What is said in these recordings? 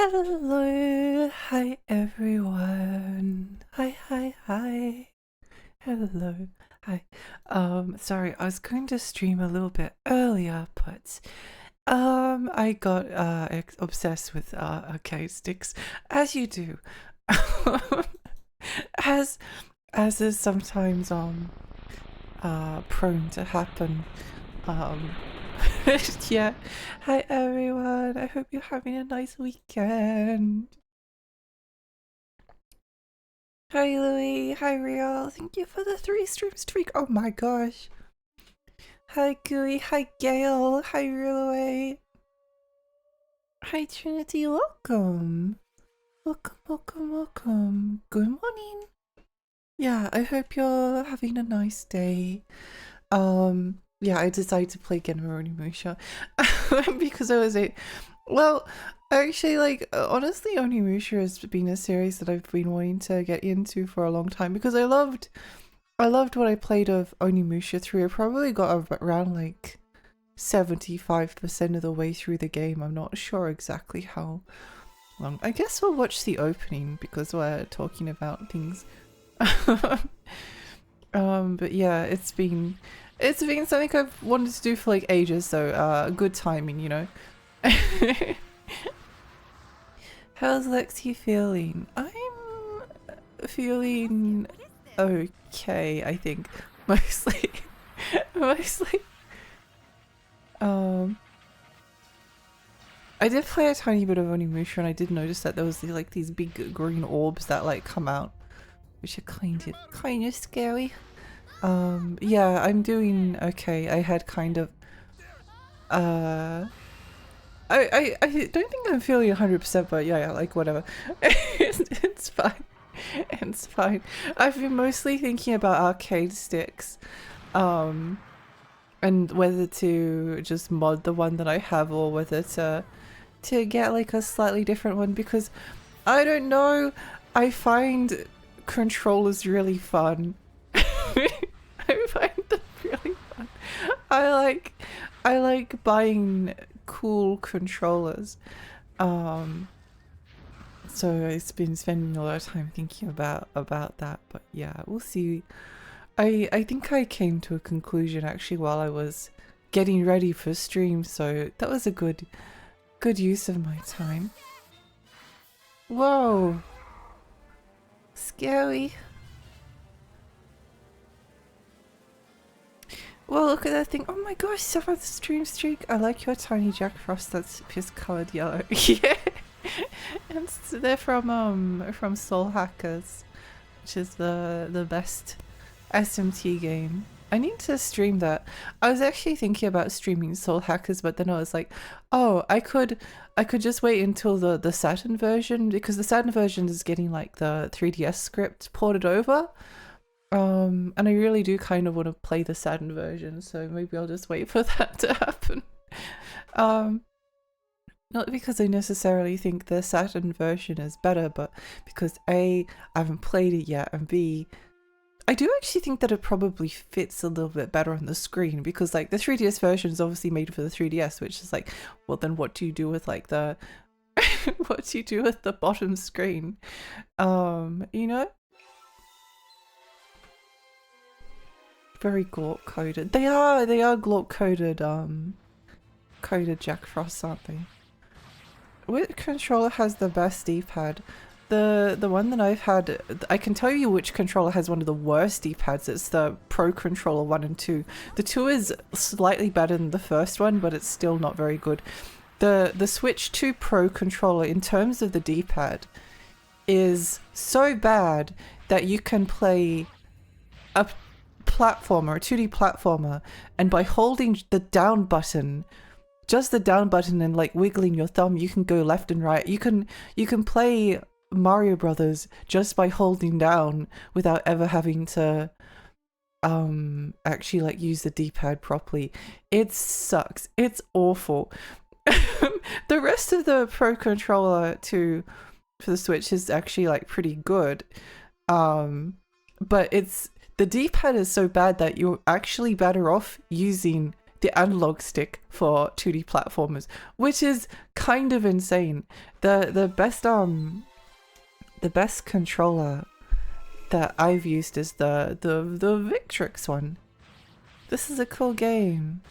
Hello, hi everyone. Hi. Hello, hi. Sorry, I was going to stream a little bit earlier, but I got obsessed with arcade sticks, as you do, as is sometimes prone to happen. Um, yeah. Hi everyone. I hope you're having a nice weekend. Hi Louie. Hi Real. Thank you for the 3 stream streak. Oh my gosh. Hi Gooey. Hi Gail. Hi Real. Hi Trinity. Welcome. Welcome. Good morning. Yeah, I hope you're having a nice day. Yeah, I decided to play Genma Onimusha because I was well, actually, like, honestly, Onimusha has been a series that I've been wanting to get into for a long time because I loved what I played of Onimusha 3. I probably got around like 75% of the way through the game. I'm not sure exactly how long. I guess we'll watch the opening because we're talking about things. But yeah, it's been something I've wanted to do for like ages, so good timing, you know. How's Lexi feeling? I'm feeling okay, I think. Mostly. I did play a tiny bit of Onimusha and I did notice that there was like these big green orbs that like come out, which are kind of scary. Yeah, I'm doing okay. I had kind of I don't think I'm feeling 100%, but yeah, like whatever. It's fine. It's fine. I've been mostly thinking about arcade sticks, and whether to just mod the one that I have or whether to get like a slightly different one because I don't know. I find controllers really fun. I find them really fun. I like buying cool controllers. So I've been spending a lot of time thinking about that, but yeah, we'll see. I think I came to a conclusion actually while I was getting ready for stream, so that was a good use of my time. Whoa. Scary. Well, look at that thing. Oh my gosh, so far the stream streak. I like your tiny Jack Frost that's just colored yellow. Yeah. And they're from Soul Hackers, which is the best SMT game. I need to stream that. I was actually thinking about streaming Soul Hackers, but then I was like, oh, I could just wait until the Saturn version because the Saturn version is getting like the 3DS script ported over. And I really do kind of want to play the Saturn version, so maybe I'll just wait for that to happen. Not because I necessarily think the Saturn version is better, but because A, I haven't played it yet, and B, I do actually think that it probably fits a little bit better on the screen because like the 3DS version is obviously made for the 3DS, which is like, well then what do you do with like the what do you do with the bottom screen? You know? Very Glorp coded. They are Glorp coded coded Jack Frost, aren't they? Which controller has the best D-pad? The one that I've had, I can tell you which controller has one of the worst D-pads. It's the Pro Controller 1 and 2. The 2 is slightly better than the first one, but it's still not very good. The Switch 2 Pro Controller, in terms of the D-pad, is so bad that you can play a platformer, a 2D platformer, and by holding the down button, just the down button and like wiggling your thumb, you can go left and right. You can play Mario Brothers just by holding down without ever having to actually like use the D-pad properly. It sucks. It's awful. The rest of the Pro Controller for the Switch is actually like pretty good. But the D-pad is so bad that you're actually better off using the analog stick for 2D platformers, which is kind of insane. The best controller that I've used is the Victrix one. This is a cool game.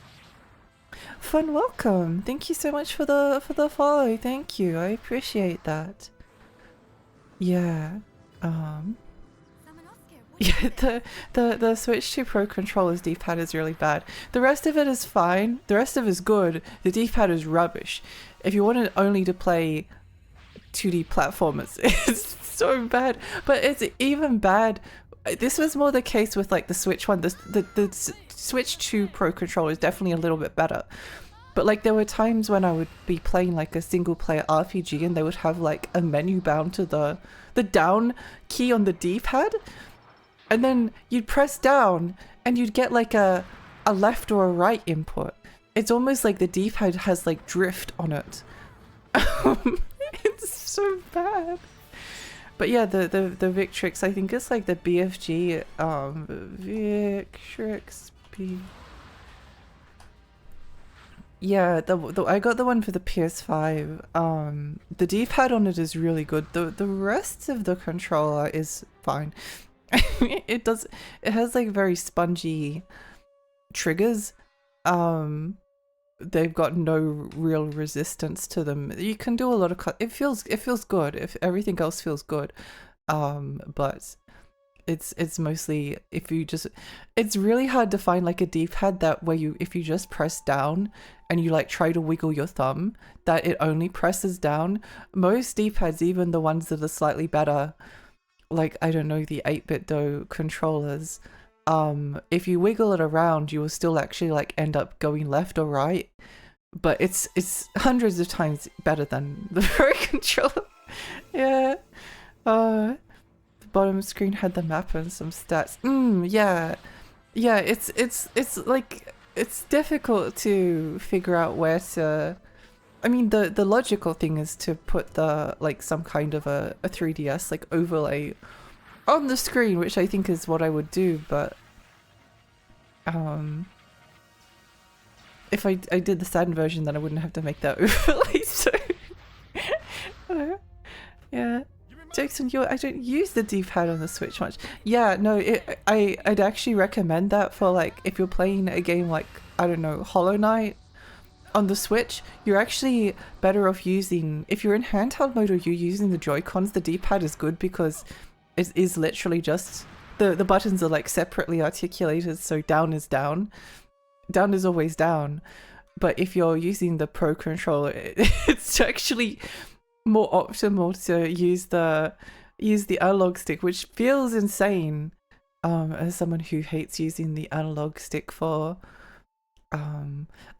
Fun welcome. Thank you so much for the follow. Thank you. I appreciate that. Yeah. Yeah, the Switch 2 Pro controller's D-pad is really bad. The rest of it is fine. The rest of it is good. The D-pad is rubbish. If you wanted only to play 2D platformers, it's so bad. But it's even bad. This was more the case with like the Switch one. The Switch 2 Pro controller is definitely a little bit better. But like there were times when I would be playing like a single player RPG and they would have like a menu bound to the down key on the D-pad. And then you'd press down and you'd get like a left or a right input. It's almost like the D-pad has like drift on it. It's so bad. But yeah, the Victrix, I think it's like the BFG Victrix B. Yeah, I got the one for the PS5. The D-pad on it is really good. The rest of the controller is fine. It has like very spongy triggers. They've got no real resistance to them. You can do a lot of it feels good if everything else feels good. But it's mostly it's really hard to find like a D-pad that where if you just press down and you like try to wiggle your thumb that it only presses down. Most D-pads, even the ones that are slightly better, like I don't know, the 8-bit Do controllers, if you wiggle it around you will still actually like end up going left or right, but it's hundreds of times better than the Pro controller. Yeah. The bottom screen had the map and some stats. Yeah, it's like it's difficult to figure out where to. I mean, the logical thing is to put the like some kind of a 3DS like overlay on the screen, which I think is what I would do, but if I did the Saturn version, then I wouldn't have to make that overlay. So yeah, Jackson, I don't use the D-pad on the Switch much. Yeah, no, I'd actually recommend that for like if you're playing a game like I don't know, Hollow Knight on the Switch. You're actually better off using, if you're in handheld mode or you're using the Joy-Cons, the D-pad is good because it is literally just the buttons are like separately articulated, so down is down. Down is always down. But if you're using the Pro controller, it's actually more optimal to use the analog stick, which feels insane as someone who hates using the analog stick for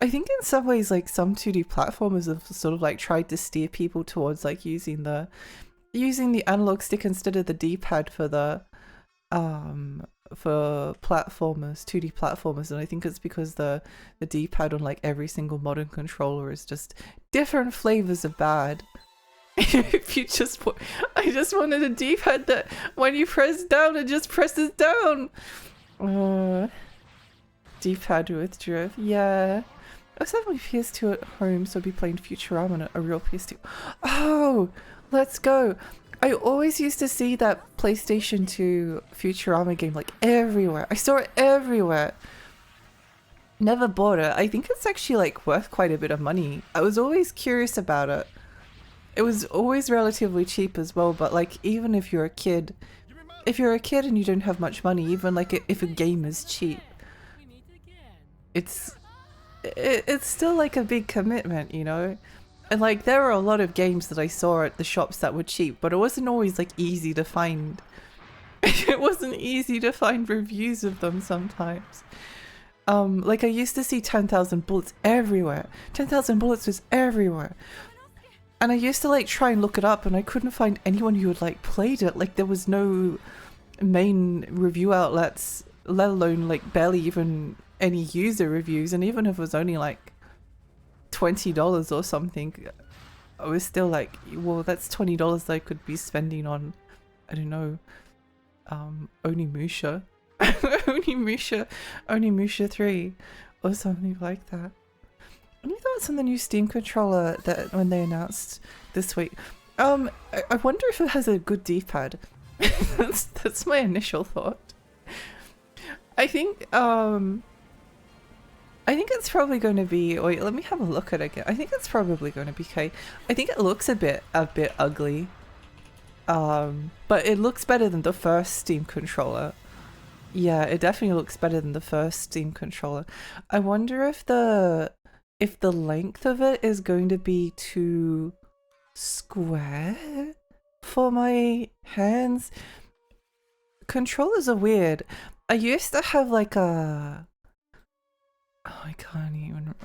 I think in some ways like some 2D platformers have sort of like tried to steer people towards like using the analog stick instead of the D-pad for the for platformers, 2D platformers, and I think it's because the D-pad on like every single modern controller is just different flavors of bad. If you I just wanted a D-pad that when you press down it just presses down. D-pad with drift, yeah. I also have my PS2 at home, so I'll be playing Futurama on a real PS2. Oh, let's go. I always used to see that PlayStation 2 Futurama game like everywhere. I saw it everywhere. Never bought it. I think it's actually like worth quite a bit of money. I was always curious about it. It was always relatively cheap as well, but like even if you're a kid and you don't have much money, even like if a game is cheap, it's still like a big commitment, you know? And like there were a lot of games that I saw at the shops that were cheap, but it wasn't always like easy to find. It wasn't easy to find reviews of them sometimes. Like I used to see 10,000 Bullets everywhere. 10,000 Bullets was everywhere. And I used to like try and look it up and I couldn't find anyone who had like played it. Like there was no main review outlets, let alone like barely even any user reviews. And even if it was only like $20 or something, I was still like, well, that's $20 that I could be spending on, I don't know, Onimusha. Onimusha 3 or something like that. Any thoughts on the new Steam controller that when they announced this week? I wonder if it has a good D-pad. That's my initial thought. I think it's probably going to be. Wait, let me have a look at it again. I think it's probably going to be okay. I think it looks a bit ugly. But it looks better than the first Steam controller. Yeah, it definitely looks better than the first Steam controller. I wonder if the length of it is going to be too square for my hands. Controllers are weird. I used to have like a... Oh, I can't even...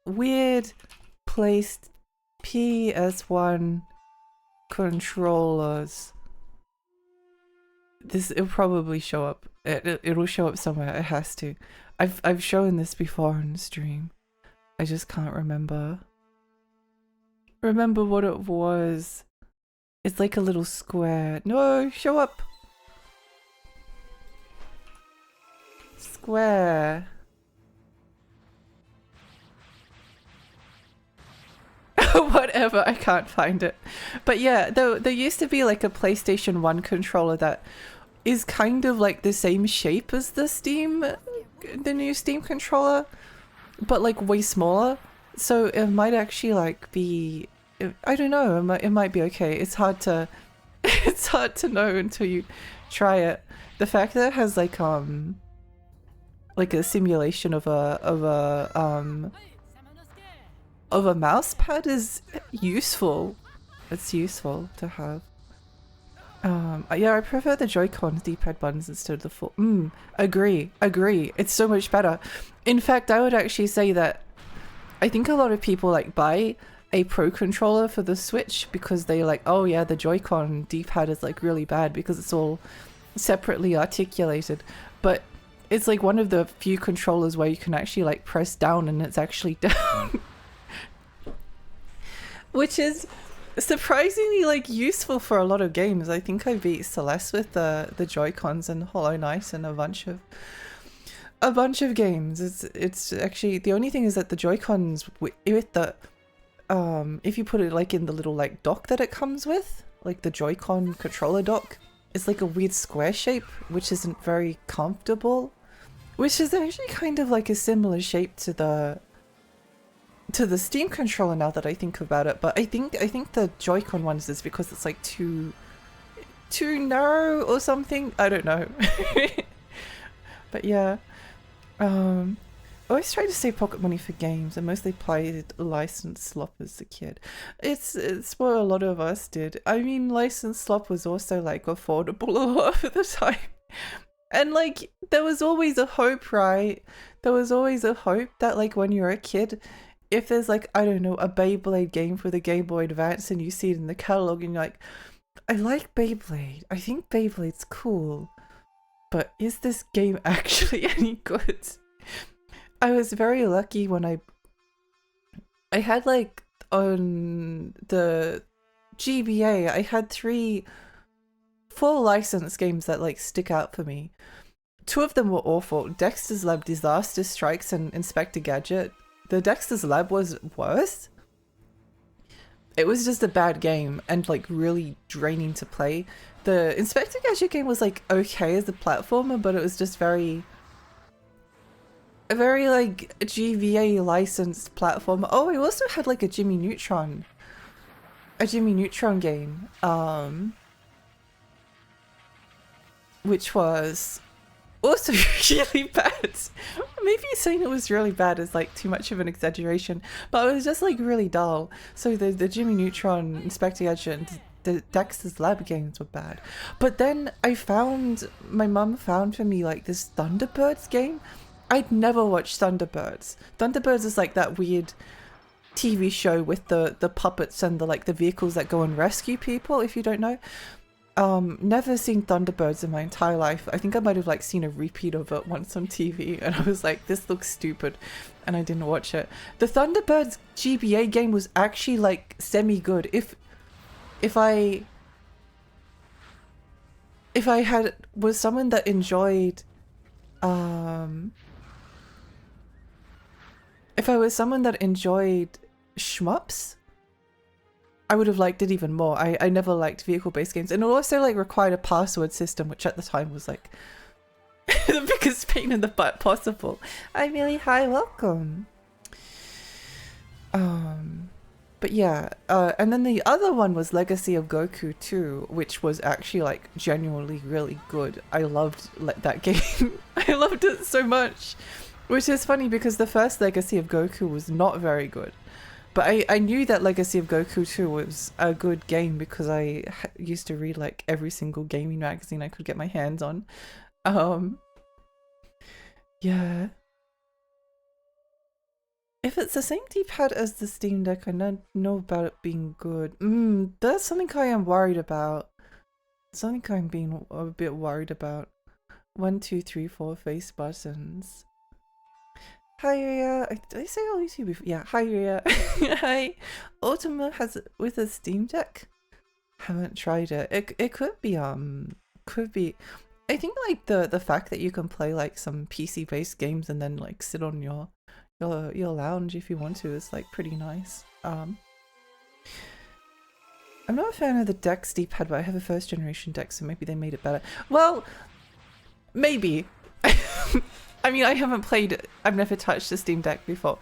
Weird placed PS1 controllers. It'll probably show up. It'll show up somewhere. It has to. I've shown this before on stream. I just can't remember what it was. It's like a little square. No, show up. Square. Whatever, I can't find it. But yeah, there used to be like a PlayStation 1 controller that is kind of like the same shape as the new Steam controller, but like way smaller. So it might actually like be, I don't know, it might be okay. It's hard to know until you try it. The fact that it has like a simulation of a mouse pad is useful. It's useful to have. Yeah, I prefer the Joy-Con D-pad buttons instead of the full. Agree. It's so much better. In fact, I would actually say that I think a lot of people like buy a Pro controller for the Switch because they like, oh yeah, the Joy-Con D-pad is like really bad because it's all separately articulated. But it's like one of the few controllers where you can actually like press down and it's actually down. Which is surprisingly like useful for a lot of games. I think I beat Celeste with the Joy-Cons and Hollow Knight and a bunch of games. It's actually, the only thing is that the Joy-Cons with the if you put it like in the little like dock that it comes with, like the Joy-Con controller dock, it's like a weird square shape which isn't very comfortable, which is actually kind of like a similar shape to the Steam controller now that I think about it. But I think the Joy-Con ones is because it's like too narrow or something. I don't know. But yeah, I always tried to save pocket money for games. I mostly played licensed slop as a kid. It's what a lot of us did. I mean, licensed slop was also like affordable a lot of the time. And like there was always a hope, right? There was always a hope that like when you're a kid, if there's like, I don't know, a Beyblade game for the Game Boy Advance and you see it in the catalog and you're like, I like Beyblade. I think Beyblade's cool. But is this game actually any good? I was very lucky when I had like on the GBA, I had 3 full licensed games that like stick out for me. 2 of them were awful. Dexter's Lab Disaster Strikes and Inspector Gadget. The Dexter's Lab was worse. It was just a bad game and like really draining to play. The Inspector Gadget game was like okay as a platformer, but it was just a very like GVA licensed platformer. Oh, I also had like a Jimmy Neutron game, which was also really bad. Maybe saying it was really bad is like too much of an exaggeration, but it was just like really dull. So the Jimmy Neutron, Inspector Gadget, and the Dexter's Lab games were bad. But then my mum found for me like this Thunderbirds game. I'd never watched Thunderbirds. Thunderbirds is like that weird TV show with the puppets and the vehicles that go and rescue people, if you don't know. Never seen Thunderbirds in my entire life. I think I might have like seen a repeat of it once on TV and I was like, this looks stupid, and I didn't watch it. The Thunderbirds GBA game was actually like semi-good. If I was someone that enjoyed if I was someone that enjoyed shmups, I would have liked it even more. I never liked vehicle-based games, and it also like required a password system, which at the time was like the biggest pain in the butt possible. Hi Millie, hi, welcome. But yeah, and then the other one was Legacy of Goku 2, which was actually like genuinely really good. I loved that game. I loved it so much, which is funny because the first Legacy of Goku was not very good. But I knew that Legacy of Goku 2 was a good game because I used to read like every single gaming magazine I could get my hands on. Yeah. If it's the same D-pad as the Steam Deck, I don't know about it being good. That's something I am worried about. Something I'm being a bit worried about. 1, 2, 3, 4 face buttons. Hi Ria. Did I say all these before? Yeah, hi Ria. Hi. Ultima has it with a Steam Deck? Haven't tried it. It could be I think like the fact that you can play like some PC based games and then like sit on your lounge if you want to is like pretty nice. I'm not a fan of the Dex D-pad, but I have a first generation Dex, so maybe they made it better. Well, maybe. I mean, I've never touched the Steam Deck before.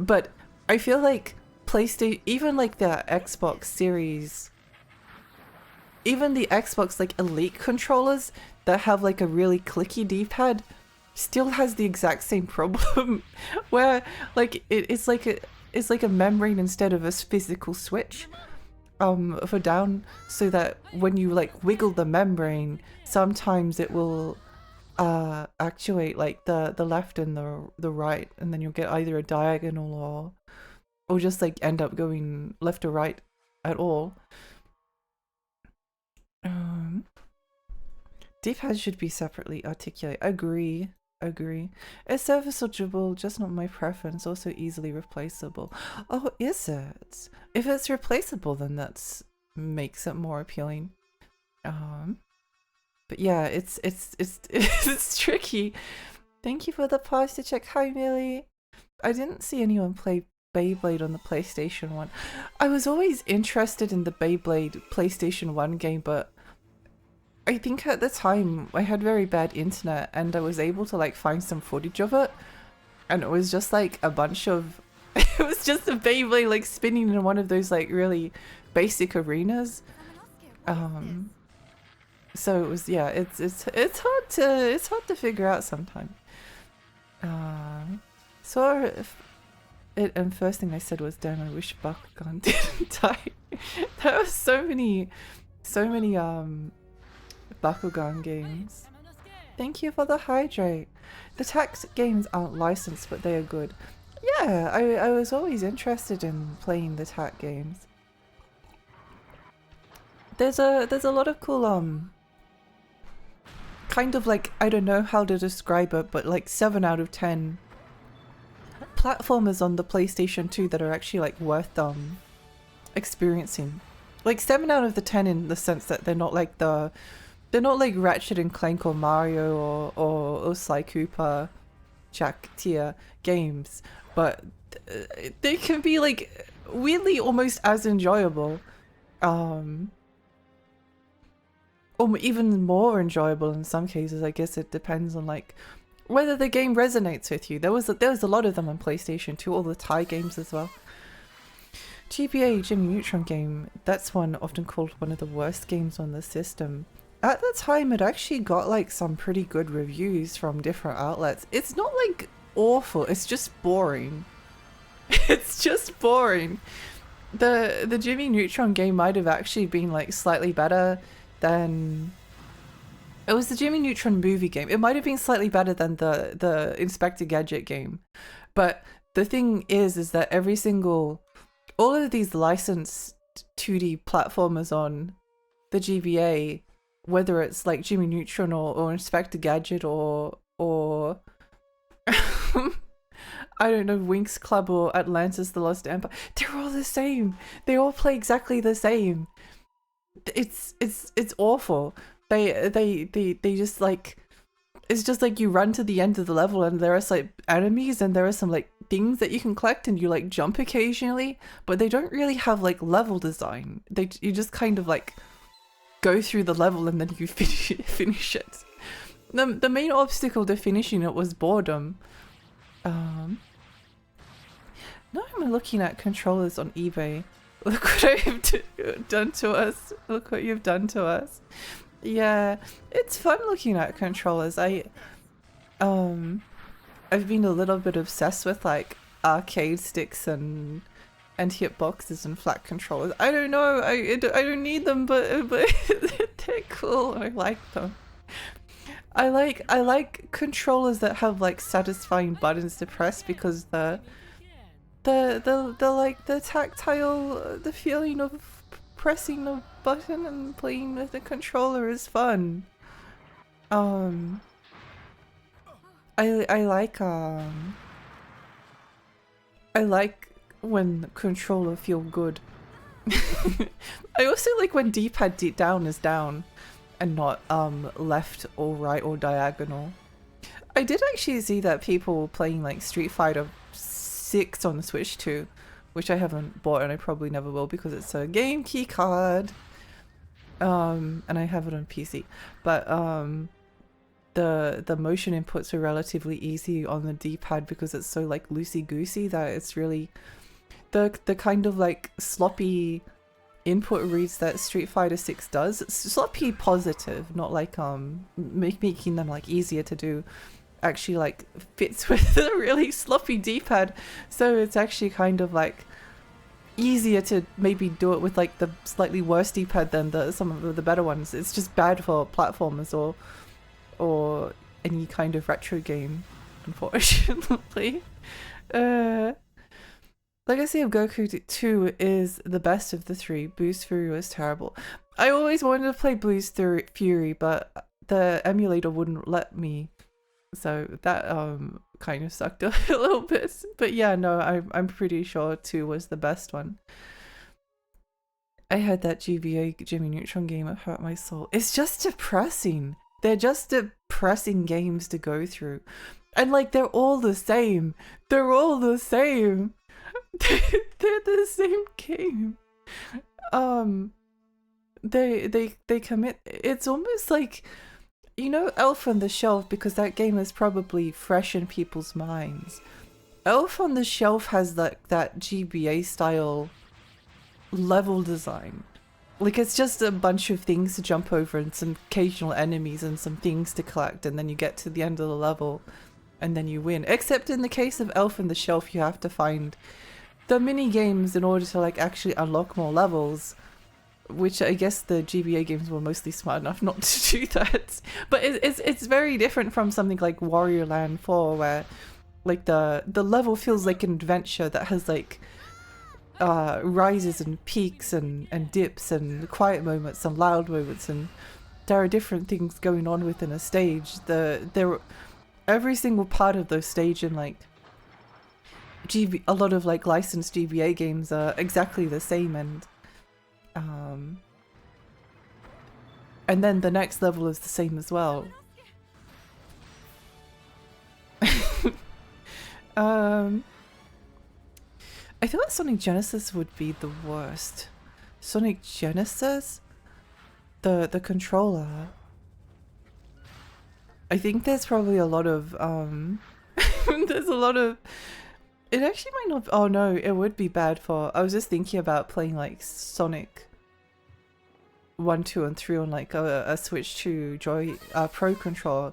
But I feel like PlayStation, even like the Xbox Series, even the Xbox like Elite controllers that have like a really clicky D-pad still has the exact same problem where like it's like a membrane instead of a physical switch for down, so that when you like wiggle the membrane, sometimes it will actuate like the left and the right, and then you'll get either a diagonal or just like end up going left or right at all. D-pad should be separately articulated. Agree. It's serviceable, just not my preference. Also easily replaceable. Oh, is it? If it's replaceable, then that's makes it more appealing. But yeah, it's it's tricky. Thank you for the pasta check. Hi Millie. I didn't see anyone play Beyblade on the PlayStation 1. I was always interested in the Beyblade PlayStation 1 game, but I think at the time I had very bad internet and I was able to like find some footage of it, and it was just like a bunch of it was just a Beyblade like spinning in one of those like really basic arenas. So it was, yeah, it's hard to figure out sometimes. So it, and first thing I said was, damn, I wish Bakugan didn't die. There were so many Bakugan games. Thank you for the hydrate. The tax games aren't licensed, but they are good. Yeah, I was always interested in playing the TAC games. There's a lot of cool kind of like, I don't know how to describe it, but like 7 out of 10 platformers on the PlayStation 2 that are actually like worth experiencing. Like 7 out of the 10 in the sense that they're not like Ratchet and Clank or Mario or Sly Cooper Jack tier games, but they can be like weirdly almost as enjoyable, or even more enjoyable in some cases. I guess it depends on like whether the game resonates with you. There was a lot of them on PlayStation 2, all the Thai games as well. GBA Jimmy Neutron game, that's one often called one of the worst games on the system. At the time, it actually got like some pretty good reviews from different outlets. It's not like awful, it's just boring. It's just boring. The Jimmy Neutron game might have actually been like slightly better than... It was the Jimmy Neutron movie game. It might have been slightly better than the Inspector Gadget game. But the thing is that all of these licensed 2D platformers on the GBA, whether it's like Jimmy Neutron or Inspector Gadget or I don't know, Winx Club or Atlantis the Lost Empire, they're all the same. They all play exactly the same. It's awful. They just like, it's just like you run to the end of the level and there are like enemies and there are some like things that you can collect and you like jump occasionally, but they don't really have like level design. You just kind of like go through the level and then you finish it. The main obstacle to finishing it was boredom. Now I'm looking at controllers on eBay. Look what I've done to us. Look what you've done to us. Yeah, it's fun looking at controllers. I've been a little bit obsessed with like arcade sticks and hitboxes and flat controllers. I don't know. I don't need them, but they're cool. I like them. I like controllers that have like satisfying buttons to press because the like the tactile, the feeling of pressing a button and playing with the controller is fun. I like when the controller feel good. I also like when D-pad down is down and not left or right or diagonal. I did actually see that people were playing like Street Fighter 6 on the Switch too, which I haven't bought and I probably never will because it's a game key card. And I have it on PC. But the motion inputs are relatively easy on the D-pad because it's so like loosey-goosey that it's really the kind of like sloppy input reads that Street Fighter 6 does. It's sloppy positive, not like making them like easier to do. Actually like fits with the really sloppy D-pad, so it's actually kind of like easier to maybe do it with like the slightly worse D-pad than some of the better ones. It's just bad for platformers or any kind of retro game, unfortunately. Legacy of Goku 2 is the best of the three. Blues Fury was terrible. I always wanted to play Blues Fury, but the emulator wouldn't let me. So that kind of sucked a little bit. But yeah, no, I'm pretty sure 2 was the best one. I had that GBA Jimmy Neutron game, it hurt my soul. It's just depressing. They're just depressing games to go through. And like they're all the same. They're all the same. They're the same game. They commit, it's almost like, you know, Elf on the Shelf, because that game is probably fresh in people's minds. Elf on the Shelf has that GBA style level design. Like it's just a bunch of things to jump over and some occasional enemies and some things to collect, and then you get to the end of the level and then you win. Except in the case of Elf on the Shelf, you have to find the mini games in order to like actually unlock more levels, which I guess the GBA games were mostly smart enough not to do that. But it's very different from something like Warrior Land 4, where like the level feels like an adventure that has like rises and peaks and dips and quiet moments and loud moments, and there are different things going on within a stage. Every single part of those stage in like a lot of like licensed GBA games are exactly the same, and then the next level is the same as well. I feel like Sonic Genesis would be the worst. Sonic Genesis? The controller. I think there's probably a lot of there's a lot of, it actually might not, oh no, it would be bad for, I was just thinking about playing like Sonic 1, 2 and 3 on like a Switch 2 Pro controller.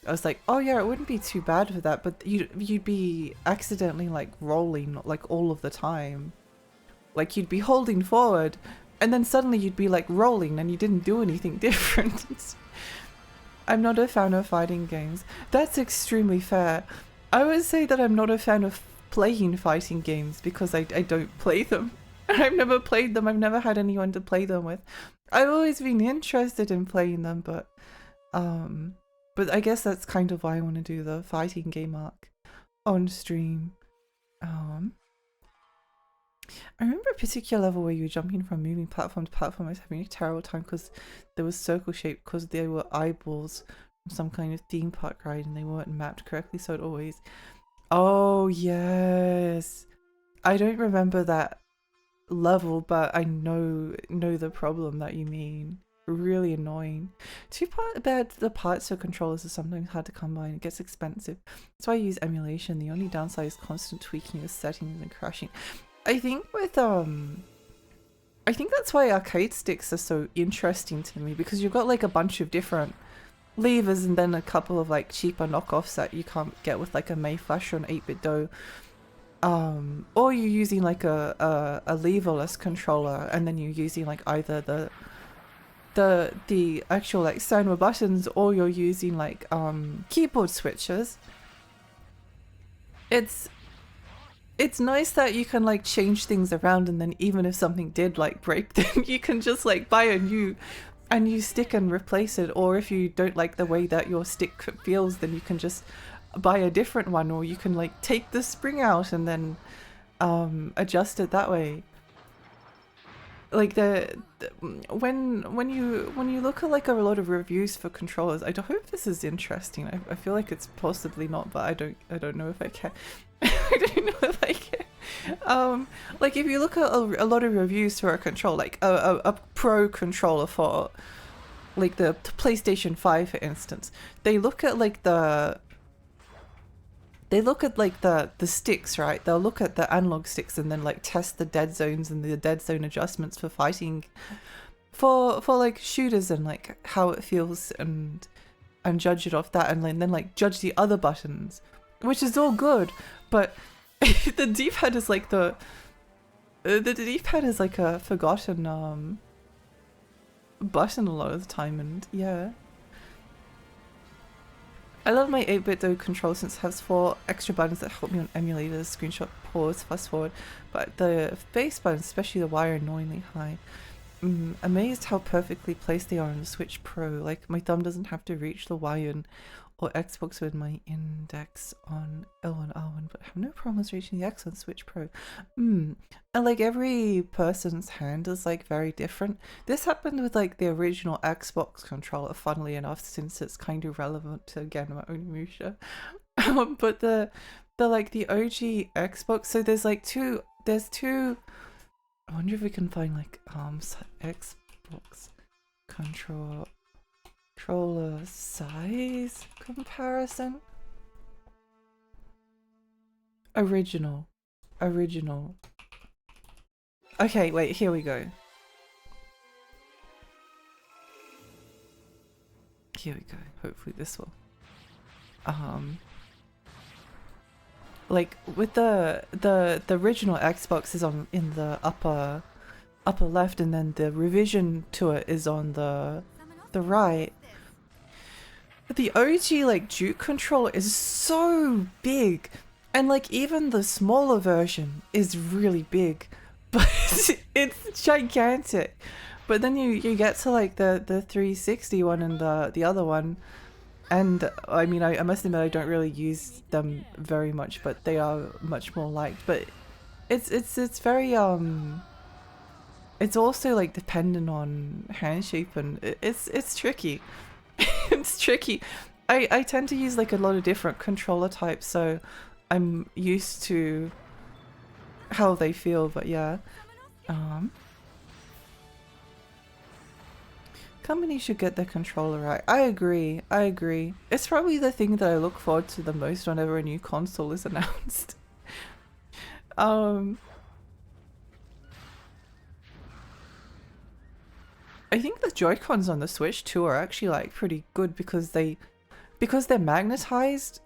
I was like, oh yeah, it wouldn't be too bad for that, but you'd be accidentally like rolling like all of the time. Like you'd be holding forward and then suddenly you'd be like rolling and you didn't do anything different. I'm not a fan of fighting games. That's extremely fair. I would say that I'm not a fan of playing fighting games because I don't play them. I've never played them. I've never had anyone to play them with. I've always been interested in playing them, but I guess that's kind of why I want to do the fighting game arc on stream. I remember a particular level where you were jumping from moving platform to platform. I was having a terrible time because there was circle shape because there were eyeballs some kind of theme park ride and they weren't mapped correctly, so it always... Oh, yes. I don't remember that level, but I know the problem that you mean. Really annoying. The parts for controllers are sometimes hard to combine. It gets expensive. That's why I use emulation. The only downside is constant tweaking of settings and crashing. I think with I think that's why arcade sticks are so interesting to me, because you've got like a bunch of different levers and then a couple of like cheaper knockoffs that you can't get with like a Mayflash or an 8-bit Do. Or you're using like a leverless controller and then you're using like either the actual like Genma buttons, or you're using like keyboard switches. It's nice that you can like change things around, and then even if something did like break, then you can just like buy a new stick and replace it. Or if you don't like the way that your stick feels, then you can just buy a different one, or you can like take the spring out and then adjust it that way. Like when you look at like a lot of reviews for controllers, I hope this is interesting. I feel like it's possibly not, but I don't know if I can. I don't know if I can. Like if you look at a lot of reviews for a controller, like a pro controller for like the PlayStation 5 for instance, they look at like the sticks, right? They'll look at the analog sticks and then like test the dead zones and the dead zone adjustments for fighting, for like shooters, and like how it feels, and judge it off that, and then like judge the other buttons, which is all good. But the D-pad is like the D-pad is like a forgotten button a lot of the time, and yeah. I love my 8-bit Do control since it has 4 extra buttons that help me on emulators, screenshot, pause, fast forward, but the base buttons, especially the Y, are annoyingly high. Amazed how perfectly placed they are on the Switch Pro. Like my thumb doesn't have to reach the Y or Xbox with my index on L1, R1, but I have no problems reaching the X on Switch Pro. And like every person's hand is like very different. This happened with like the original Xbox controller, funnily enough, since it's kind of relevant to Genma Onimusha. But the like the OG Xbox, so there's two. I wonder if we can find like Xbox controller size comparison. Original. Okay, wait, here we go. Here we go. Hopefully this will. Like with the original Xbox is on in the upper left, and then the revision to it is on the right. The OG like Duke controller is so big, and like even the smaller version is really big, but it's gigantic. But then you get to like the 360 one and the other one, and I mean I must admit I don't really use them very much, but they are much more liked. But it's very it's also like dependent on hand shape, and it's tricky. It's tricky. I tend to use like a lot of different controller types, so I'm used to how they feel, but yeah. Companies should get their controller right. I agree. It's probably the thing that I look forward to the most whenever a new console is announced. I think the Joy-Cons on the Switch too are actually like pretty good, because they're magnetized.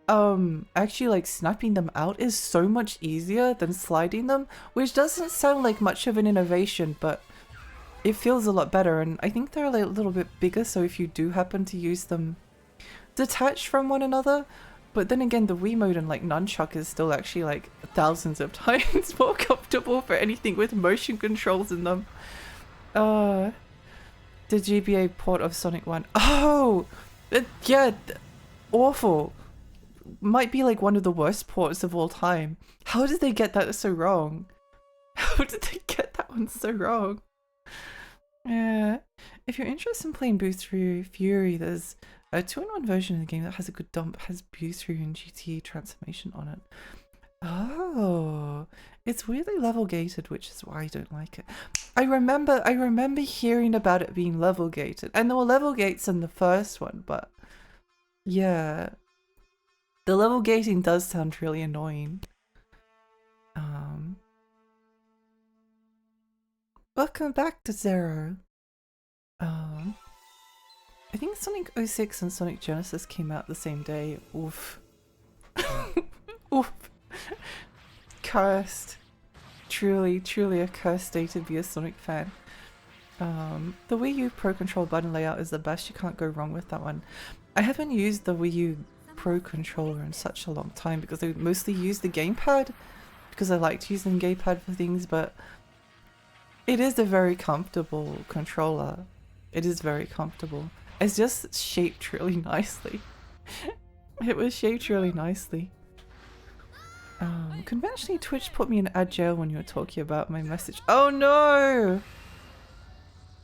Actually like snapping them out is so much easier than sliding them, which doesn't sound like much of an innovation, but it feels a lot better. And I think they're a little bit bigger, so if you do happen to use them detached from one another. But then again, the Wiimote and like Nunchuck is still actually like thousands of times more comfortable for anything with motion controls in them. The GBA port of Sonic 1. Oh! Yeah, awful. Might be like one of the worst ports of all time. How did they get that so wrong? How did they get that one so wrong? Yeah. If you're interested in playing Boost Fury, there's A 2-in-1 version of the game that has a good dump has Booster and GT transformation on it. Oh, it's weirdly level gated, which is why I don't like it. I remember hearing about it being level gated, and there were level gates in the first one, but yeah, the level gating does sound really annoying. Welcome back to Zero. I think Sonic 06 and Sonic Genesis came out the same day. Oof. Oof. Cursed. Truly, truly a cursed day to be a Sonic fan. The Wii U Pro Control button layout is the best. You can't go wrong with that one. I haven't used the Wii U Pro Controller in such a long time because I mostly use the gamepad because I liked using the gamepad for things, but it is a very comfortable controller. It is very comfortable. It's just shaped really nicely. It was shaped really nicely. Conventionally Twitch put me in ad jail when you were talking about my message. Oh no!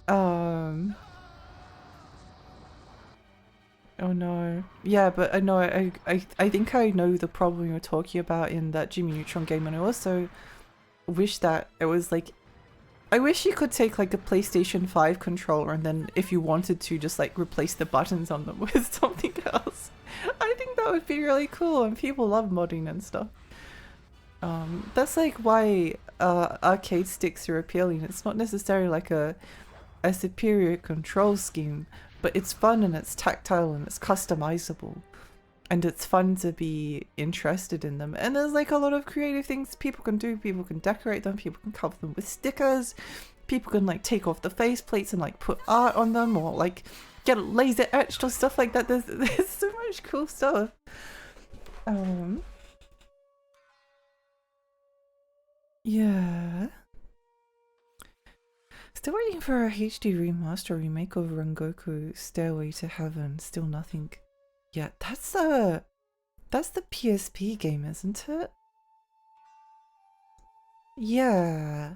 Oh no. Yeah, but I know I think I know the problem you were talking about in that Jimmy Neutron game, and I also wish that it was like, I wish you could take like a PlayStation 5 controller and then if you wanted to just like replace the buttons on them with something else. I think that would be really cool, and people love modding and stuff. That's like why arcade sticks are appealing. It's not necessarily like a superior control scheme, but it's fun and it's tactile and it's customizable. And it's fun to be interested in them. And there's like a lot of creative things people can do. People can decorate them, people can cover them with stickers, people can like take off the faceplates and like put art on them, or like get it laser etched or stuff like that. There's so much cool stuff. Yeah. Still waiting for a HD remaster remake of Rengoku Stairway to Heaven. Still nothing. Yeah, that's the PSP game, isn't it? Yeah.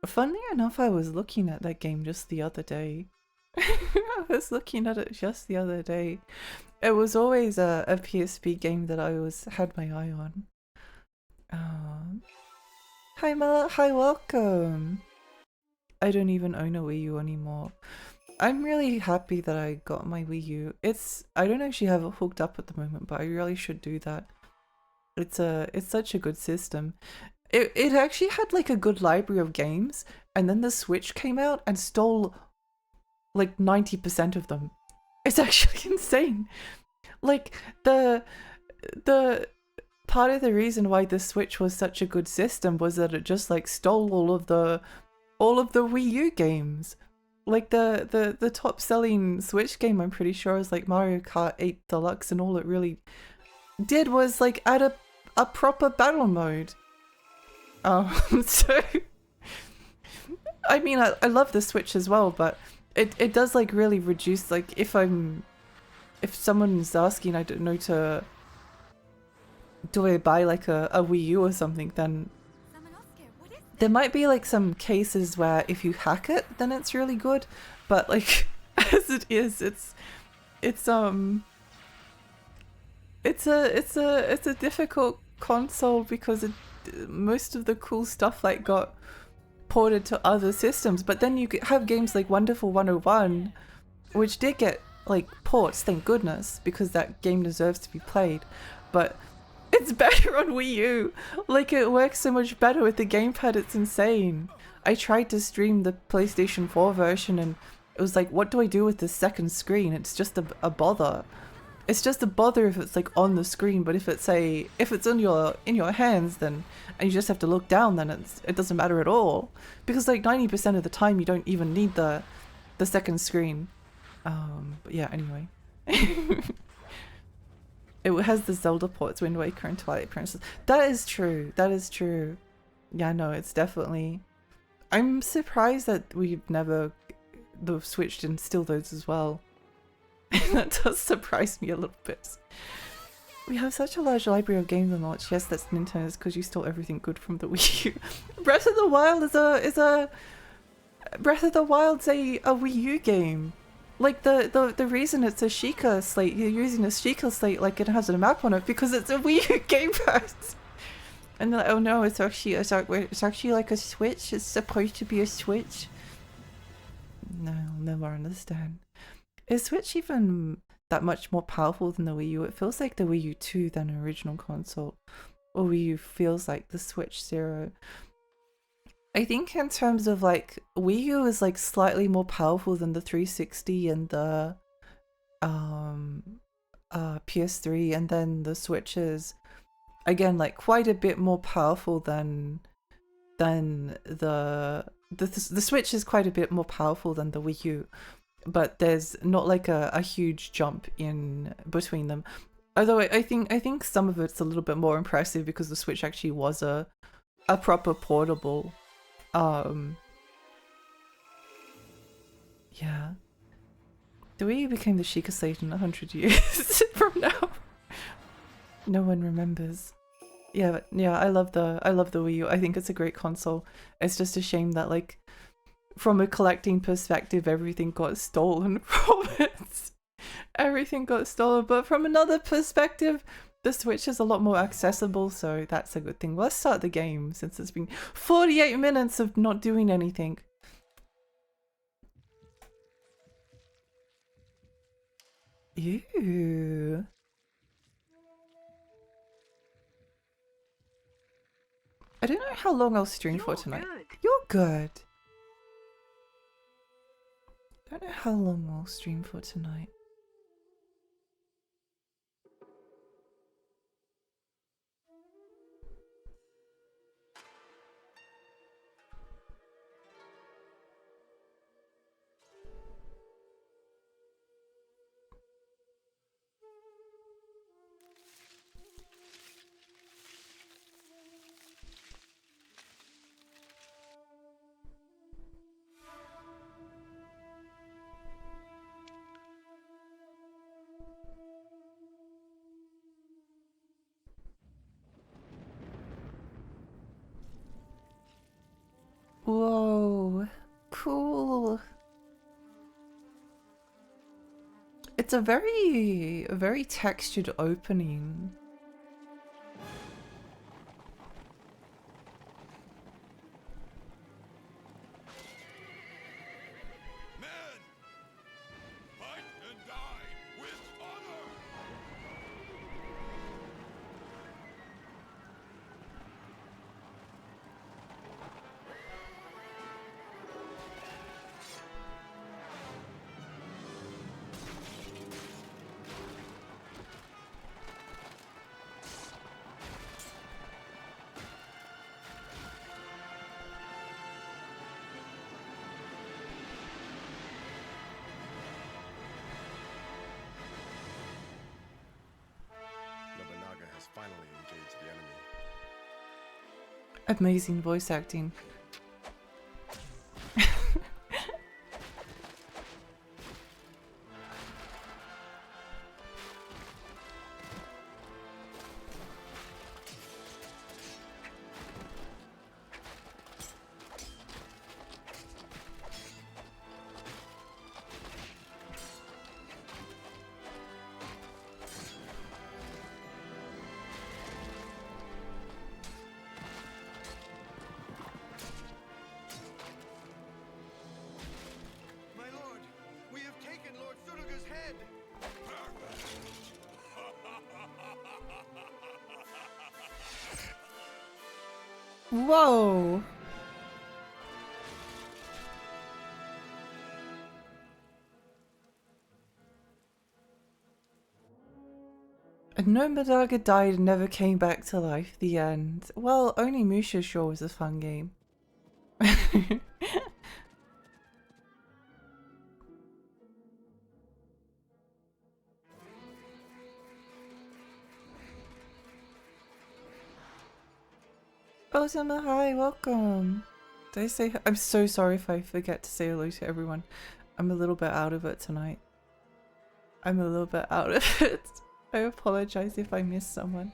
Funnily enough, I was looking at that game just the other day. I was looking at it just the other day. It was always a PSP game that I had my eye on. Hi Mel, hi, welcome. I don't even own a Wii U anymore. I'm really happy that I got my Wii U. I don't actually have it hooked up at the moment, but I really should do that. It's such a good system. It actually had like a good library of games, and then the Switch came out and stole like 90% of them. It's actually insane. Like the part of the reason why the Switch was such a good system was that it just like stole all of the Wii U games. Like the top selling Switch game, I'm pretty sure, is like Mario Kart 8 Deluxe, and all it really did was like add a proper battle mode. So I mean, I love the Switch as well, but it does like really reduce, like if someone's asking, I don't know, do I buy like a Wii U or something, then there might be like some cases where if you hack it, then it's really good, but like as it is, it's a difficult console because most of the cool stuff like got ported to other systems. But then you have games like Wonderful 101, which did get like ports, thank goodness, because that game deserves to be played. But it's better on Wii U. Like, it works so much better with the gamepad, it's insane. I tried to stream the PlayStation 4 version and it was like, what do I do with the second screen? It's just a bother. It's just a bother if it's like on the screen, but if it's in your hands, then, and you just have to look down, then it doesn't matter at all. Because like 90% of the time you don't even need the second screen. But yeah, anyway. It has the Zelda ports, Wind Waker and Twilight Princess. That is true. That is true. Yeah, no, it's definitely... I'm surprised that the Switch didn't steal those as well. That does surprise me a little bit. We have such a large library of games on launch. Yes, that's Nintendo's because you stole everything good from the Wii U. Breath of the Wild is a Breath of the Wild's a Wii U game. Like the reason it's a Sheikah slate, you're using a Sheikah slate like it has a map on it because it's a Wii U gamepad. And they're like, oh no, it's actually like a Switch. It's supposed to be a Switch. No, I'll never understand. Is Switch even that much more powerful than the Wii U? It feels like the Wii U 2 than an original console. Or Wii U feels like the Switch Zero. I think in terms of like, Wii U is like slightly more powerful than the 360 and the PS3, and then the Switch is again like quite a bit more powerful than the Switch is quite a bit more powerful than the Wii U, but there's not like a huge jump in between them. Although I think some of it's a little bit more impressive because the Switch actually was a proper portable. Yeah. The Wii U became the Sheikah Slate in 100 years from now. No one remembers. Yeah, I love the Wii U. I think it's a great console. It's just a shame that like from a collecting perspective everything got stolen from it. Everything got stolen, but from another perspective the Switch is a lot more accessible, so that's a good thing. Let's start the game since it's been 48 minutes of not doing anything. Ew. I don't know how long I'll stream for tonight. You're good. I don't know how long I'll stream for tonight. Whoa, cool. It's a very textured opening. Finally engage the enemy. Amazing voice acting. Whoa! Nomidaga died and never came back to life. The end. Well, Onimusha sure was a fun game. Oh, Summer, hi, welcome. Did I say? I'm so sorry if I forget to say hello to everyone. I'm a little bit out of it tonight. I'm a little bit out of it. I apologize if I missed someone.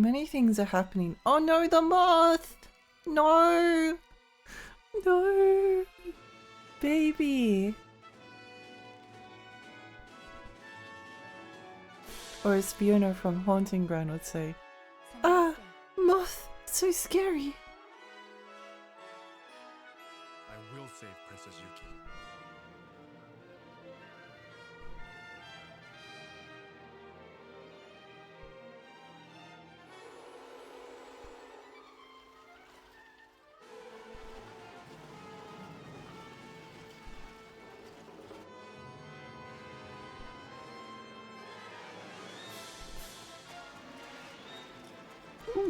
Many things are happening. Oh no, the moth! No! No! Baby! Or as Fiona from Haunting Ground would say, ah! Moth! So scary! I will save Princess Yuki.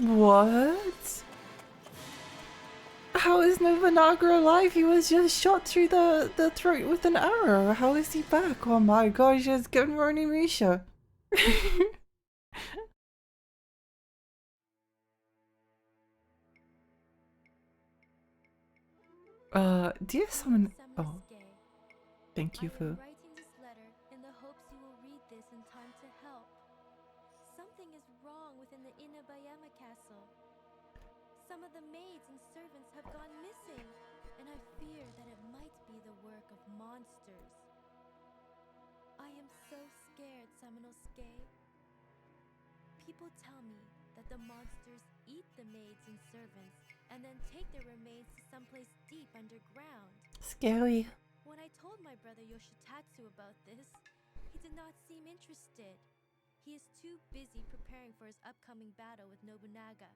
What? How is Nobunaga alive? He was just shot through the throat with an arrow. How is he back? Oh my gosh, it's Genma Onimusha. Dear someone... Oh, thank you for... writing this letter in the hopes you will read this in time to help. Something is wrong within the Inabayama castle. Some of the maids and servants have gone missing, and I fear that it might be the work of monsters. I am so scared, Samanosuke. People tell me that the monsters eat the maids and servants and then take their remains to someplace deep underground. Scary. When I told my brother Yoshitatsu about this, he did not seem interested. He is too busy preparing for his upcoming battle with Nobunaga.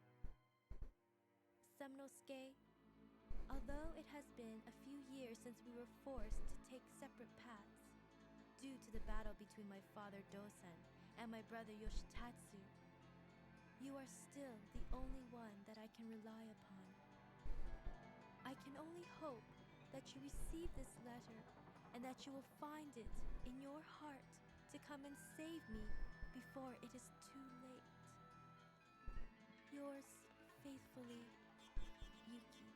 Samanosuke, although it has been a few years since we were forced to take separate paths, due to the battle between my father Dosan and my brother Yoshitatsu, you are still the only one that I can rely upon. I can only hope that you receive this letter and that you will find it in your heart to come and save me before it is too late. Yours faithfully, Yuki.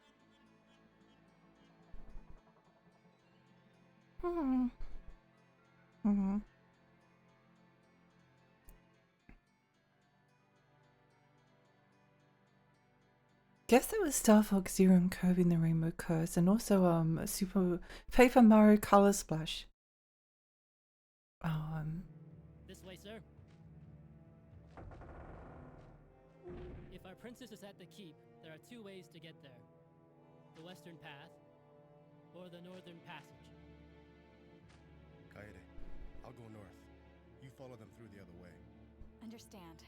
Guess it was Star Fox Zero and Kirby and the Rainbow Curse, and also Super Paper Mario Color Splash. This way, sir. If our princess is at the keep, there are two ways to get there. The western path, or the northern passage. Kaede, I'll go north. You follow them through the other way. Understand.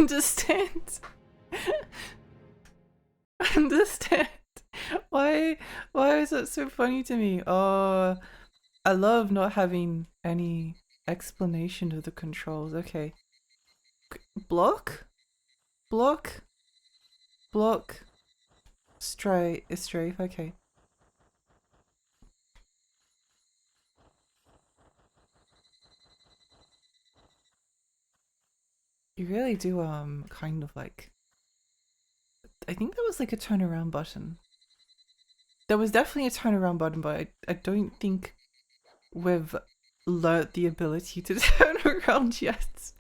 Understand. Understand. Why is it so funny to me? Oh, I love not having any explanation of the controls. Okay. Block? Block? Block? Strafe, okay. You really do kind of like, I think there was like a turnaround button. There was definitely a turnaround button, but I don't think we've learnt the ability to turn around yet.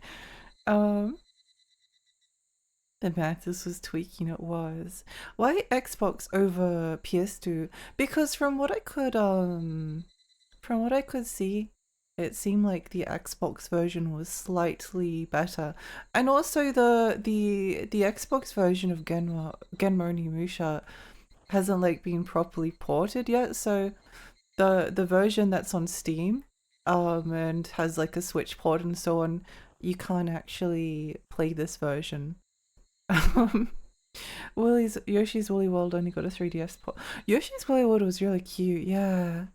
The Mantis was tweaking, it was. Why Xbox over PS2? Because from what I could see, it seemed like the Xbox version was slightly better. And also the Xbox version of Genma Onimusha hasn't like been properly ported yet, so the version that's on Steam and has like a Switch port and so on, you can't actually play this version. Yoshi's Woolly World only got a 3DS port. Yoshi's Woolly World was really cute, yeah.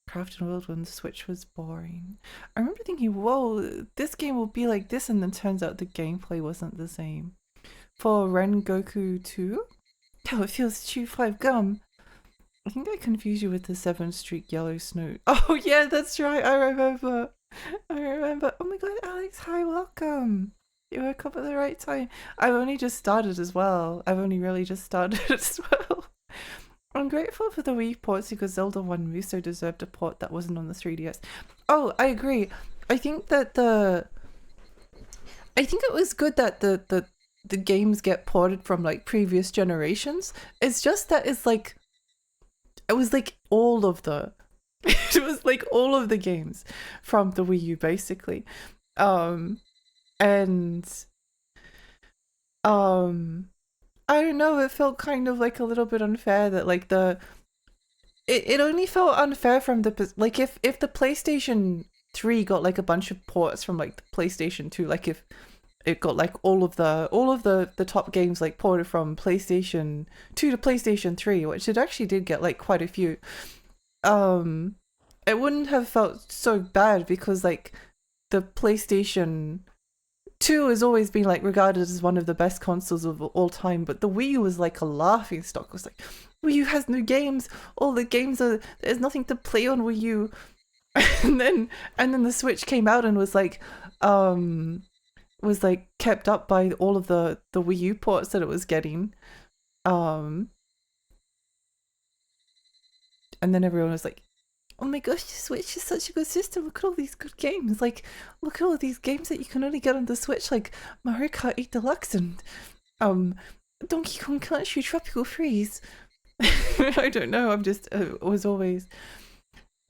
Crafted World when the Switch was boring. I remember thinking, whoa, this game will be like this, and then turns out the gameplay wasn't the same. For Rengoku 2? Oh, it feels chew 5 gum. I think I confused you with the 7th Street Yellow Snow. Oh yeah, that's right, I remember. Oh my god, Alex, hi, welcome. You woke up at the right time. I've only just started as well. I've only really just started as well. I'm grateful for the Wii ports because Zelda 1 Muso deserved a port that wasn't on the 3DS. Oh, I agree. I think that I think it was good that the games get ported from like previous generations. It's just that it was like all of the it was like all of the games from the Wii U basically. And I don't know, it felt kind of like a little bit unfair that like it only felt unfair from the like if the PlayStation 3 got like a bunch of ports from like the PlayStation 2, like if it got like all of the top games like ported from PlayStation 2 to PlayStation 3, which it actually did get like quite a few. It wouldn't have felt so bad because like the PlayStation 2 has always been like regarded as one of the best consoles of all time, but the Wii U was like a laughing stock. It was like, Wii U has no games. All the games there's nothing to play on Wii U. and then the Switch came out and was like kept up by all of the Wii U ports that it was getting. And then everyone was like, oh my gosh, the Switch is such a good system. Look at all these good games. Like, look at all these games that you can only get on the Switch, like Mario Kart 8 Deluxe and Donkey Kong Country Tropical Freeze. I don't know. I'm just was always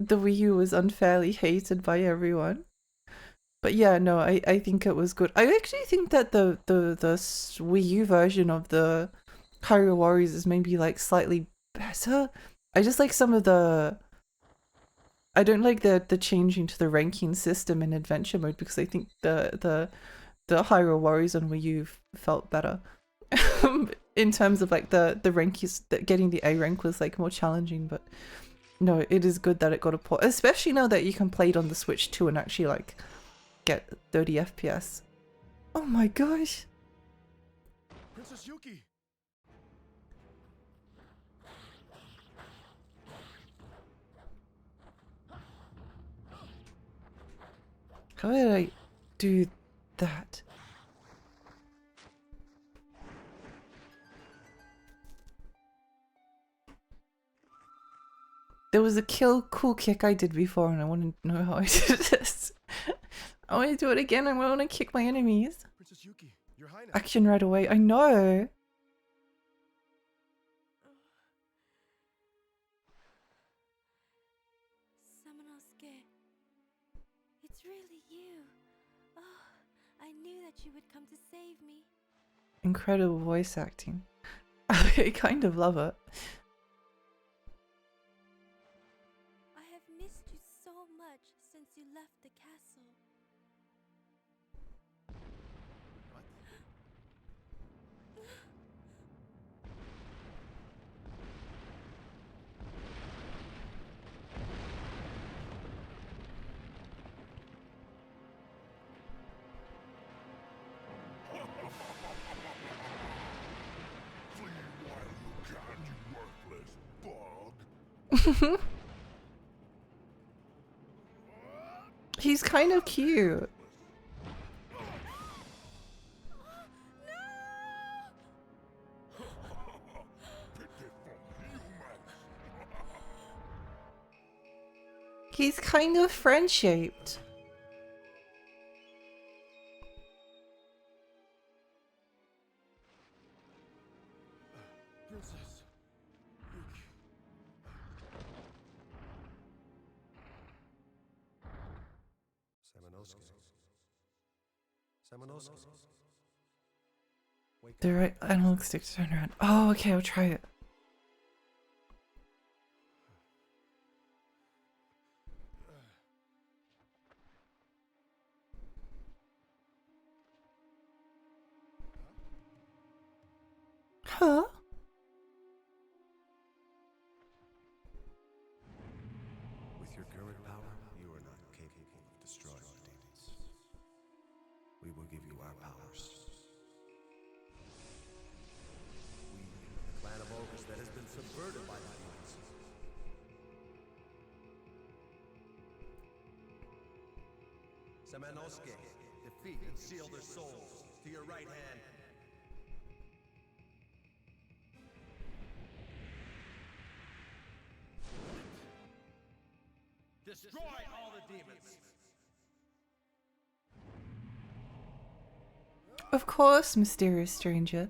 the Wii U was unfairly hated by everyone. But yeah, no, I think it was good. I actually think that the Wii U version of the Hyrule Warriors is maybe like slightly better. I just like some of the. I don't like the changing to the ranking system in adventure mode because I think the Hyrule Warriors on Wii U felt better. In terms of like the rankies, that getting the A rank was like more challenging, but no, it is good that it got a port, especially now that you can play it on the Switch too and actually like get 30 FPS. Oh my gosh. Princess Yuki! How did I do that? There was a cool kick I did before and I want to know how I did this. I want to do it again. I want to kick my enemies. Princess Yuki, your highness. Action right away. I know. Samanosuke, it's really you. Oh, I knew that you would come to save me. Incredible voice acting. I kind of love it. I have missed you so much since you left the castle. What? Flee while you can, you worthless bug. He's kind of cute. He's kind of friend-shaped. Princess Yuki. Samanosuke. Wake The right analog stick to turn around. Oh, okay, I'll try it. Huh? With your current power, you are not capable of destroying the demons. We will give you our powers. We, the clan of ogres that has been subverted by the demons. Samanosuke, defeat and seal their souls to your right hand. Destroy all the demons! Of course, mysterious stranger.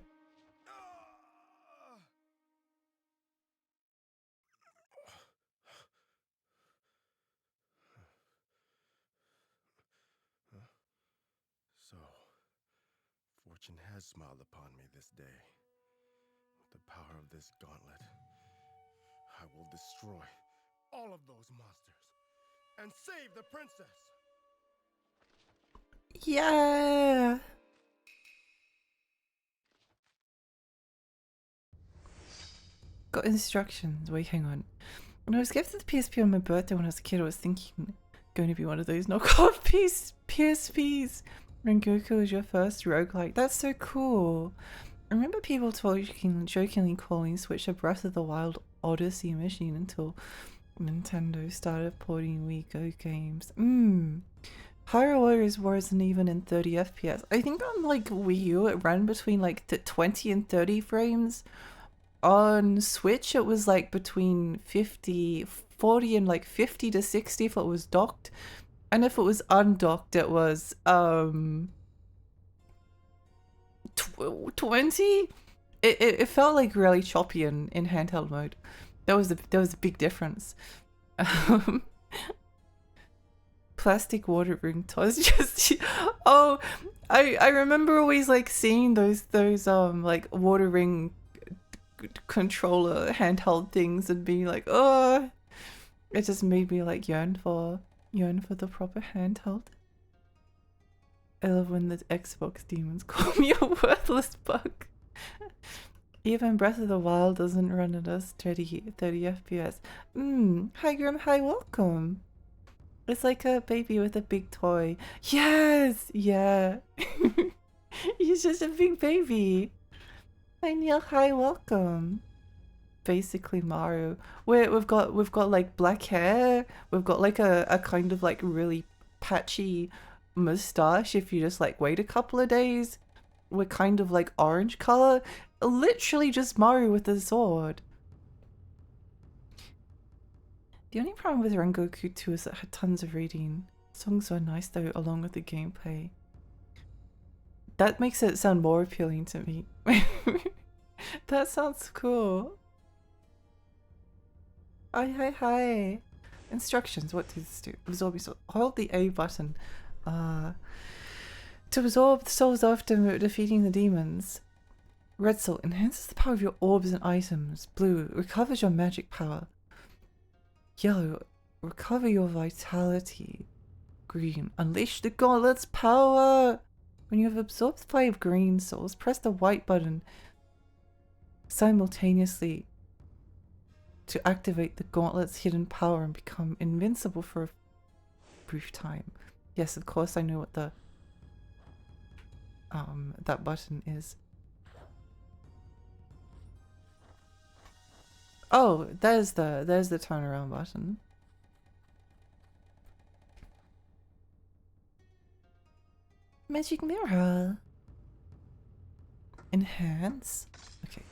So, fortune has smiled upon me this day. With the power of this gauntlet, I will destroy all of those monsters and save the princess. Yeah. Got instructions. Wait, hang on. When I was gifted the PSP on my birthday when I was a kid, I was thinking going to be one of those knockoff PSPs. Rengoku was your first roguelike. That's so cool. I remember people jokingly calling Switch a Breath of the Wild Odyssey machine until Nintendo started porting Wii Go games. Hyrule Warriors wasn't even in 30 FPS. I think on like Wii U it ran between like 20 and 30 frames. On Switch it was like between 40 and like 50 to 60 if it was docked. And if it was undocked it was 20. It felt like really choppy in handheld mode. There was a big difference. Plastic water ring toys. Just oh, I remember always like seeing those like water ring controller handheld things and being like, oh, it just made me like yearn for the proper handheld. I love when the Xbox demons call me a worthless bug. Even Breath of the Wild doesn't run at us 30 FPS. Hi Grim, hi, welcome. It's like a baby with a big toy. Yes, yeah. He's just a big baby. Hi Neil, hi, welcome. Basically Mario. We've got like black hair. We've got like a kind of like really patchy mustache if you just like wait a couple of days. We're kind of like orange color. Literally just Mario with a sword. The only problem with Rengoku 2 is it had tons of reading. Songs were nice though, along with the gameplay. That makes it sound more appealing to me. That sounds cool. Hi. Instructions, what does this do? Absorb your soul. Hold the A button. To absorb the souls after defeating the demons. Red soul enhances the power of your orbs and items. Blue recovers your magic power. Yellow, recover your vitality. Green, unleash the gauntlet's power. When you have absorbed 5 green souls, press the white button simultaneously to activate the gauntlet's hidden power and become invincible for a brief time. Yes, of course I know what the that button is. Oh, there's the turnaround button. Magic mirror. Enhance. Okay.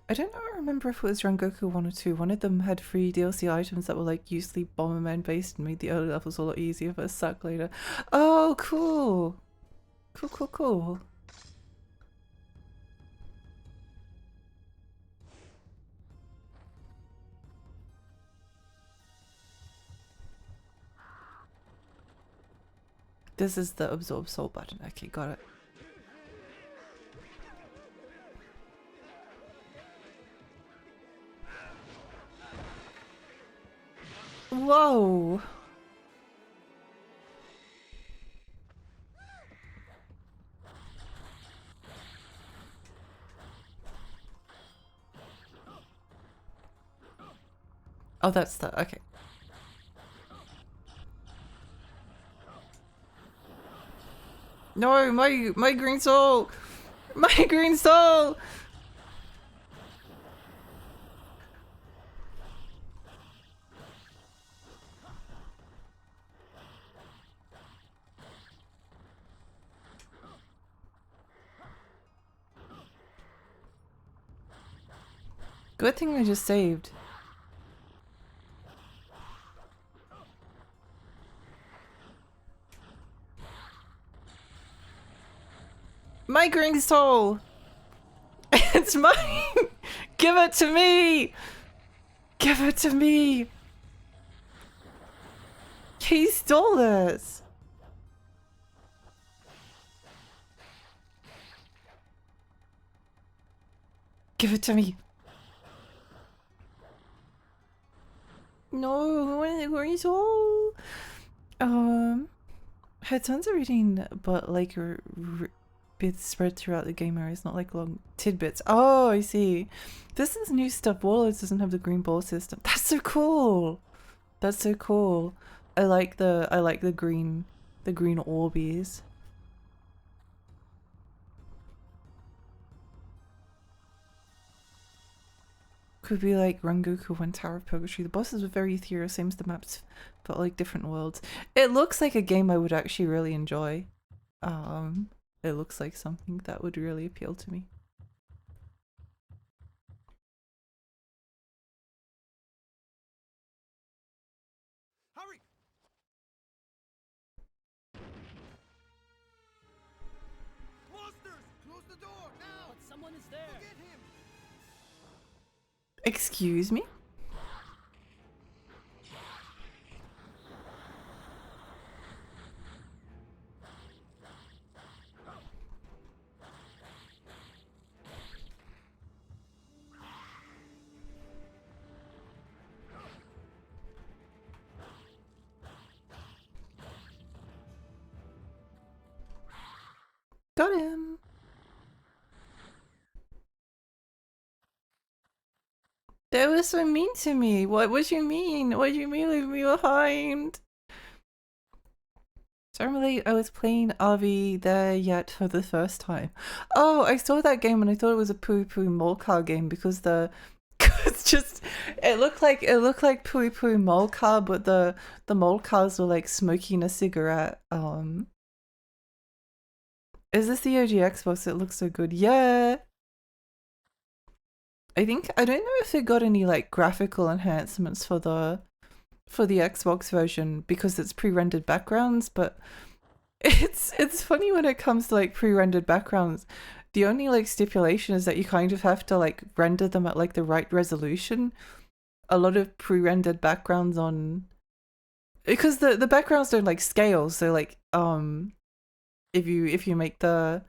I don't remember if it was Rengoku 1 or 2. One of them had free DLC items that were like usually Bomberman based and made the early levels a lot easier but suck later. Oh, cool. Cool. This is the absorb soul button. Okay, got it. Whoa! Oh, that's the okay. No, my green soul! My green soul! Good thing I just saved. My green soul! It's mine! Give it to me! Give it to me! He stole this! Give it to me! No, my green soul! Had tons of reading, but like bits spread throughout the game areas, not like long tidbits. Oh, I see. This is new stuff. Warlords doesn't have the green ball system. That's so cool. That's so cool. I like the green Orbeez. Could be like Rengoku when Tower of Purgatory. The bosses were very ethereal, same as the maps, but like different worlds. It looks like a game I would actually really enjoy. It looks like something that would really appeal to me. Hurry! Monsters! Close the door now! But someone is there. Get him! Excuse me? Got him. That was so mean to me. What do you mean? What do you mean leave me behind? So I was playing RV there yet for the first time. Oh, I saw that game and I thought it was a Pui Pui Molcar game because it's just it looked like Pui Pui Molcar, but the Molcars were like smoking a cigarette. Is this the OG Xbox? It looks so good. Yeah. I don't know if they got any like graphical enhancements for the Xbox version because it's pre-rendered backgrounds, but it's funny when it comes to like pre-rendered backgrounds. The only like stipulation is that you kind of have to like render them at like the right resolution. A lot of pre-rendered backgrounds on because the backgrounds don't like scale, so like if you make the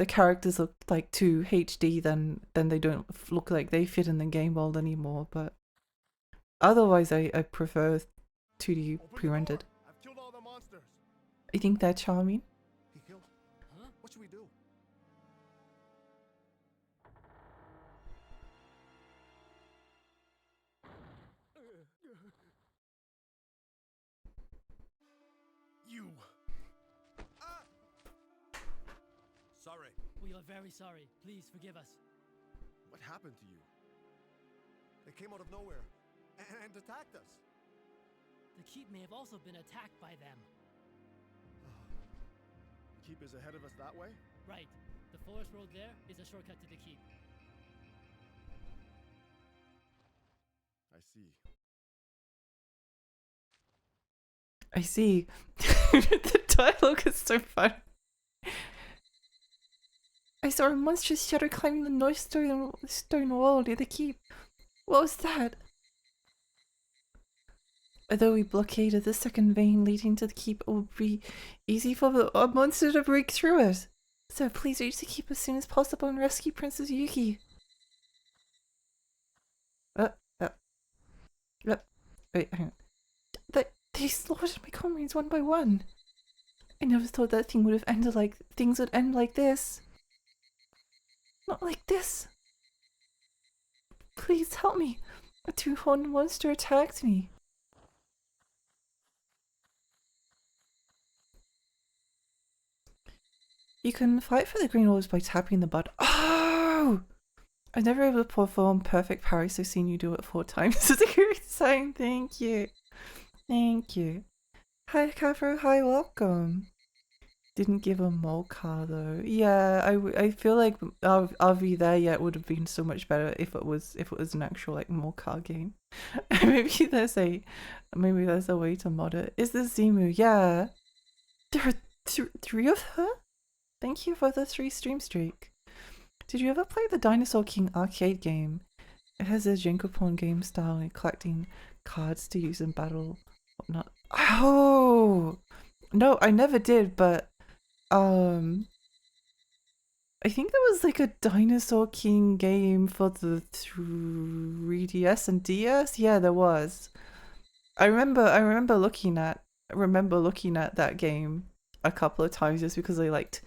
characters look like too HD, then they don't look like they fit in the game world anymore. But otherwise, I prefer 2D pre-rendered. I've killed all the monsters. I think they're charming. He killed. Huh? What should we do? You. Ah! Sorry. We are very sorry. Please forgive us. What happened to you? They came out of nowhere and attacked us. The keep may have also been attacked by them. Keep is ahead of us that way? Right. The forest road there is a shortcut to the keep. I see. I see. The dialogue is so fun. I saw a monstrous shadow climbing the north stone wall near the keep. What was that? Although we blockaded the second vein leading to the keep, it would be easy for a monster to break through it. So please reach the keep as soon as possible and rescue Princess Yuki. Wait, hang on. They slaughtered my comrades one by one. I never thought that thing would have ended like things would end like this. Not like this. Please help me. A two-horned monster attacked me. You can fight for the green orbs by tapping the button. Oh! I've never able to perform perfect parry, so seeing you do it 4 times is a great sign. Thank you. Thank you. Hi, Kafro. Hi, welcome. Didn't give a Molcar though. Yeah, I feel like RV there yet would have been so much better if it was an actual like Molcar game. maybe there's a way to mod it. Is this Zimu? Yeah. There are 3 of her? Thank you for the 3 stream streak. Did you ever play the Dinosaur King arcade game? It has a Genkopon game style and collecting cards to use in battle, whatnot. Oh! No, I never did, but I think there was like a Dinosaur King game for the 3DS and DS. Yeah, there was. I remember looking at that game a couple of times just because I liked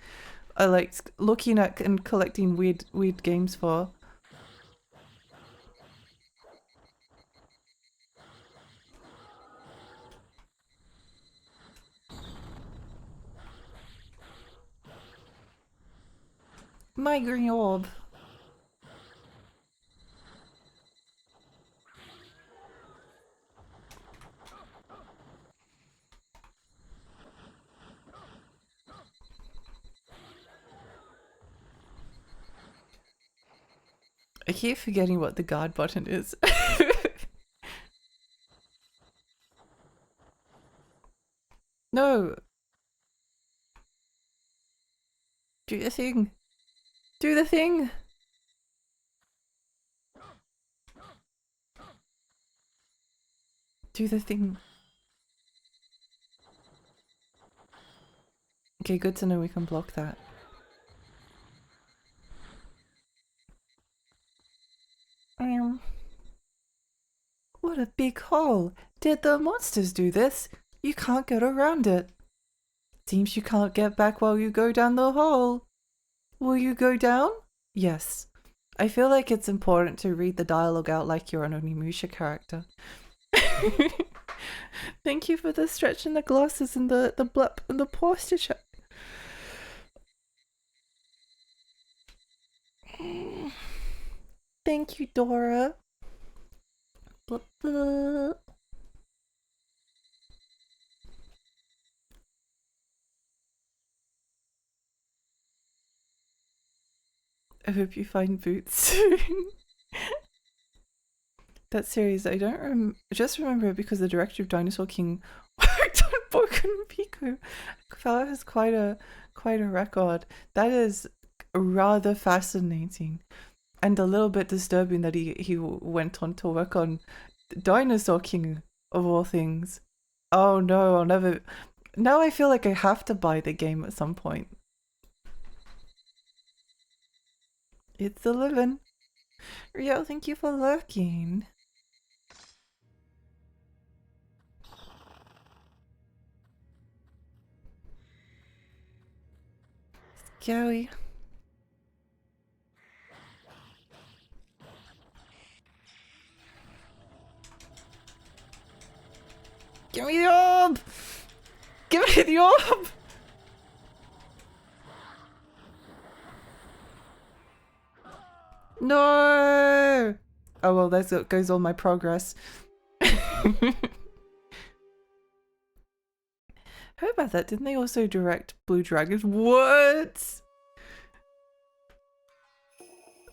looking at and collecting weird games for. My green orb. I keep forgetting what the guard button is. No. Do the thing. Do the thing. Do the thing. Okay, good to know we can block that. What a big hole! Did the monsters do this? You can't get around it. Seems you can't get back while you go down the hole. Will you go down? Yes. I feel like it's important to read the dialogue out like you're an Onimusha character. Thank you for the stretch and the glasses and the blep and the posture check. Thank you, Dora. Blah, blah. I hope you find boots soon. That series, I don't just remember it because the director of Dinosaur King worked on Boku no Pico. Fella has quite a record. That is rather fascinating. And a little bit disturbing that he went on to work on Dinosaur King, of all things. Oh no, I'll never... Now I feel like I have to buy the game at some point. It's the living. Rio, thank you for lurking. Scary. Give me the orb! Give me the orb! No! Oh well, there goes all my progress. How about that? Didn't they also direct Blue Dragons? What?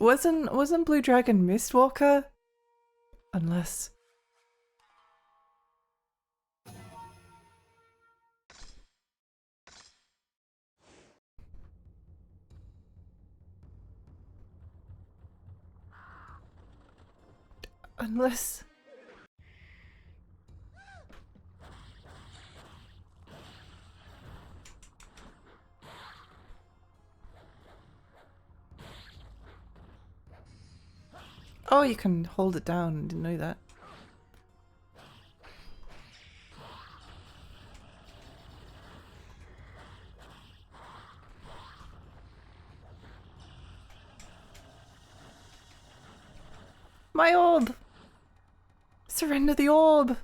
Wasn't Blue Dragon Mistwalker? Unless... Unless... Oh, you can hold it down. I didn't know that. My orb! Surrender the orb!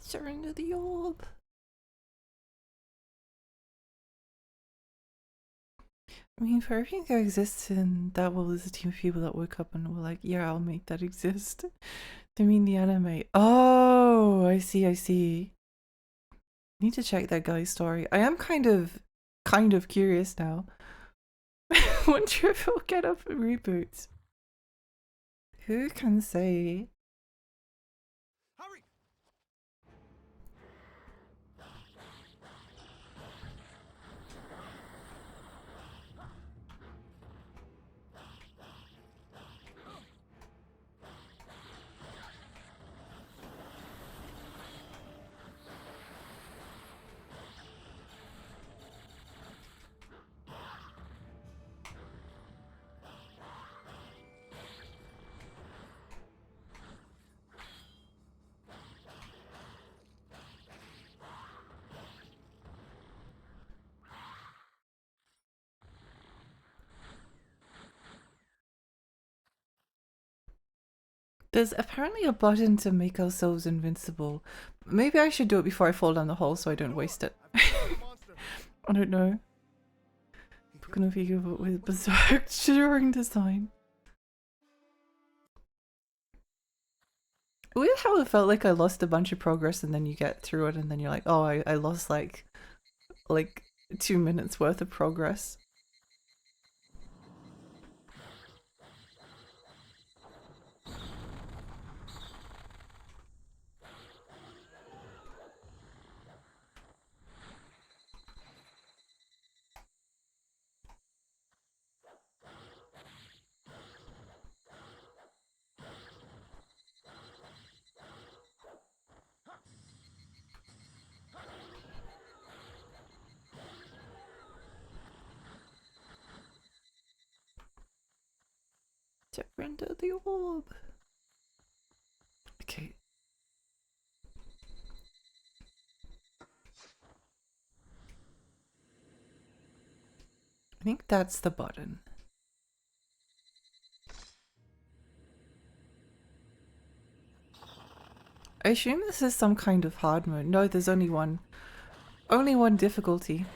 Surrender the orb! I mean, for everything that exists in that world, there's a team of people that woke up and were like, yeah, I'll make that exist. They mean the anime. Oh, I see. Need to check that guy's story. I am kind of curious now. wonder if it'll get up and reboot. Who can say? Hurry! There's apparently a button to make ourselves invincible. Maybe I should do it before I fall down the hole so I don't waste it. I've got the monster. I don't know. I'm gonna be good with berserk during design. Weird how it felt like I lost a bunch of progress and then you get through it and then you're like, oh, I lost like 2 minutes worth of progress. To render the orb. Okay. I think that's the button. I assume this is some kind of hard mode. No, there's only one. Only one difficulty.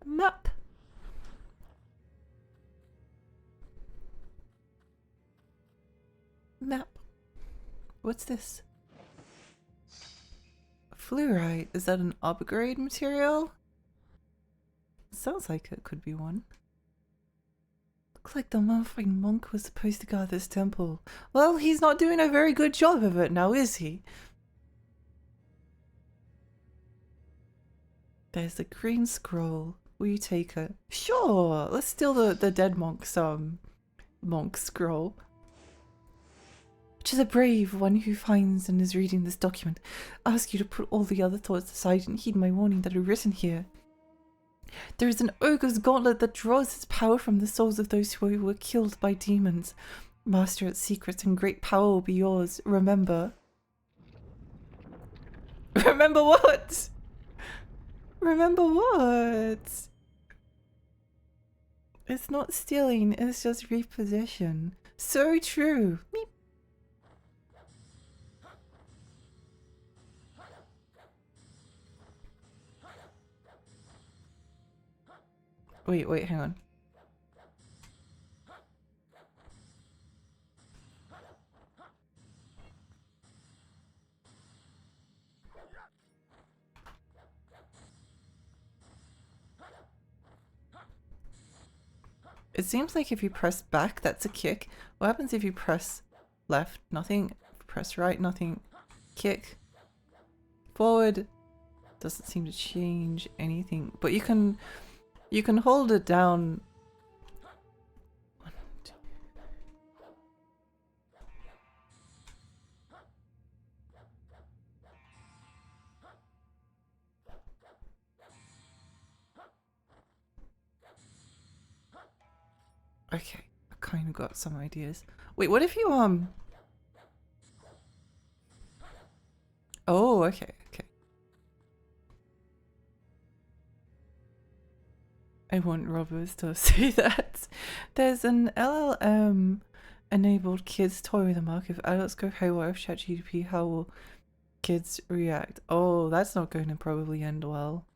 Map. Map. What's this? Fluorite. Is that an upgrade material? Sounds like it could be one. Looks like the motherfucking monk was supposed to guard this temple. Well, he's not doing a very good job of it now, is he? There's the green scroll. Will you take it? Sure! Let's steal the dead monk's monk scroll. To the brave one who finds and is reading this document, I ask you to put all the other thoughts aside and heed my warning that are written here. There is an ogre's gauntlet that draws its power from the souls of those who were killed by demons. Master its secrets and great power will be yours. Remember. Remember what? Remember what? It's not stealing, it's just repossession. So true. Meep. Wait, hang on. It seems like if you press back, that's a kick. What happens if you press left? Nothing. Press right, nothing. Kick. Forward. Doesn't seem to change anything. But you can hold it down. 1, 2. Okay, I kind of got some ideas. Wait, what if you Oh, okay. I want robbers to say that. There's an LLM enabled kids toy with a mark. If adults go haywire with ChatGPT, how will kids react? Oh, that's not going to probably end well.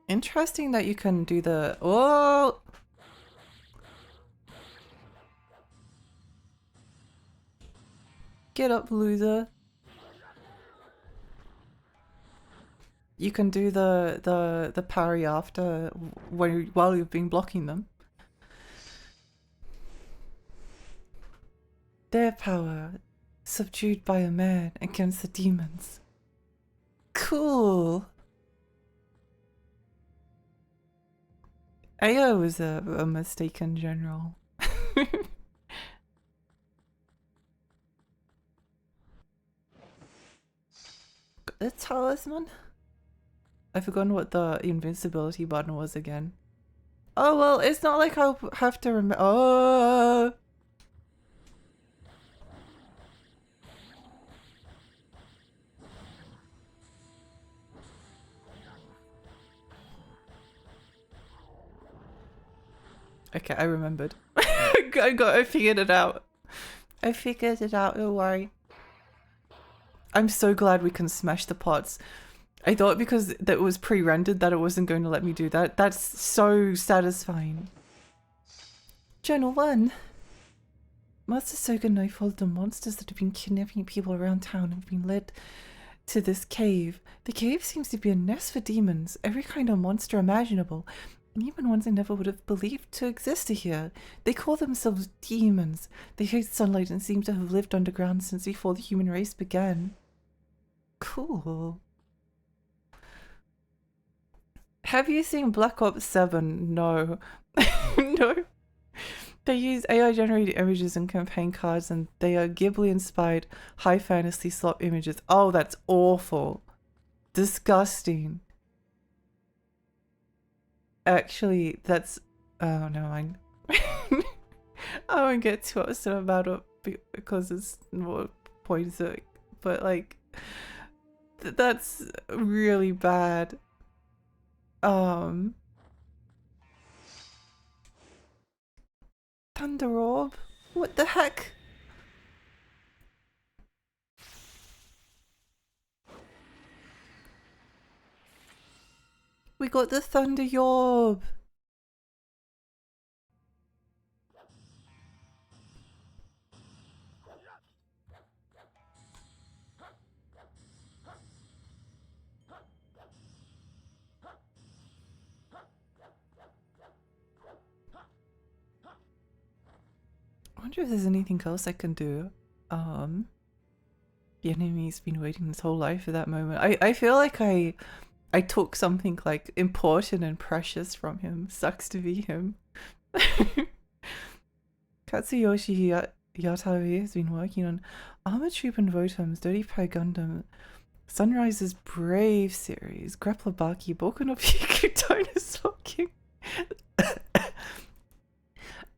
Interesting that you can do the... Oh! Get up, loser. You can do the parry after while you've been blocking them. Their power subdued by a man against the demons. Cool. Ao was a mistaken general. The talisman? I've forgotten what the invincibility button was again. Oh well, it's not like I'll have to remember. Oh! Okay, I remembered. I figured it out. I figured it out, don't worry. I'm so glad we can smash the pots. I thought because that was pre-rendered that it wasn't going to let me do that. That's so satisfying. Journal 1. Master Soga Knife, all the monsters that have been kidnapping people around town have been led to this cave. The cave seems to be a nest for demons, every kind of monster imaginable, and even ones I never would have believed to exist here. They call themselves demons. They hate sunlight and seem to have lived underground since before the human race began. Cool. Have you seen Black Ops 7? No. No. They use AI generated images and campaign cards, and they are Ghibli inspired high fantasy slop images. Oh, that's awful. Disgusting. Actually, that's... Oh, never mind. I won't get too upset about it because it's more poetic, but like, that's really bad. Thunder Orb? What the heck? We got the Thunder Orb. I wonder if there's anything else I can do. The enemy's been waiting his whole life for that moment. I feel like I took something like important and precious from him. Sucks to be him. Katsuyoshi Yatabe has been working on Armored Troop and Votoms, Dirty Pie Gundam, Sunrise's Brave series, Grappler Baki, Boku no Pico Dinosaur King.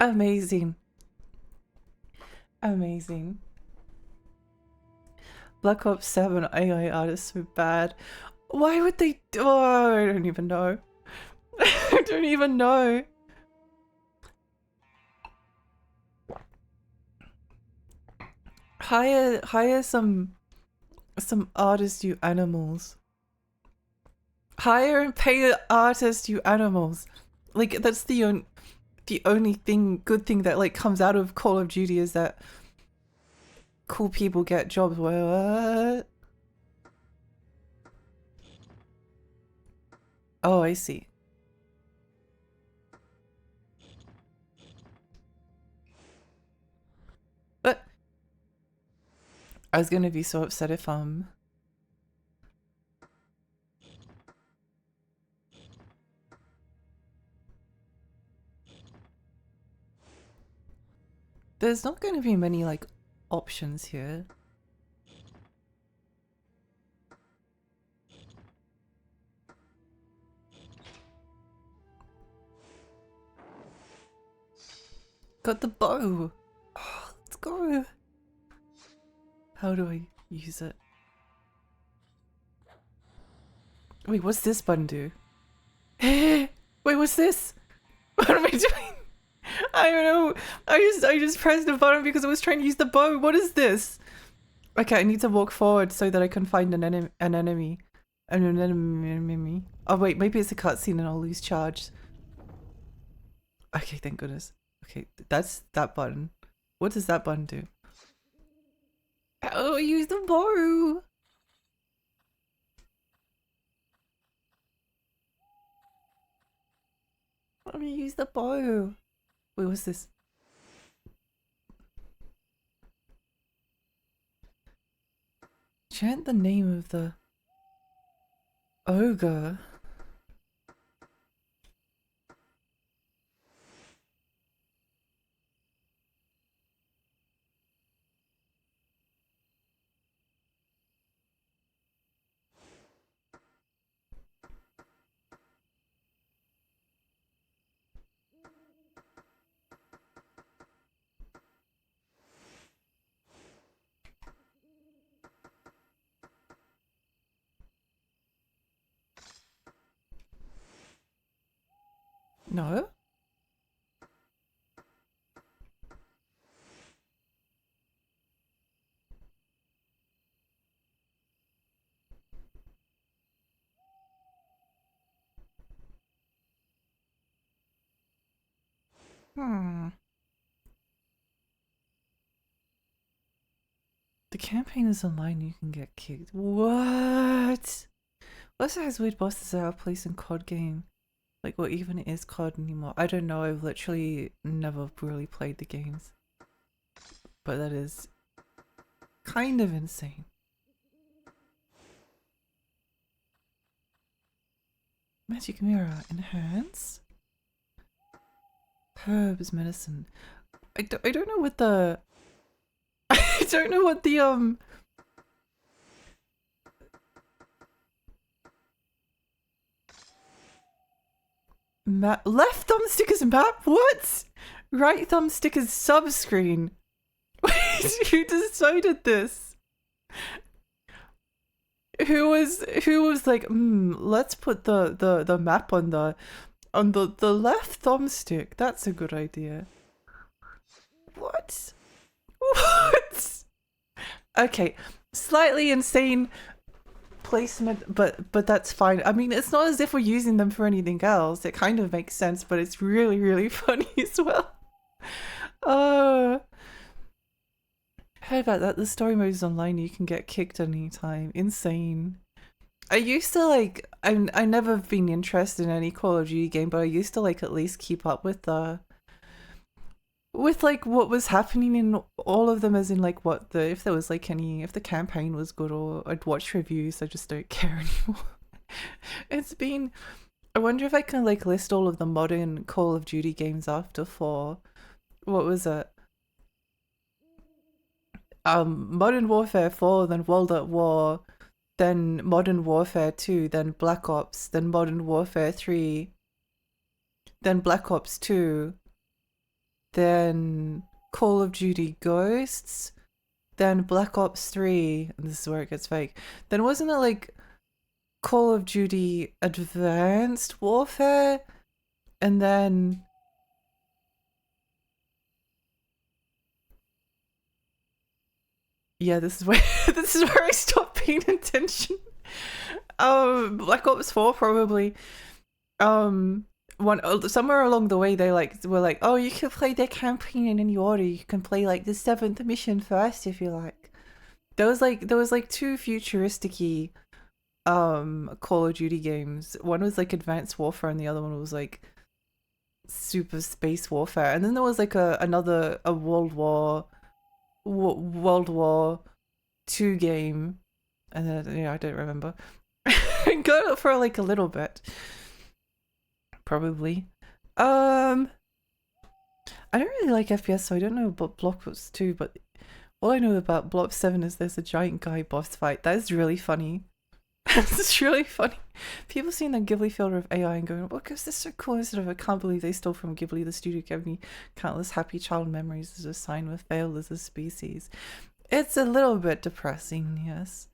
Amazing. Amazing. Black Ops 7 AI art is so bad. Why would they do? Oh, I don't even know. I don't even know. Hire some artists, you animals. Hire and pay artists, you animals. Like, that's the only good thing that like comes out of Call of Duty is that cool people get jobs. What? Oh, I see. But I was gonna be so upset if There's not going to be many like options here. Got the bow. Oh, let's go. How do I use it? Wait, what's this button do? Wait, what's this? What am I doing? I don't know. I just pressed the button because I was trying to use the bow. What is this? Okay, I need to walk forward so that I can find an enemy. An enemy. Oh wait, maybe it's a cutscene and I'll lose charge. Okay, thank goodness. Okay, that's that button. What does that button do? Oh, use the bow. Let me use the bow. Wait, what's this? Chant the name of the ogre. No? Hmm. The campaign is online, you can get kicked. What? Also has weird bosses that are placed in COD game. Like, what even is COD anymore? I don't know, I've literally never really played the games. But that is kind of insane. Magic mirror, enhance? Herbs, medicine. I don't know what the... I don't know what the, left thumbstick is map? What? Right thumbstick is subscreen. Wait, who decided this? Who was like, let's put the map on the left thumbstick. That's a good idea. What? What? Okay, slightly insane placement, but that's fine. I mean, it's not as if we're using them for anything else. It kind of makes sense, but it's really, really funny as well. Heard about that? The story mode is online. You can get kicked anytime. Insane. I used to like. I never been interested in any Call of Duty game, but I used to like at least keep up with like what was happening in all of them, as in like what the if there was like any if the campaign was good, or I'd watch reviews. I just don't care anymore. It's been. I wonder if I can like list all of the modern Call of Duty games after 4. What was it? Modern Warfare 4, then World at War, then Modern Warfare 2, then Black Ops, then Modern Warfare 3, then Black Ops 2, then Call of Duty Ghosts, then Black Ops 3, and this is where it gets fake. Then wasn't it like Call of Duty Advanced Warfare? And then... Yeah, this is where I stopped paying attention. Black Ops 4 probably. Somewhere along the way they were like, oh, you can play the campaign in any order. You can play like the 7th mission first if you like. There was like 2 futuristic-y Call of Duty games. One was like Advanced Warfare and the other one was like Super Space Warfare. And then there was like another World War II game, and then I don't remember. I got it for like a little bit, probably. I don't really like FPS, so I don't know about Block Ops 2, but all I know about Block Ops 7 is there's a giant guy boss fight. That is really funny. It's really funny. People seeing the Ghibli filter of AI and going, "Oh, because this is so cool," instead of, "I can't believe they stole from Ghibli. The studio gave me countless happy child memories as a sign we failed as a species." It's a little bit depressing, yes.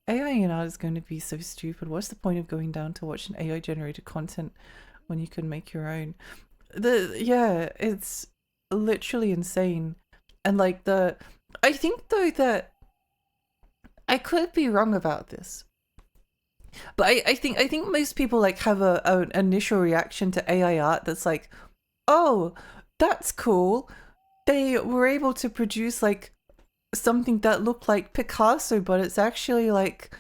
AI in art is going to be so stupid. What's the point of going down to watch an AI generated content when you can make your own? Yeah, it's literally insane. And like I think though that I could be wrong about this, but I think most people like have an initial reaction to AI art that's like, oh, that's cool. They were able to produce like something that looked like Picasso, but it's actually like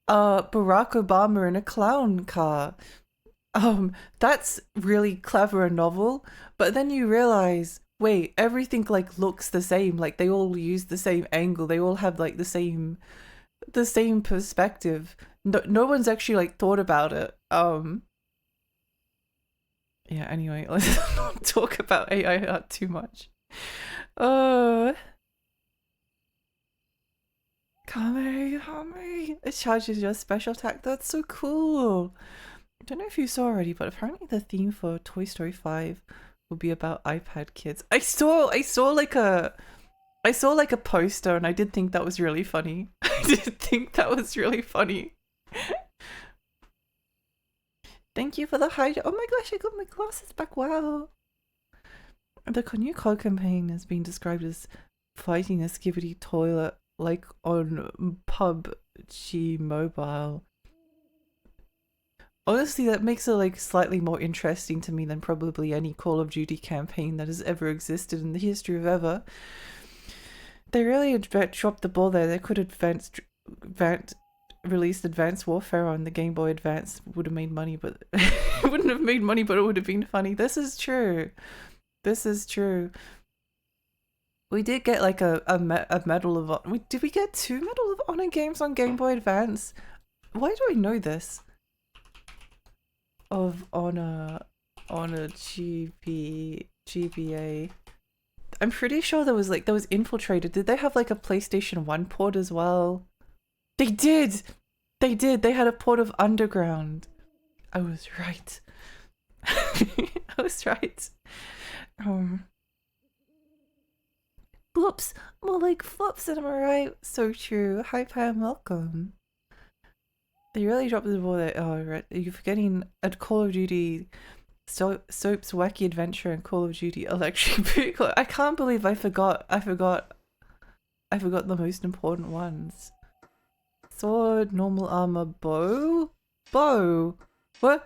Barack Obama in a clown car. That's really clever and novel. But then you realize, wait, everything like looks the same. Like they all use the same angle. They all have like the same perspective. No one's actually like thought about it. Yeah, anyway, let's not talk about AI art too much. Kame, it charges your special attack. That's so cool. I don't know if you saw already, but apparently the theme for Toy Story 5 will be about iPad kids. I saw like a poster, and I did think that was really funny. I did think that was really funny. Thank you for the hide. Oh my gosh, I got my glasses back. Wow. The new COD campaign has been described as fighting a skibidi toilet like on PUBG Mobile. Honestly, that makes it like slightly more interesting to me than probably any Call of Duty campaign that has ever existed in the history of ever. They really dropped the ball there. They could have released Advanced Warfare on the Game Boy Advance. Would have made money, but it wouldn't have made money, but it would have been funny. This is true. This is true. We did get like a Medal of Honor. Did we get 2 Medal of Honor games on Game Boy Advance? Why do I know this? Of Honor GBA. I'm pretty sure there was Infiltrated. Did they have like a PlayStation 1 port as well? They did! They did! They had a port of Underground. I was right. I was right. Bloops! More like flops, am I right? So true. Hi Pam, welcome. They really dropped the ball there. Oh, right. You're forgetting at Call of Duty Soap's Wacky Adventure and Call of Duty Electric Boogaloo. I can't believe I forgot the most important ones. Sword, normal armor, bow? Bow? What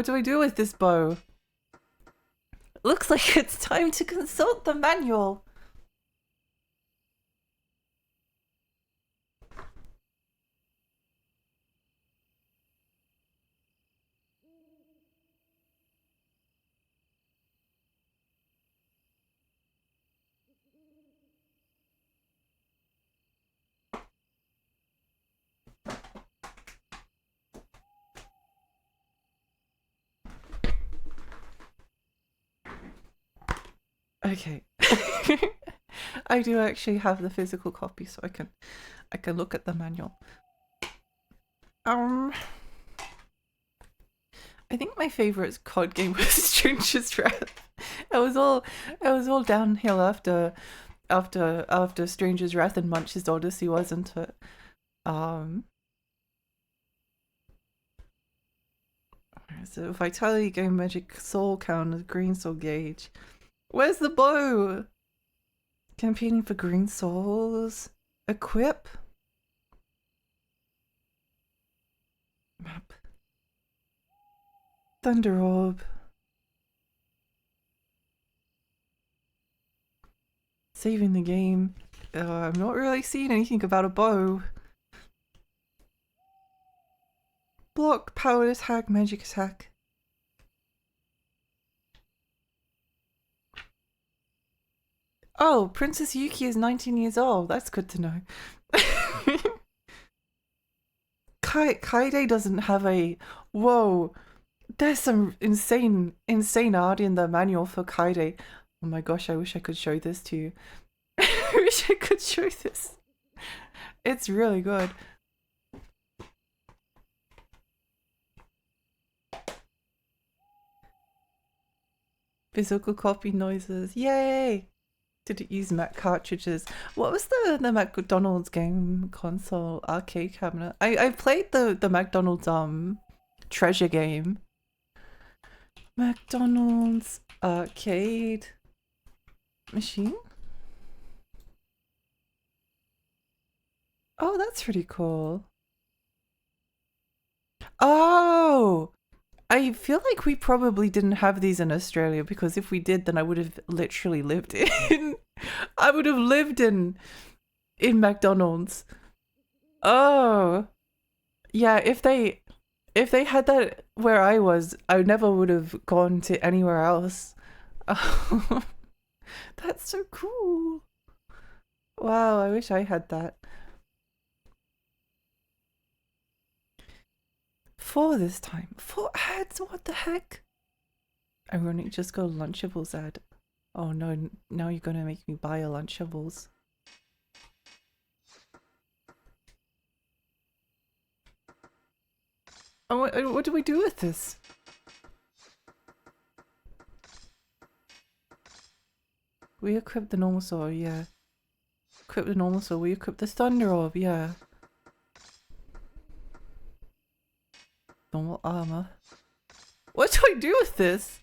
do I do with this bow? Looks like it's time to consult the manual. Okay. I do actually have the physical copy, so I can look at the manual. I think my favorite COD game was Stranger's Wrath. It was all downhill after Stranger's Wrath and Munch's Odyssey, wasn't it? So Vitality, Game Magic, Soul Counter, Green Soul Gauge. Where's the bow? Competing for green souls. Equip. Map. Thunder Orb. Saving the game. I'm not really seeing anything about a bow. Block, powered attack, magic attack. Oh, Princess Yuki is 19 years old. That's good to know. Kaide doesn't have a... Whoa. There's some insane art in the manual for Kaide. Oh my gosh, I wish I could show this to you. I wish I could show this. It's really good. Physical copy noises. Yay! Did it use Mac cartridges? What was the McDonald's game console arcade cabinet? I played the McDonald's treasure game. McDonald's arcade machine? Oh, that's pretty cool. Oh! I feel like we probably didn't have these in Australia, because if we did, then I would have literally lived in I would have lived in McDonald's. Oh. Yeah, if they had that where I was, I never would have gone to anywhere else. Oh, that's so cool. Wow, I wish I had that. 4 this time. 4 ads? What the heck? Ironic, just go Lunchables ad. Oh no, now you're gonna make me buy a Lunchables. Oh, what do we do with this? We equip the normal sword, yeah. Equip the normal sword, we equip the thunder orb, yeah. Normal armor. What do I do with this?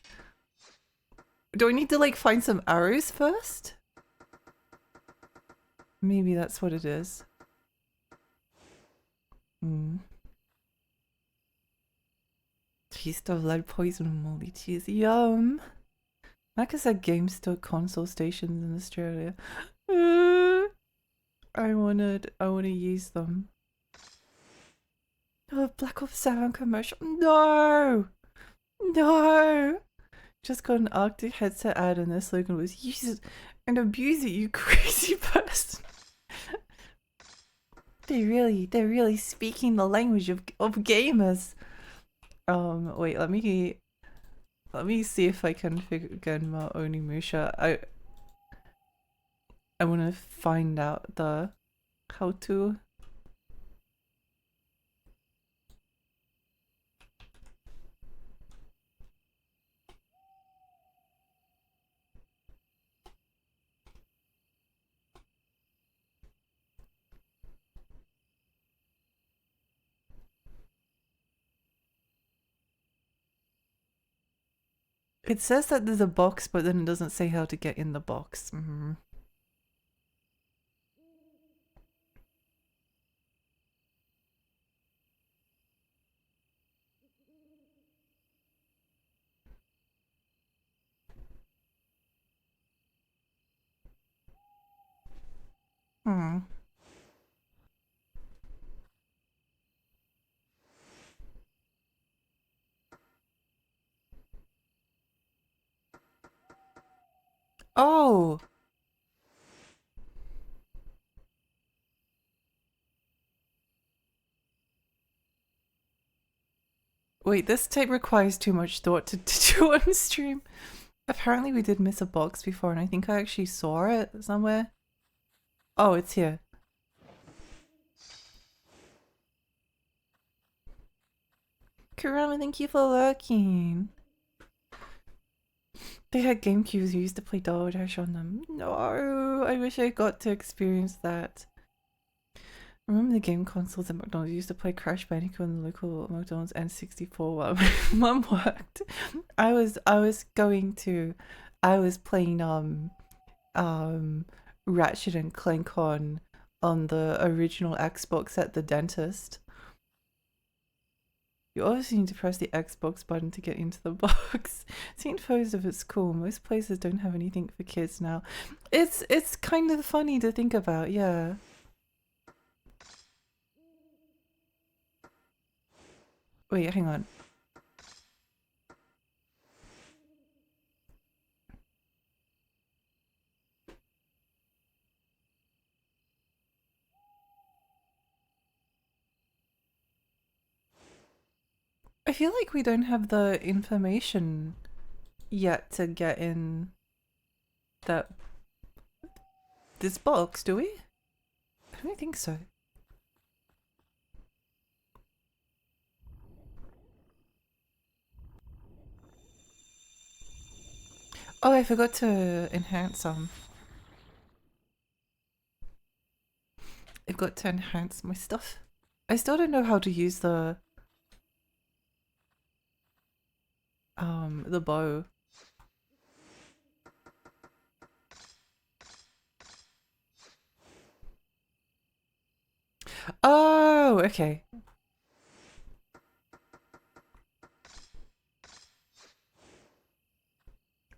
Do I need to like find some arrows first? Maybe that's what it is. Taste of lead poison and moldy cheese. Yum! Like I said, GameStop console stations in Australia. I wanna use them. Oh, Black Ops 7 commercial. No! No! Just got an Arctic headset ad and their slogan was use it and abuse it, you crazy person. They're really speaking the language of gamers. Wait, let me see if I can figure Genma Onimusha. I wanna find out the how to. It says that there's a box, but then it doesn't say how to get in the box. Oh! Wait, this tape requires too much thought to do on stream. Apparently we did miss a box before, and I think I actually saw it somewhere. Oh, it's here. Kurama, thank you for lurking. They had GameCubes, we used to play Double Dash on them. No, I wish I got to experience that. Remember the game consoles at McDonald's? We used to play Crash Bandicoot in the local McDonald's N64 while my mum worked. I was playing Ratchet and Clank on the original Xbox at the dentist. You obviously need to press the Xbox button to get into the box. Seen photos of it's cool. Most places don't have anything for kids now. It's kind of funny to think about, yeah. Wait, hang on. I feel like we don't have the information yet to get in that this box, do we? I don't think so. Oh, I forgot to enhance I've got to enhance my stuff. I still don't know how to use the bow. Oh, okay.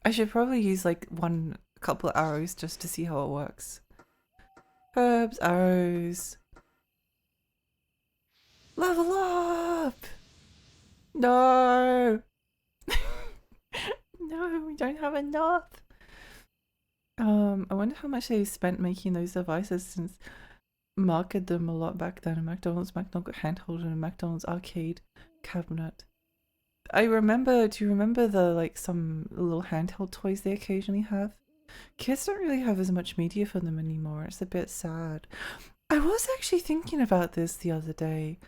I should probably use like couple of arrows just to see how it works. Herbs, arrows. Level up! No! No, we don't have enough. I wonder how much they spent making those devices since marketed them a lot back then. A McDonald's handheld and a McDonald's arcade cabinet. Do you remember the like some little handheld toys they occasionally have? Kids don't really have as much media for them anymore. It's a bit sad. I was actually thinking about this the other day.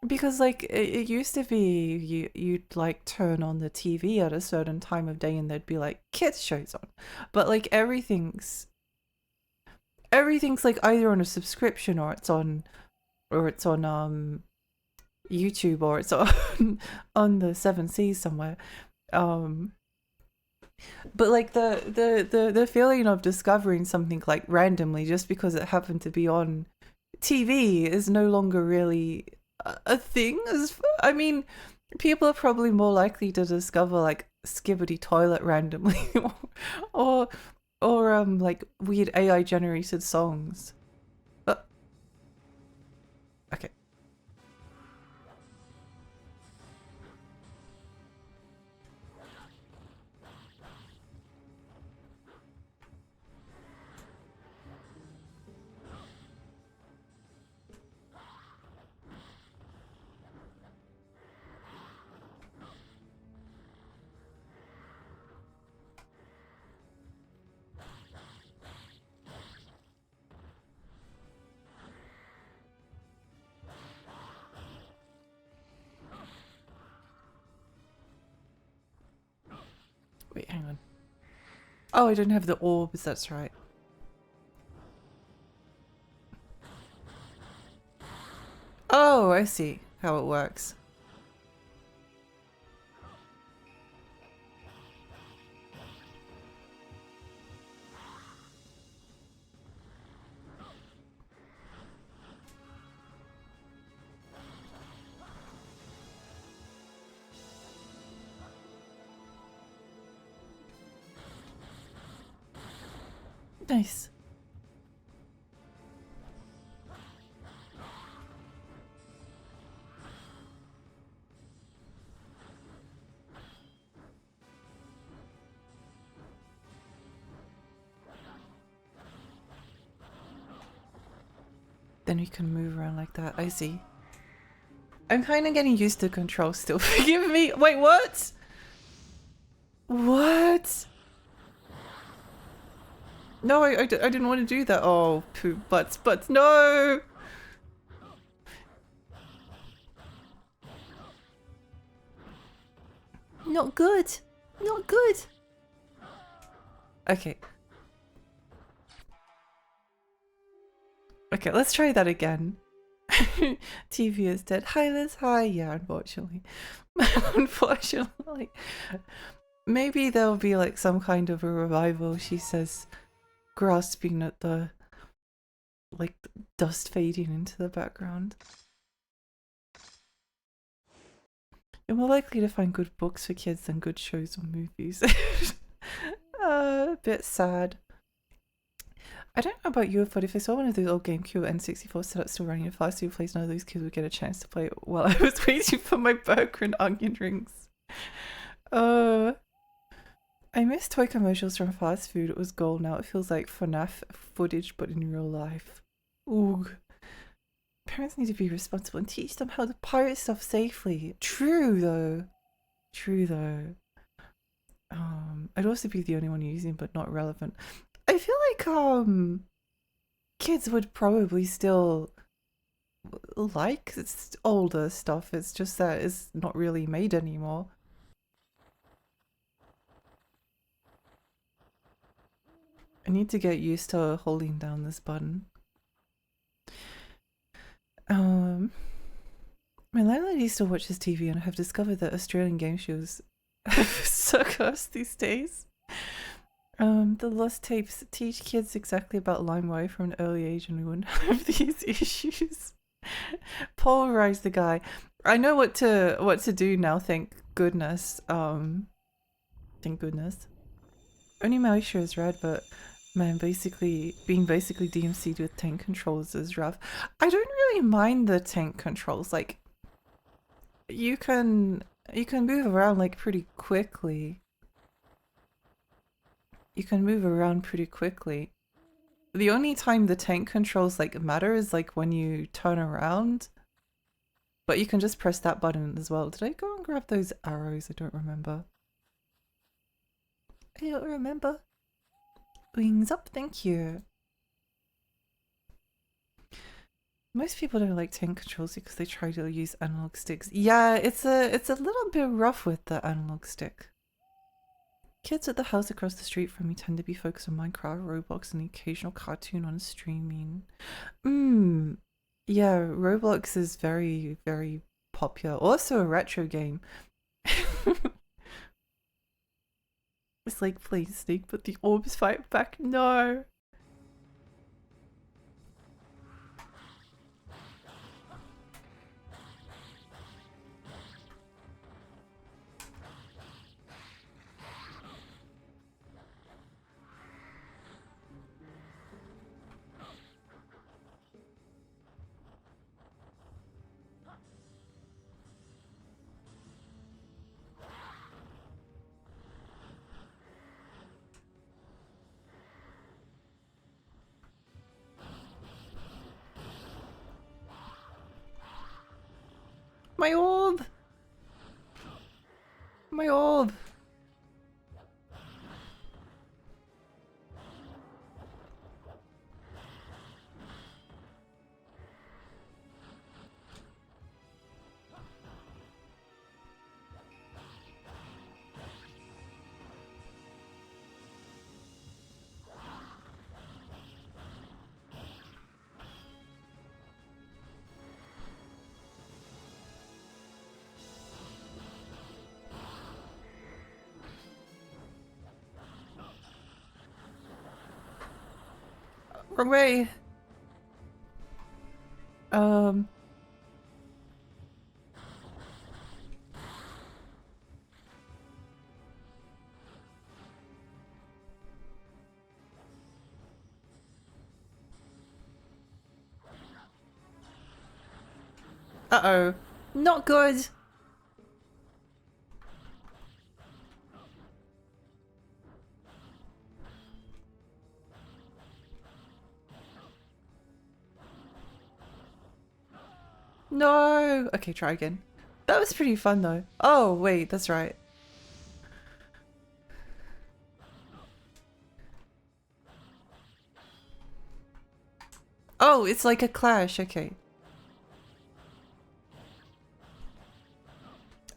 Because like it used to be you'd like turn on the TV at a certain time of day and there'd be like kids shows on. But like everything's like either on a subscription or it's on YouTube or it's on on the 7 Seas somewhere. But like the feeling of discovering something like randomly just because it happened to be on TV is no longer really a thing. I mean, people are probably more likely to discover like Skibbity Toilet randomly or like weird AI generated songs. Okay. Wait, hang on. Oh, I don't have the orbs, that's right. Oh, I see how it works. Nice. Then we can move around like that. I see. I'm kind of getting used to control still. Forgive me. Wait, what? What? No, I didn't want to do that. Oh, poop butts, no! Not good. Not good. Okay. Okay, let's try that again. TV is dead. Hi Liz, hi. Yeah, unfortunately. Unfortunately. Maybe there'll be like some kind of a revival, she says, grasping at the like dust fading into the background. You're more likely to find good books for kids than good shows or movies. A bit sad. I don't know about you, but if I saw one of those old GameCube N64 setups still running in fast food place, none of those kids would get a chance to play it while I was waiting for my burger and onion rings. I miss toy commercials from fast food. It was gold. Now it feels like FNAF footage, but in real life. Ooh. Parents need to be responsible and teach them how to pirate stuff safely. True though. True though. I'd also be the only one using, but not relevant. I feel like kids would probably still like older stuff. It's just that it's not really made anymore. I need to get used to holding down this button. My landlady still watches TV, and I have discovered that Australian game shows suck us these days. The lost tapes teach kids exactly about LimeWire from an early age, and we wouldn't have these issues. Polarize the guy. I know what to do now. Thank goodness. Thank goodness. Onimusha is rad, but man, being basically DMC'd with tank controls is rough. I don't really mind the tank controls. Like, you can move around like pretty quickly. You can move around pretty quickly. The only time the tank controls like matter is like when you turn around. But you can just press that button as well. Did I go and grab those arrows? I don't remember. I don't remember. Wings up, thank you. Most people don't like tank controls because they try to use analog sticks. Yeah, it's a little bit rough with the analog stick. Kids at the house across the street from me tend to be focused on Minecraft, Roblox, and the occasional cartoon on streaming. Yeah, Roblox is very, very popular. Also a retro game. It's like playing Snake, but the orbs fight back. No. My orb! My orb! Wrong way! Uh-oh. Not good! No! Okay, try again. That was pretty fun though. Oh, wait, that's right. Oh, it's like a clash, okay.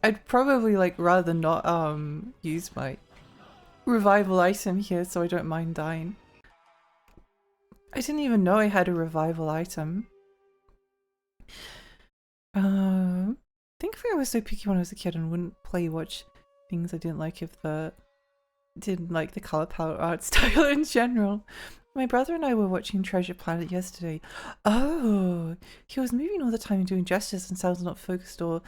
I'd probably like rather not use my revival item here so I don't mind dying. I didn't even know I had a revival item. I think I was so picky when I was a kid and wouldn't watch things I didn't like if didn't like the color palette art style in general. My brother and I were watching Treasure Planet yesterday. Oh, he was moving all the time and doing gestures and sounds not focused, or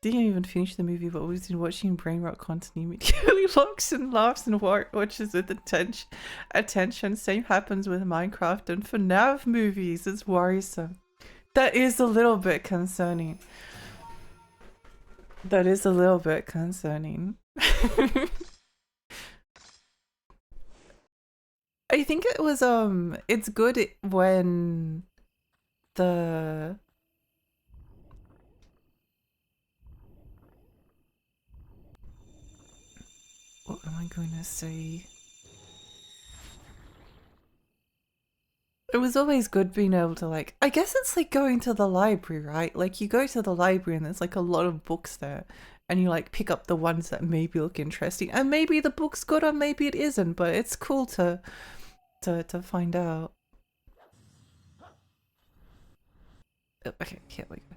didn't even finish the movie, but was watching brain rot content. He immediately looks and laughs and watches with attention. Same happens with Minecraft and FNAF movies. It's worrisome. That is a little bit concerning. That is a little bit concerning. I think it was it's good when the what am I going to say? It was always good being able to, like, I guess it's like going to the library, right? Like you go to the library and there's like a lot of books there and you like pick up the ones that maybe look interesting and maybe the book's good or maybe it isn't, but it's cool to find out. Oh, okay, here we go.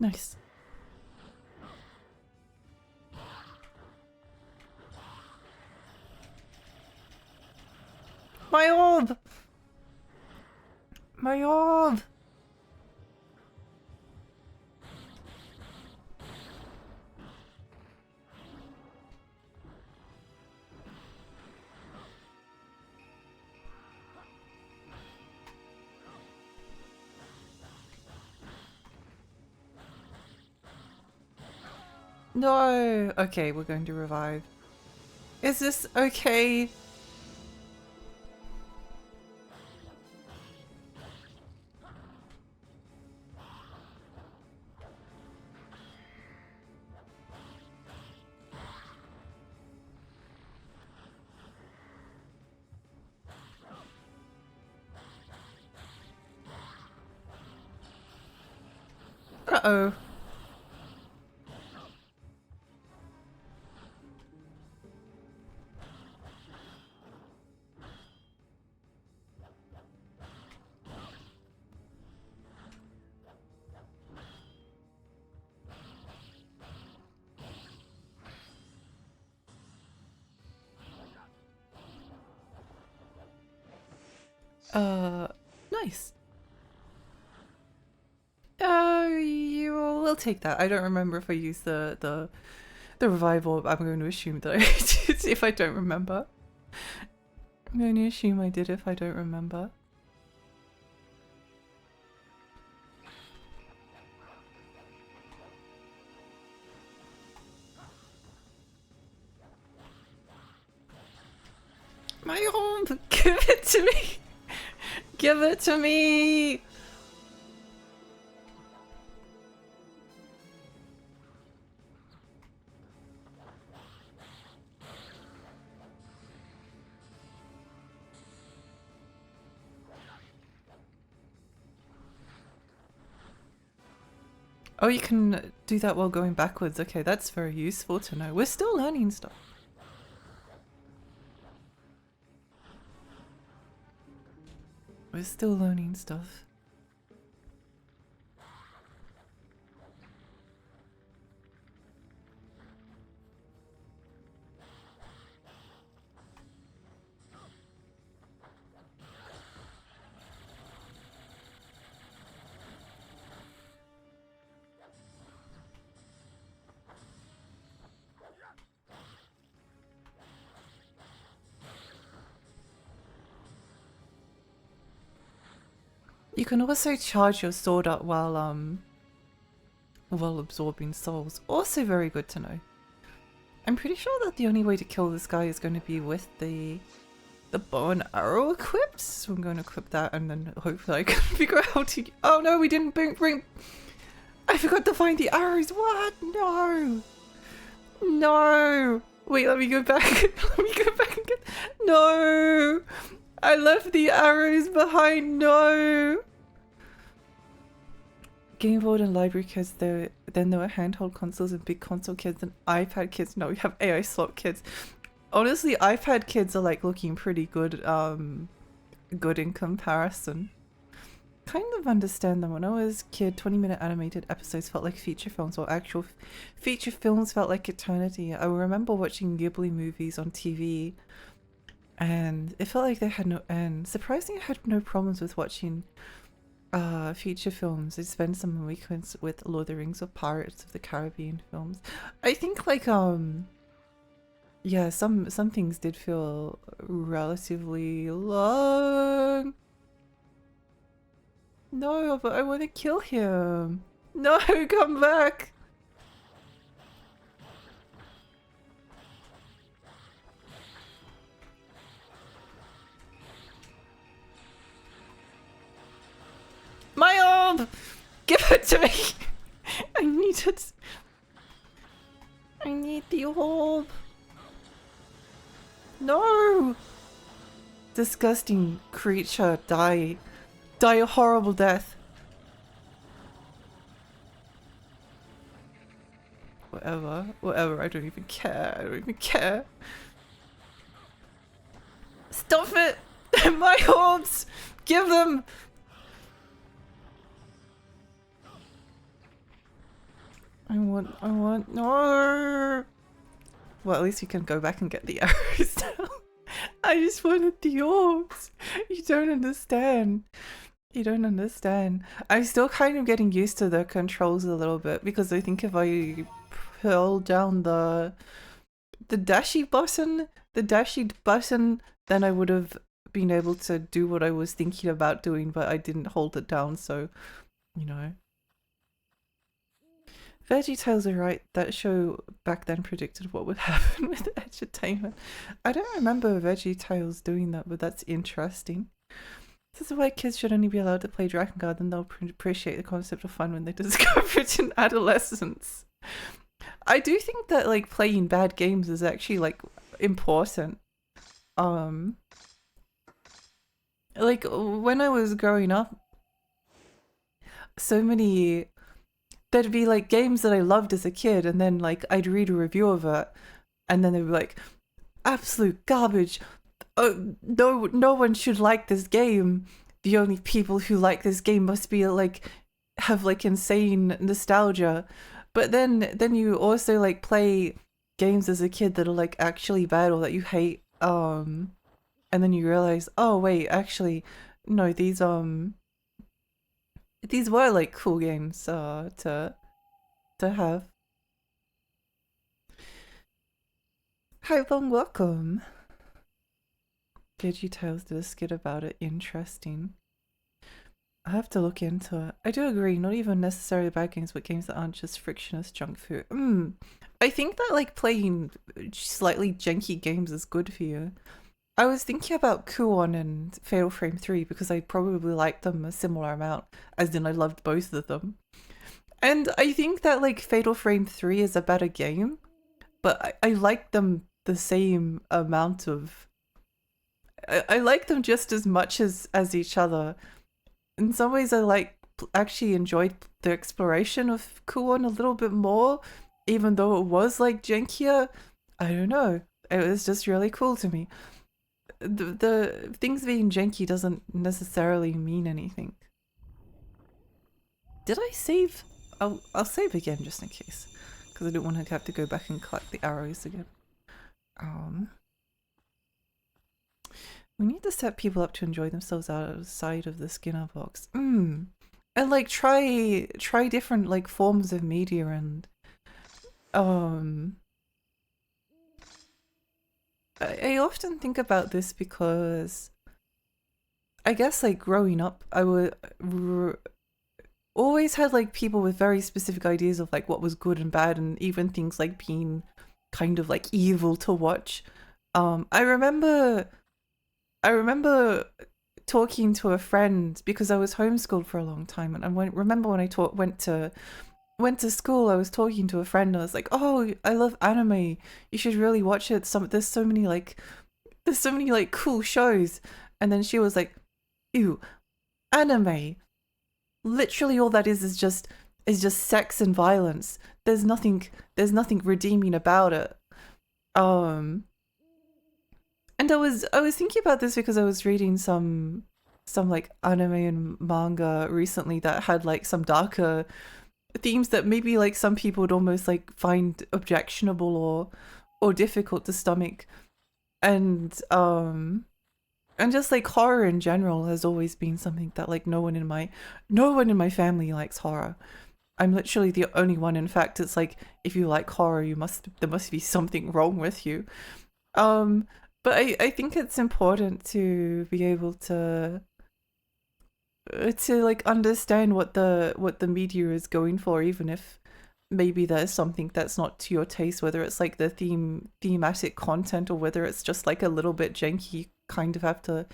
Nice. My orb! My orb! No! Okay, we're going to revive. Is this okay? Uh-oh. Nice. We'll take that. I don't remember if I used the revival. I'm going to assume that I did if I don't remember. I'm going to assume I did if I don't remember. My orb! Give it to me! Give it to me! Oh, you can do that while going backwards. Okay, that's very useful to know. We're still learning stuff. We're still learning stuff. You can also charge your sword up while absorbing souls. Also very good to know. I'm pretty sure that the only way to kill this guy is going to be with the bow and arrow equipped. So I'm going to equip that and then hopefully I can figure out how to... Oh no, we didn't bring... I forgot to find the arrows. What? No. No. Wait, let me go back. Let me go back again. No. I left the arrows behind. No. Game Boy and library kids, then there were handheld consoles and big console kids and iPad kids. No, we have AI slot kids. Honestly, iPad kids are like looking pretty good, good in comparison. Kind of understand them. When I was a kid, 20-minute animated episodes felt like feature films, or actual feature films felt like eternity. I remember watching Ghibli movies on TV and it felt like they had no end. Surprisingly, I had no problems with watching feature films. I spent some weekends with Lord of the Rings or Pirates of the Caribbean films. I think like yeah, some things did feel relatively long. No, but I want to kill him. No, come back. My orb! Give it to me! I need it. I need the orb. No! Disgusting creature, die. Die a horrible death. Whatever, I don't even care. I don't even care. Stop it! My orbs! Give them! No! Well, at least you can go back and get the arrows now. I just wanted the orbs. You don't understand. You don't understand. I'm still kind of getting used to the controls a little bit because I think if I pull down the dashy button, then I would have been able to do what I was thinking about doing, but I didn't hold it down, so, you know. VeggieTales are right. That show back then predicted what would happen with entertainment. I don't remember VeggieTales doing that, but that's interesting. This is why kids should only be allowed to play Dragon Guard, and they'll appreciate the concept of fun when they discover it in adolescence. I do think that like playing bad games is actually like important. Like when I was growing up, there'd be like games that I loved as a kid, and then like I'd read a review of it, and then they'd be like, absolute garbage. Oh, no one should like this game. The only people who like this game must be like have like insane nostalgia. But then you also like play games as a kid that are like actually bad or that you hate, and then you realize, oh wait, actually no, these were like cool games to have. Hi long, welcome. VeggieTales did a skit about it. Interesting. I have to look into it. I do agree, not even necessarily bad games, but games that aren't just frictionless junk food. I think that like playing slightly janky games is good for you. I was thinking about Kuon and Fatal Frame 3 because I probably liked them a similar amount, as in I loved both of them. And I think that like Fatal Frame 3 is a better game, but I like them the same amount of... I like them just as much as each other. In some ways I actually enjoyed the exploration of Kuon a little bit more, even though it was like jankier. I don't know. It was just really cool to me. The things being janky doesn't necessarily mean anything. Did I save? I'll save again just in case, because I don't want to have to go back and collect the arrows again. We need to set people up to enjoy themselves outside of the Skinner box. And like try different like forms of media, and I often think about this because I guess like growing up I would always had like people with very specific ideas of like what was good and bad, and even things like being kind of like evil to watch. I remember talking to a friend because I was homeschooled for a long time, and I remember when I went to school, I was talking to a friend and I was like, oh, I love anime, you should really watch it. There's so many like cool shows. And then she was like, ew, anime, literally all that is just sex and violence. There's nothing redeeming about it. And I was thinking about this because I was reading some like anime and manga recently that had like some darker themes that maybe like some people would almost like find objectionable or difficult to stomach. And just like horror in general has always been something that like no one in my family likes horror. I'm literally the only one. In fact, it's like if you like horror, there must be something wrong with you. But I think it's important to be able to to like understand what the media is going for, even if maybe there's something that's not to your taste, whether it's like the thematic content or whether it's just like a little bit janky. You kind of have to,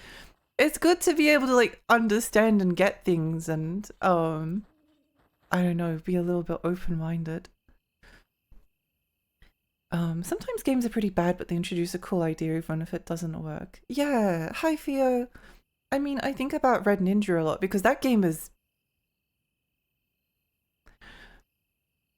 it's good to be able to like understand and get things and I don't know, be a little bit open-minded. Sometimes games are pretty bad, but they introduce a cool idea even if it doesn't work. Yeah, hi Theo. I mean, I think about Red Ninja a lot because that game is...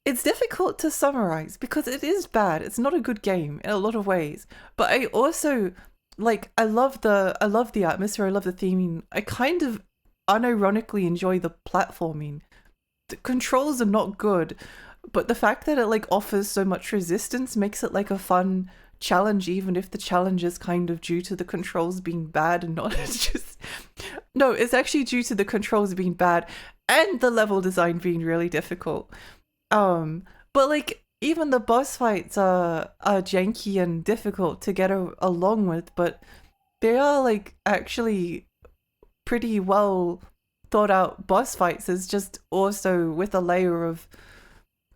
It's difficult to summarize because it is bad. It's not a good game in a lot of ways. But I also, like, I love the atmosphere, I love the theming. I kind of unironically enjoy the platforming. The controls are not good, but the fact that it like offers so much resistance makes it like a fun challenge, even if the challenge is kind of due to the controls being bad and not just... No, it's actually due to the controls being bad and the level design being really difficult. But like even the boss fights are janky and difficult to get along with, but they are like actually pretty well thought out boss fights. It's just also with a layer of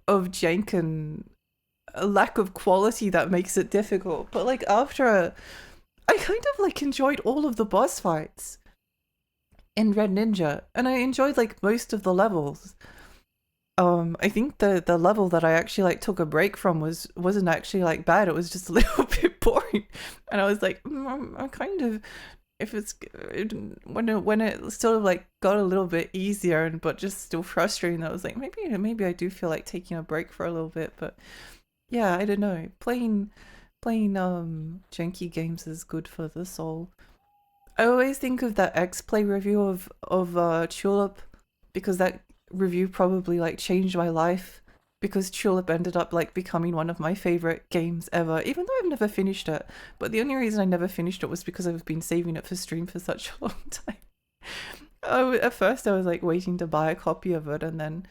jank and a lack of quality that makes it difficult. But like after I kind of like enjoyed all of the boss fights in Red Ninja, and I enjoyed like most of the levels. I think the level that I actually like took a break from wasn't actually like bad. It was just a little bit boring, and I was like, I'm kind of, if it's when it sort of like got a little bit easier and but just still frustrating. I was like, maybe I do feel like taking a break for a little bit, but yeah, I don't know. Playing janky games is good for the soul. I always think of that X-Play review of Tulip, because that review probably like changed my life, because Tulip ended up like becoming one of my favorite games ever, even though I've never finished it. But the only reason I never finished it was because I've been saving it for stream for such a long time. At first I was like waiting to buy a copy of it, and then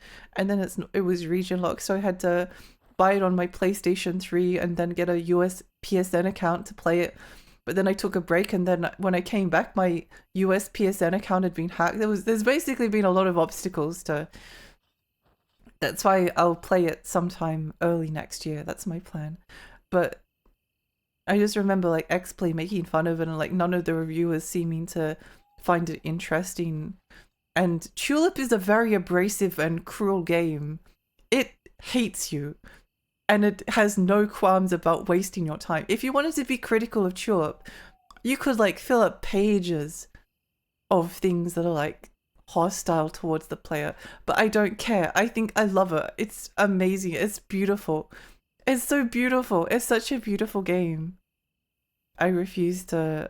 it was region locked, so I had to buy it on my PlayStation 3 and then get a US PSN account to play it. But then I took a break, and then when I came back, my US PSN account had been hacked. There's basically been a lot of obstacles to... That's why I'll play it sometime early next year. That's my plan. But I just remember like X-Play making fun of it, and like none of the reviewers seeming to find it interesting. And Tulip is a very abrasive and cruel game. It hates you. And it has no qualms about wasting your time. If you wanted to be critical of Tulip, you could like fill up pages of things that are like hostile towards the player. But I don't care. I think I love it. It's amazing. It's beautiful. It's so beautiful. It's such a beautiful game. I refuse the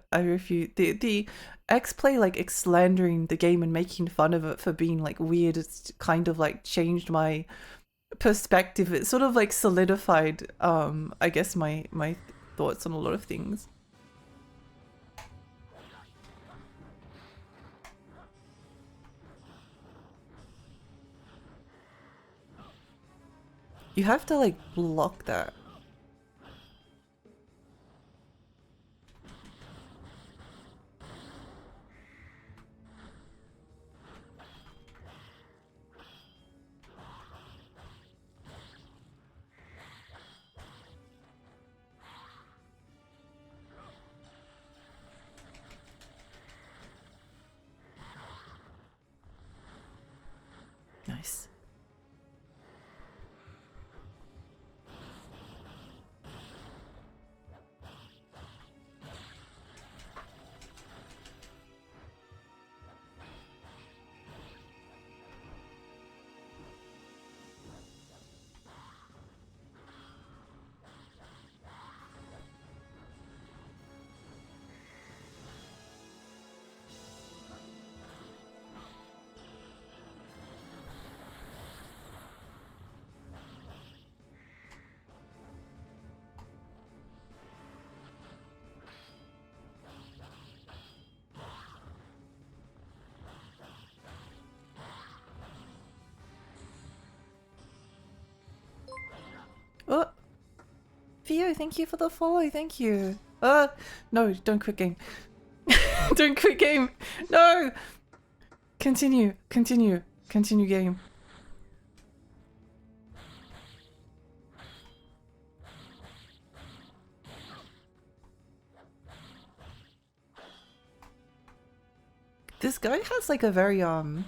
X-Play like slandering the game and making fun of it for being like weird. It's kind of like changed my perspective. It sort of like solidified I guess my thoughts on a lot of things. You have to like block that. Nice. Oh, Theo, thank you for the follow. Thank you. No, don't quit game. Don't quit game. No. Continue, continue, continue game. This guy has like a very a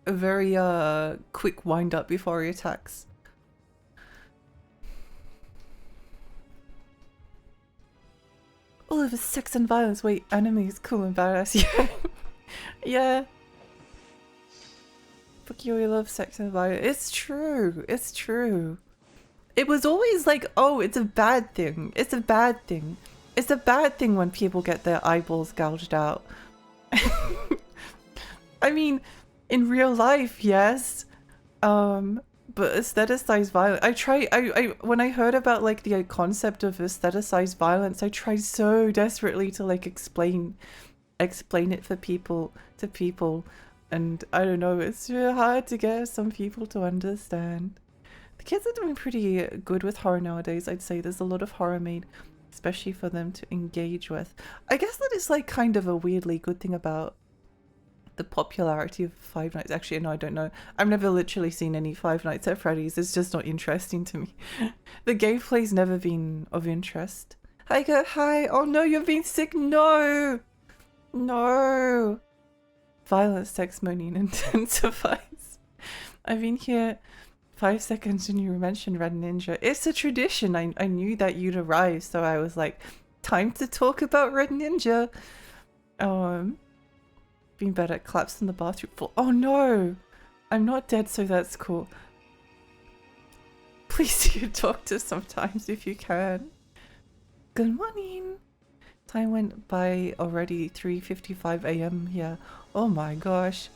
very quick wind up before he attacks. All of his sex and violence. Wait, anime is cool and badass. Yeah. Yeah. Fuck you, I love sex and violence. It's true. It's true. It was always like, oh, it's a bad thing. It's a bad thing. It's a bad thing when people get their eyeballs gouged out. I mean, in real life, yes. But aestheticized violence. I when I heard about like the concept of aestheticized violence, I tried so desperately to like explain it for people to people, and I don't know, it's really hard to get some people to understand. The kids are doing pretty good with horror nowadays. I'd say there's a lot of horror made, especially for them to engage with. I guess that is like kind of a weirdly good thing about the popularity of Five Nights. Actually, no, I don't know. I've never literally seen any Five Nights at Freddy's. It's just not interesting to me. The gameplay's never been of interest. Hi, go, hi. Oh no, you're being sick. No, no. Violence testimony intensifies. I've been here 5 seconds and you mentioned Red Ninja. It's a tradition. I knew that you'd arrive, so I was like, time to talk about Red Ninja. Being better at collapse in the bathroom floor. Oh no! I'm not dead, so that's cool. Please see a doctor sometimes if you can. Good morning! Time went by already, 3:55 AM here. Oh my gosh.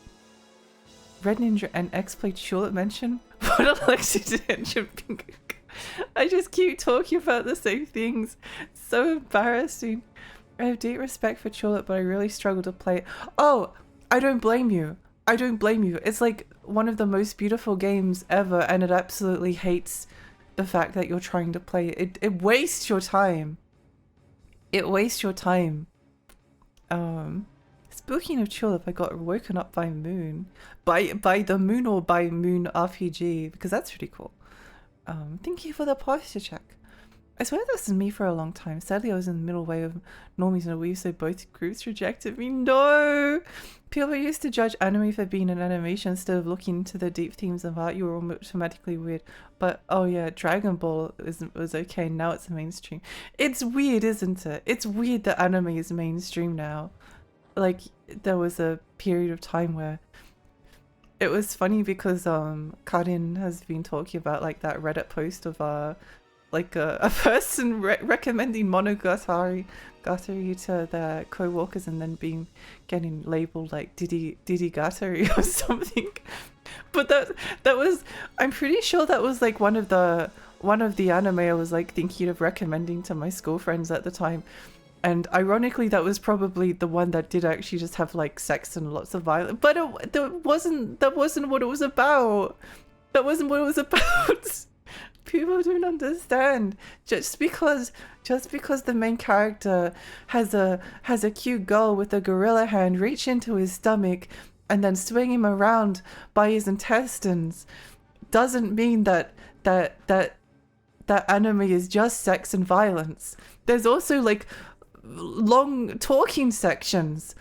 Red Ninja and X-Plate Charlotte mention? What Alexi did. I just keep talking about the same things. So embarrassing. I have deep respect for Charlotte, but I really struggle to play it. Oh, I don't blame you. I don't blame you. It's like one of the most beautiful games ever, and it absolutely hates the fact that you're trying to play it. It wastes your time. It wastes your time. Speaking of Tulip, I got woken up by Moon. By the Moon or by Moon RPG, because that's pretty cool. Thank you for the posture check. I swear this is me for a long time. Sadly, I was in the middle way of normies and a weave, so both groups rejected me. No! People used to judge anime for being an animation instead of looking into the deep themes of art. You were automatically weird. But, oh yeah, Dragon Ball was okay. Now it's mainstream. It's weird, isn't it? It's weird that anime is mainstream now. Like, there was a period of time where it was funny because Karin has been talking about like that Reddit post of like a person recommending Monogatari to their co-workers and then getting labeled like Diddy Gatari or something. But that was, I'm pretty sure that was like one of the anime I was like thinking of recommending to my school friends at the time. And ironically, that was probably the one that did actually just have like sex and lots of violence. But that wasn't what it was about. That wasn't what it was about. People don't understand. Just because the main character has a cute girl with a gorilla hand reach into his stomach and then swing him around by his intestines doesn't mean that anime is just sex and violence. There's also like long talking sections.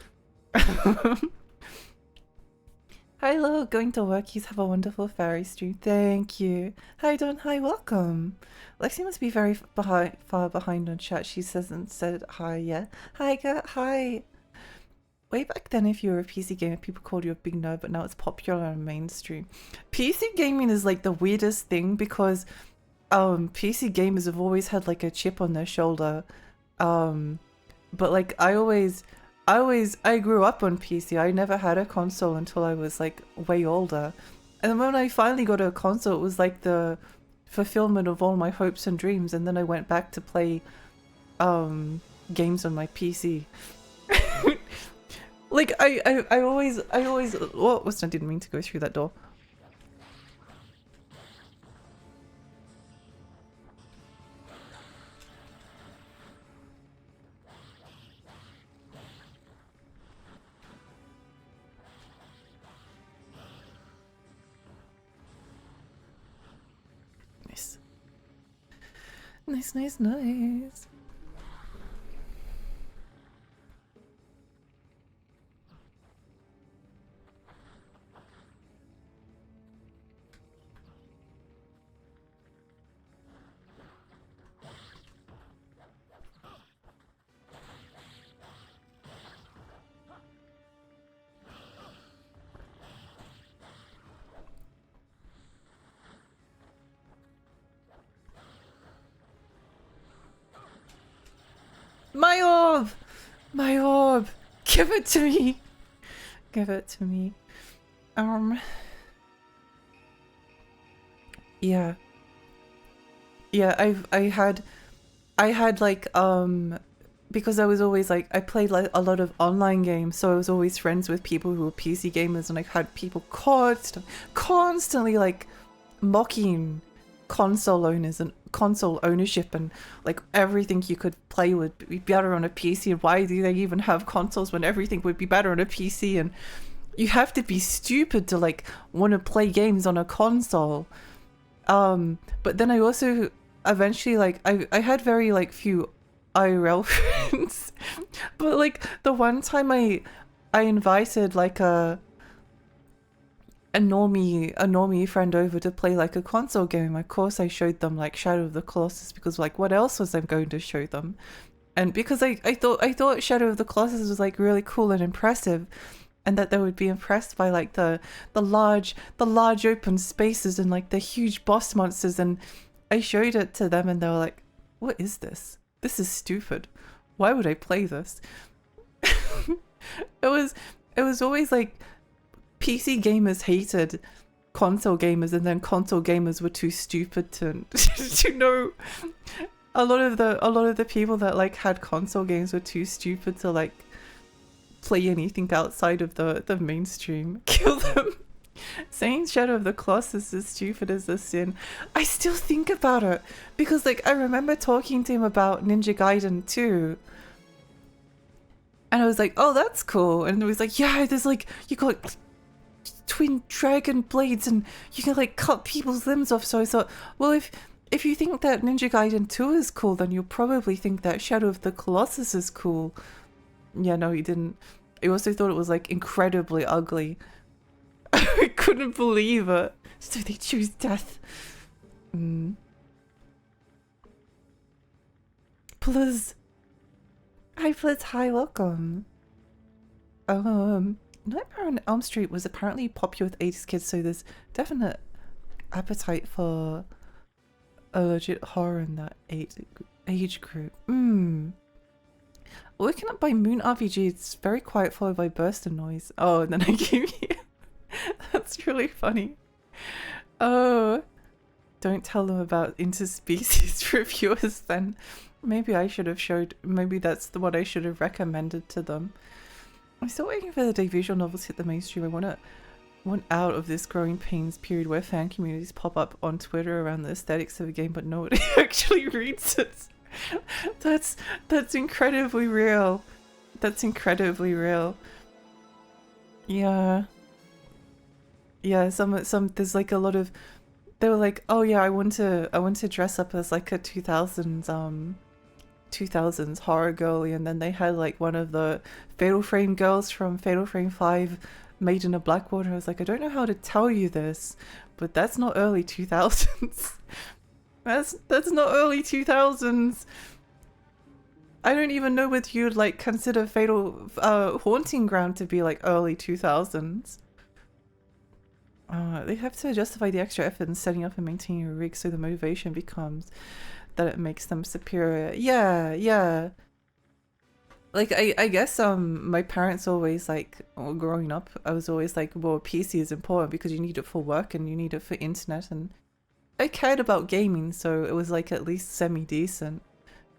Hello, going to work. You have a wonderful fairy stream. Thank you. Hi, Don. Hi, welcome. Lexi must be very far behind on chat. She hasn't said hi yet. Hi, hi. Way back then, if you were a PC gamer, people called you a big nerd, but now it's popular and mainstream. PC gaming is like the weirdest thing because PC gamers have always had like a chip on their shoulder. But like I grew up on PC. I never had a console until I was like way older. And then when I finally got a console, it was like the fulfillment of all my hopes and dreams. And then I went back to play games on my PC. Like I always what was I didn't mean to go through that door. Nice, nice, nice. My orb! My orb! Give it to me! Give it to me. Yeah. Yeah, I had like because I was always like I played like a lot of online games, so I was always friends with people who were PC gamers, and I had people constantly like mocking console owners and console ownership, and like everything you could play would be better on a PC, and why do they even have consoles when everything would be better on a PC, and you have to be stupid to like want to play games on a console. But then I also eventually like I had very like few IRL friends, but like the one time I invited like a normie friend over to play like a console game. Of course I showed them like Shadow of the Colossus, because like what else was I going to show them? And because I thought Shadow of the Colossus was like really cool and impressive, and that they would be impressed by like the large open spaces and like the huge boss monsters, and I showed it to them and they were like, what is this? This is stupid. Why would I play this? it was always like PC gamers hated console gamers, and then console gamers were too stupid to to know. A lot of the people that like had console games were too stupid to like play anything outside of the mainstream. Kill them. Saying Shadow of the Colossus is stupid as a sin. I still think about it because like I remember talking to him about Ninja Gaiden 2. And I was like, oh, that's cool. And he was like, yeah, there's like, you got twin dragon blades and you can like cut people's limbs off. So I thought, well, if you think that Ninja Gaiden 2 is cool, then you'll probably think that Shadow of the Colossus is cool. Yeah, no, he didn't. He also thought it was like incredibly ugly. I couldn't believe it. So they choose death. Plus, hi Blitz, hi, welcome. Nightmare on Elm Street was apparently popular with 80s kids, so there's definite appetite for a legit horror in that age group. Looking up by Moon RPG, it's very quiet followed by burst of noise. Oh, and then I gave you. That's really funny. Oh, don't tell them about interspecies reviewers then. Maybe I should have showed, maybe that's what I should have recommended to them. I'm still waiting for the visual novels to hit the mainstream. I want out of this growing pains period where fan communities pop up on Twitter around the aesthetics of a game, but nobody actually reads it. That's incredibly real. That's incredibly real. Yeah. Yeah, some there's like a lot of, they were like, oh yeah, I want to dress up as like a 2000s horror girly, and then they had like one of the Fatal Frame girls from Fatal Frame 5 made in a Blackwater. I was like, I don't know how to tell you this, but that's not early 2000s. That's not early 2000s. I don't even know whether you'd like consider Fatal Haunting Ground to be like early 2000s. They have to justify the extra effort in setting up and maintaining a rig, so the motivation becomes that it makes them superior. Yeah. Like I guess my parents always like, growing up, I was always like, well, PC is important because you need it for work and you need it for internet, and I cared about gaming, so it was like at least semi-decent.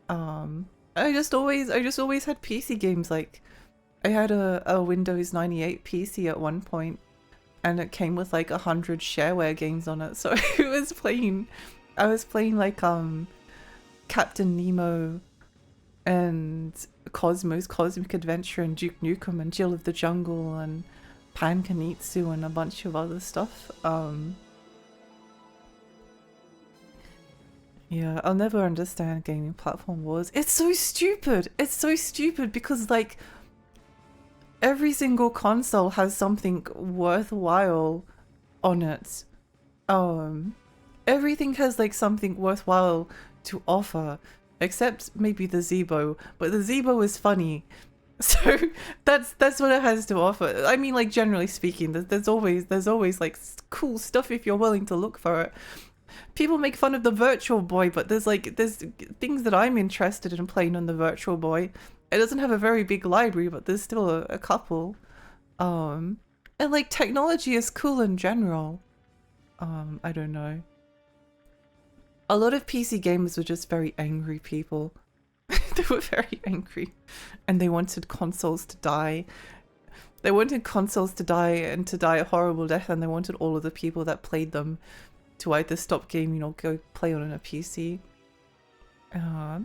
I just always had PC games. Like I had a Windows 98 PC at one point, and it came with like 100 shareware games on it. So I was playing like Captain Nemo and Cosmos Cosmic Adventure and Duke Nukem and Jill of the Jungle and Pan Kanitsu and a bunch of other stuff. Yeah, I'll never understand gaming platform wars. It's so stupid. It's so stupid because like every single console has something worthwhile on it. Everything has like something worthwhile to offer, except maybe the Zebo. But the Zebo is funny, so that's what it has to offer. I mean, like generally speaking, there's always like cool stuff if you're willing to look for it. People make fun of the Virtual Boy, but there's things that I'm interested in playing on the Virtual Boy. It doesn't have a very big library, but there's still a couple. And like technology is cool in general. I don't know. A lot of PC gamers were just very angry people. They were very angry, and they wanted consoles to die. They wanted consoles to die and to die a horrible death, and they wanted all of the people that played them to either stop gaming or go play on a PC. I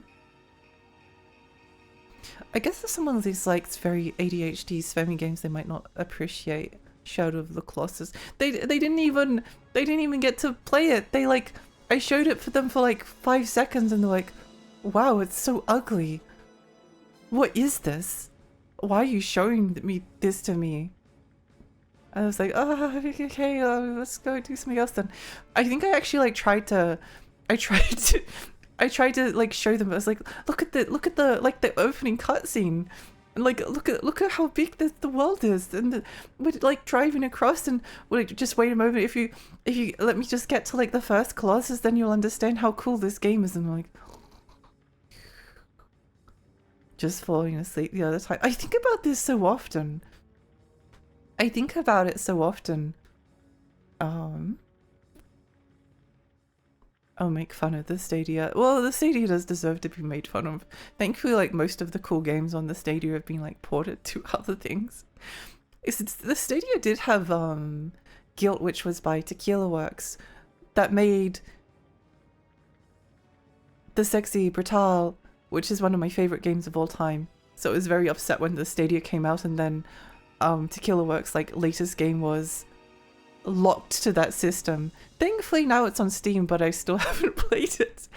guess if someone likes very ADHD spammy games, they might not appreciate Shadow of the Colossus. They didn't even get to play it. I showed it for them for like 5 seconds, and they're like, "Wow, it's so ugly. What is this? Why are you showing this to me?" I was like, "Oh, okay, let's go do something else then." I think I actually tried to like show them. I was like, look at the like the opening cutscene, and like look at how big the world is, and we're like driving across, and we're like, just wait a moment. If you let me just get to like the first Colossus, then you'll understand how cool this game is. And I'm like, just falling asleep the other time. I think about this so often. I think about it so often. I'll make fun of the Stadia. Well, the Stadia does deserve to be made fun of. Thankfully, like most of the cool games on the Stadia have been like ported to other things. The Stadia did have Guilt, which was by Tequila Works, that made the Sexy Brutale, which is one of my favorite games of all time. So I was very upset when the Stadia came out, and then Tequila Works' like latest game was locked to that system. Thankfully now it's on Steam, but I still haven't played it.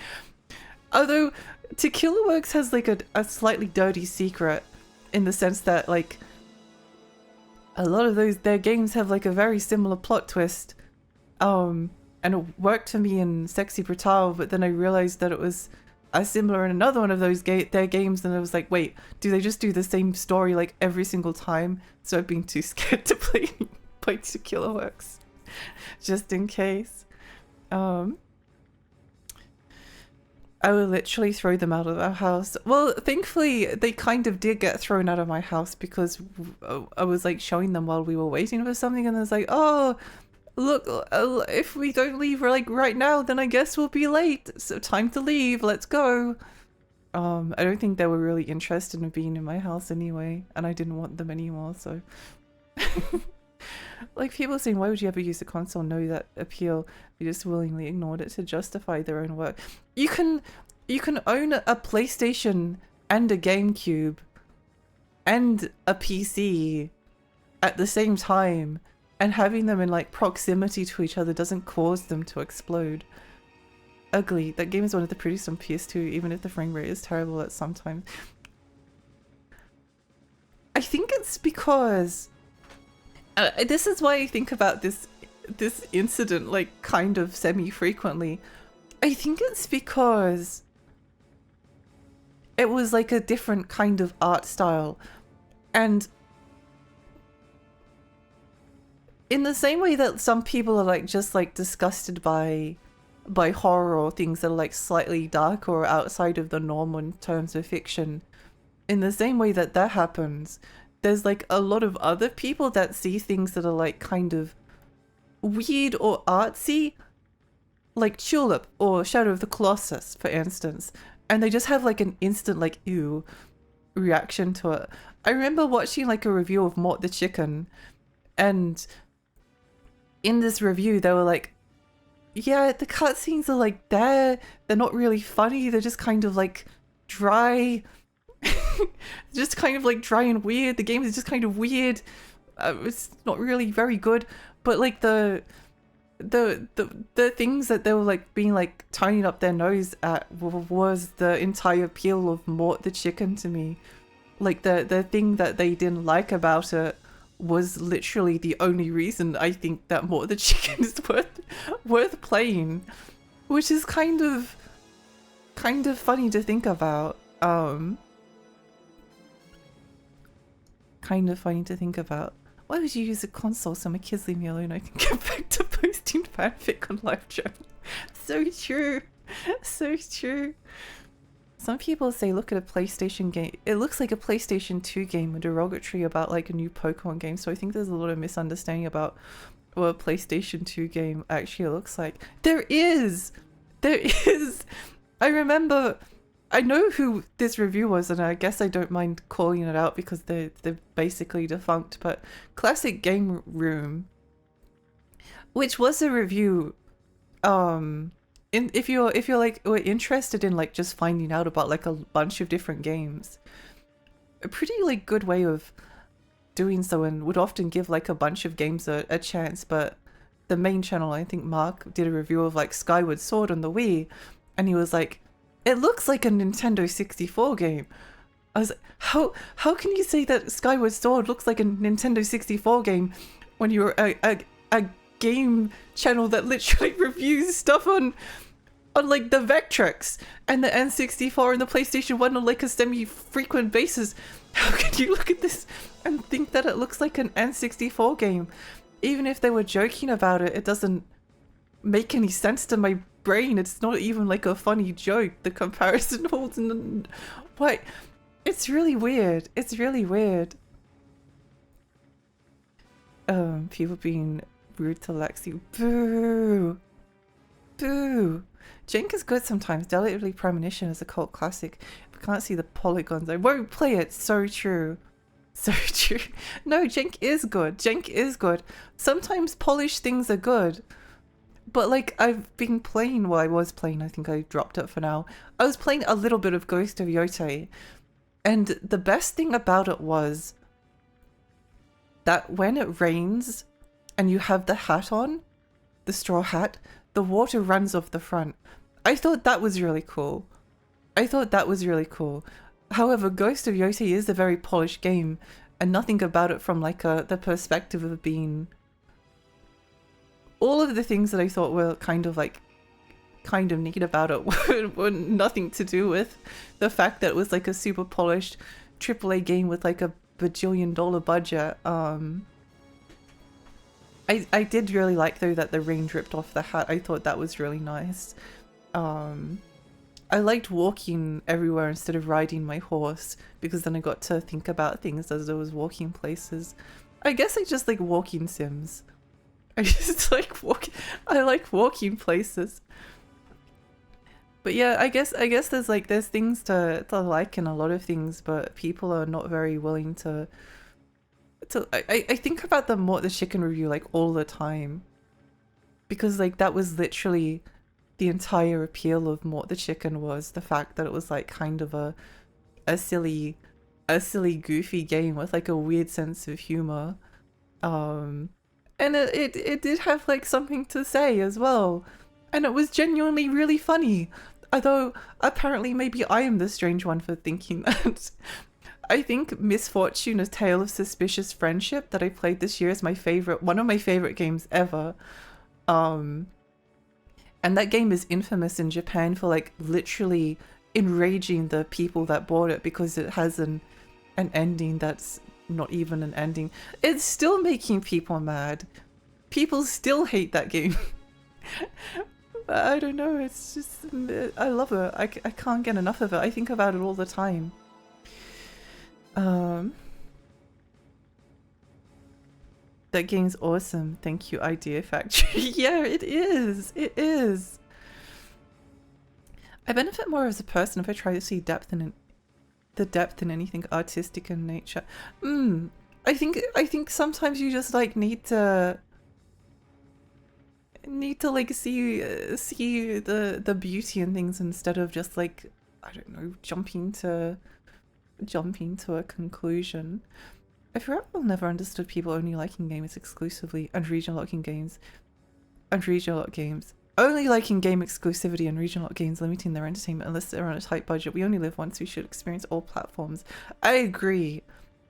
Although Tequila Works has like a slightly dirty secret, in the sense that like a lot of their games have like a very similar plot twist. And it worked for me in Sexy Brutale, but then I realized that it was similar in another one of those their games, and I was like, wait, do they just do the same story like every single time? So I've been too scared to play Tequila Works, just in case. I would literally throw them out of our house. Well, thankfully they kind of did get thrown out of my house, because I was like showing them while we were waiting for something, and I was like, oh look, if we don't leave like right now, then I guess we'll be late, so time to leave, let's go. I don't think they were really interested in being in my house anyway, and I didn't want them anymore, so like people saying, why would you ever use a console? Know that appeal. They just willingly ignored it to justify their own work. You can own a PlayStation and a GameCube and a PC at the same time, and having them in like proximity to each other doesn't cause them to explode. Ugly. That game is one of the prettiest on PS2, even if the frame rate is terrible at sometimes. I think it's because this is why I think about this incident like kind of semi-frequently. I think it's because it was like a different kind of art style, and in the same way that some people are like just like disgusted by horror or things that are like slightly dark or outside of the norm in terms of fiction, in the same way that happens, there's like a lot of other people that see things that are like kind of weird or artsy, like Tulip or Shadow of the Colossus, for instance, and they just have like an instant like ew reaction to it. I remember watching like a review of Mort the Chicken, and in this review they were like, yeah, the cutscenes are like they're not really funny, they're just kind of like dry. Just kind of like dry and weird. The game is just kind of weird. It's not really very good, but like the the things that they were like being like turning up their nose at was the entire appeal of Mort the chicken to me. Like the thing that they didn't like about it was literally the only reason I think that Mort the chicken is worth playing, which is kind of funny to think about. Kind of funny to think about. Why would you use a console so my kids leave me alone? I can get back to posting fanfic on live channel. So true. So true. Some people say look at a PlayStation game. It looks like a PlayStation 2 game, a derogatory about like a new Pokemon game. So I think there's a lot of misunderstanding about what a PlayStation 2 game actually looks like. There is! There is! I remember... I know who this review was, and I guess I don't mind calling it out because they're basically defunct, but Classic Game Room, which was a review, if you're like were interested in like just finding out about like a bunch of different games, a pretty like good way of doing so, and would often give like a bunch of games a chance. But the main channel, I think Mark did a review of like Skyward Sword on the Wii, and he was like, it looks like a Nintendo 64 game. I was like, how can you say that Skyward Sword looks like a Nintendo 64 game when you're a game channel that literally reviews stuff on like the Vectrex and the N64 and the PlayStation 1 on like a semi-frequent basis? How can you look at this and think that it looks like an N64 game? Even if they were joking about it, it doesn't make any sense to my brain. It's not even like a funny joke. The comparison holds what? It's really weird. It's really weird. People being rude to Lexi. Boo. Boo. Jink is good sometimes. Delicately Premonition is a cult classic. If I can't see the polygons, I won't play it. So true. So true. No, Jink is good. Jink is good. Sometimes polished things are good. But like I've been playing, well I was playing, I think I dropped it for now. I was playing a little bit of Ghost of Yotei, and the best thing about it was that when it rains and you have the hat on, the straw hat, the water runs off the front. I thought that was really cool. I thought that was really cool. However, Ghost of Yotei is a very polished game, and nothing about it from like the perspective of being... all of the things that I thought were kind of neat about it were nothing to do with the fact that it was like a super polished AAA game with like a bajillion-dollar budget. I did really like though that the rain dripped off the hat. I thought that was really nice. I liked walking everywhere instead of riding my horse because then I got to think about things as I was walking places. I guess I just like walking sims. I just like I like walking places. But yeah, I guess there's things to like in a lot of things, but people are not very willing to I think about the chicken review like all the time. Because like that was literally the entire appeal of Mort the Chicken, was the fact that it was like kind of a silly goofy game with like a weird sense of humor. And it did have like something to say as well. And it was genuinely really funny. Although apparently maybe I am the strange one for thinking that. I think Misfortune: A Tale of Suspicious Friendship that I played this year is one of my favorite games ever. And that game is infamous in Japan for like literally enraging the people that bought it because it has an ending that's not even an ending. It's still making people mad. People still hate that game. I don't know, it's just, I love it. I can't get enough of it. I think about it all the time. That game's awesome. Thank you, Idea Factory. Yeah, it is. It is. I benefit more as a person if I try to see depth in anything artistic in nature. I think sometimes you just like need to like see the beauty in things instead of just like, I don't know, jumping to a conclusion. I forever never understood people only liking games exclusively and regional locking games and regional lot games. Only liking game exclusivity and regional lot games limiting their entertainment unless they're on a tight budget. We only live once, we should experience all platforms. I agree.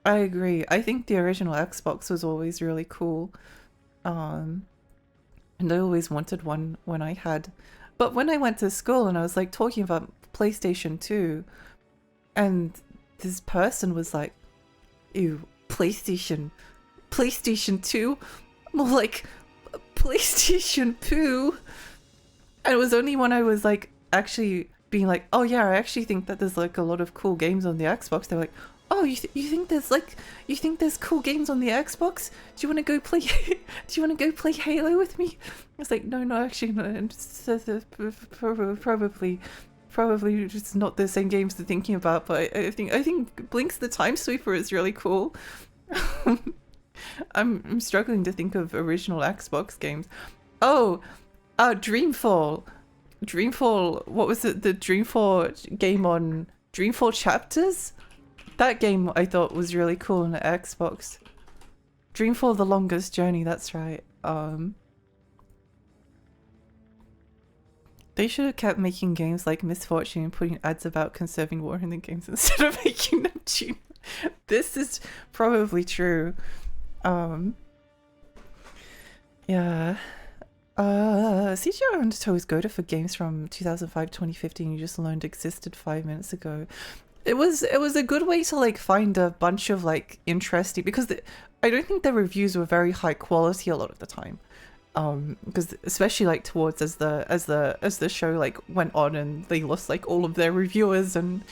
I think the original Xbox was always really cool. And I always wanted one when I had. But when I went to school and I was like talking about PlayStation 2, and this person was like, ew, PlayStation 2? More like PlayStation 2. And it was only when I was like actually being like, oh yeah, I actually think that there's like a lot of cool games on the Xbox. They're like, oh, you think there's cool games on the Xbox? Do you want to go play? Do you want to go play Halo with me? I was like, no, actually, no. Probably just not the same games they're thinking about. But I think Blink's the Time Sweeper is really cool. I'm struggling to think of original Xbox games. Oh, Dreamfall. What was it? The Dreamfall game on Dreamfall Chapters? That game I thought was really cool on the Xbox. Dreamfall: The Longest Journey, that's right. They should have kept making games like Misfortune and putting ads about conserving water in the games instead of making them cheap. This is probably true. Yeah. CGI Undertow is go-to for games from 2005-2015 you just learned existed 5 minutes ago. It was a good way to like find a bunch of like interesting, because I don't think the reviews were very high quality a lot of the time. Because especially like towards as the show like went on and they lost like all of their reviewers, and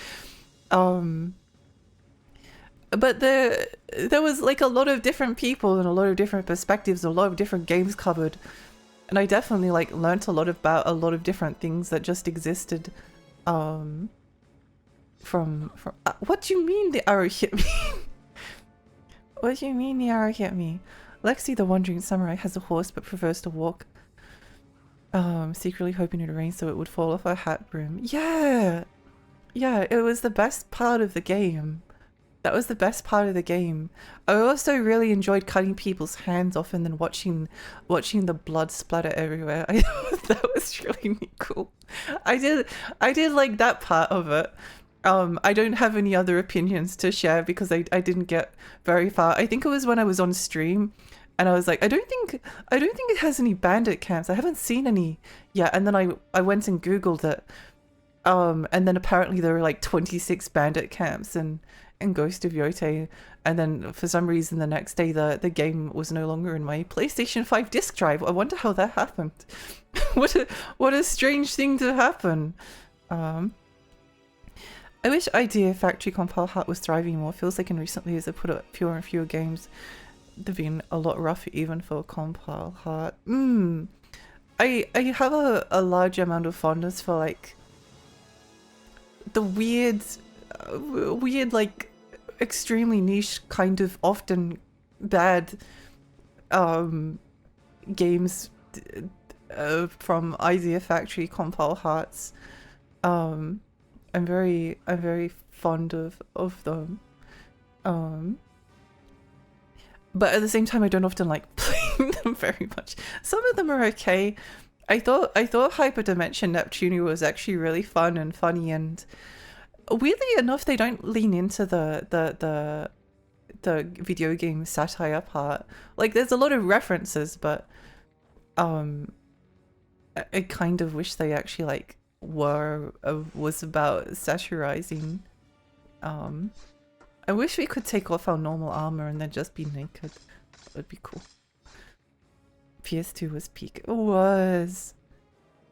but there was like a lot of different people and a lot of different perspectives, a lot of different games covered, and I definitely like learnt a lot about a lot of different things that just existed. From what do you mean the arrow hit me? What do you mean the arrow hit me? Lexi the Wandering Samurai has a horse but prefers to walk. Secretly hoping it would rain so it would fall off her hat brim. Yeah, it was the best part of the game. That was the best part of the game. I also really enjoyed cutting people's hands off and then watching the blood splatter everywhere. I thought that was really cool. I did like that part of it. I don't have any other opinions to share because I didn't get very far. I think it was when I was on stream and I was like, I don't think it has any bandit camps. I haven't seen any yet. And then I went and Googled it. And then apparently there were like 26 bandit camps in Ghost of Yote. And then for some reason the next day the game was no longer in my PlayStation 5 disk drive. I wonder how that happened. What a strange thing to happen. I wish Idea Factory Compile Heart was thriving more. Feels like in recent years they've put out fewer and fewer games. They've been a lot rougher even for Compile Heart. I have a large amount of fondness for like the weird like extremely niche kind of often bad games from Idea Factory Compile Hearts. I'm very fond of them. But at the same time I don't often like playing them very much. Some of them are okay. I thought Hyperdimension Neptunia was actually really fun and funny, and weirdly enough they don't lean into the video game satire part. Like there's a lot of references, but I kind of wish they actually like was about satirizing. I wish we could take off our normal armor and then just be naked. That would be cool. PS2 was peak. It was.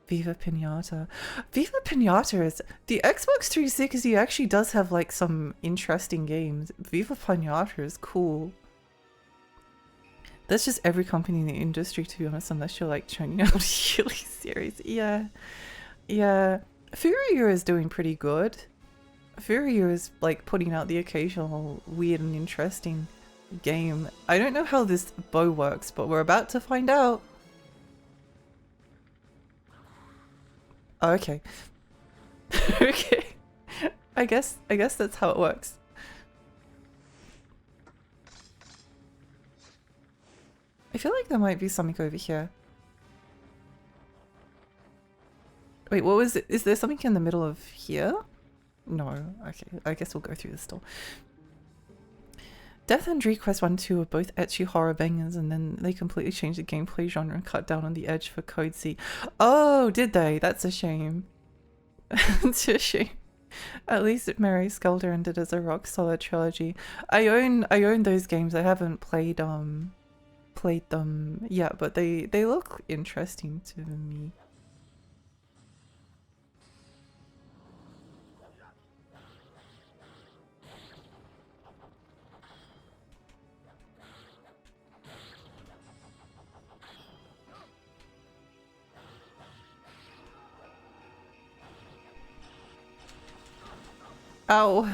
Viva Pinata. Viva Pinata is... The Xbox 360 actually does have like some interesting games. Viva Pinata is cool. That's just every company in the industry, to be honest, unless you're like churning out a yearly series. Yeah. Furia is doing pretty good. Furia is like putting out the occasional weird and interesting game. I don't know how this bow works, but we're about to find out. Oh, okay. Okay. I guess that's how it works. I feel like there might be something over here. Wait, what was it? Is there something in the middle of here? No. Okay, I guess we'll go through this door. Death and Request 1 and 2 are both ecchi horror bangers, and then they completely changed the gameplay genre and cut down on the edge for Code C. Oh, did they? That's a shame. It's a shame. At least Mary Skelder ended as a rock solid trilogy. I own those games. I haven't played them yet, but they look interesting to me. Ow.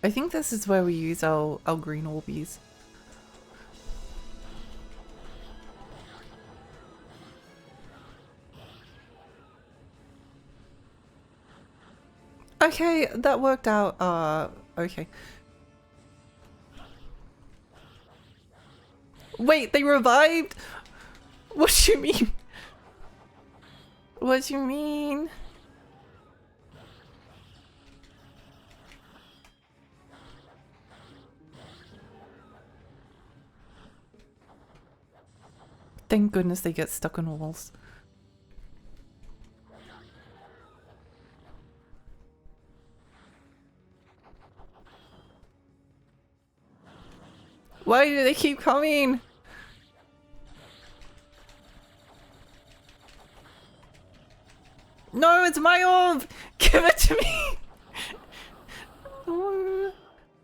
I think this is where we use our green orbies. Okay, that worked out. Okay. Wait, they revived? What do you mean? What do you mean? Thank goodness they get stuck on walls. Why do they keep coming? No, it's my orb! Give it to me!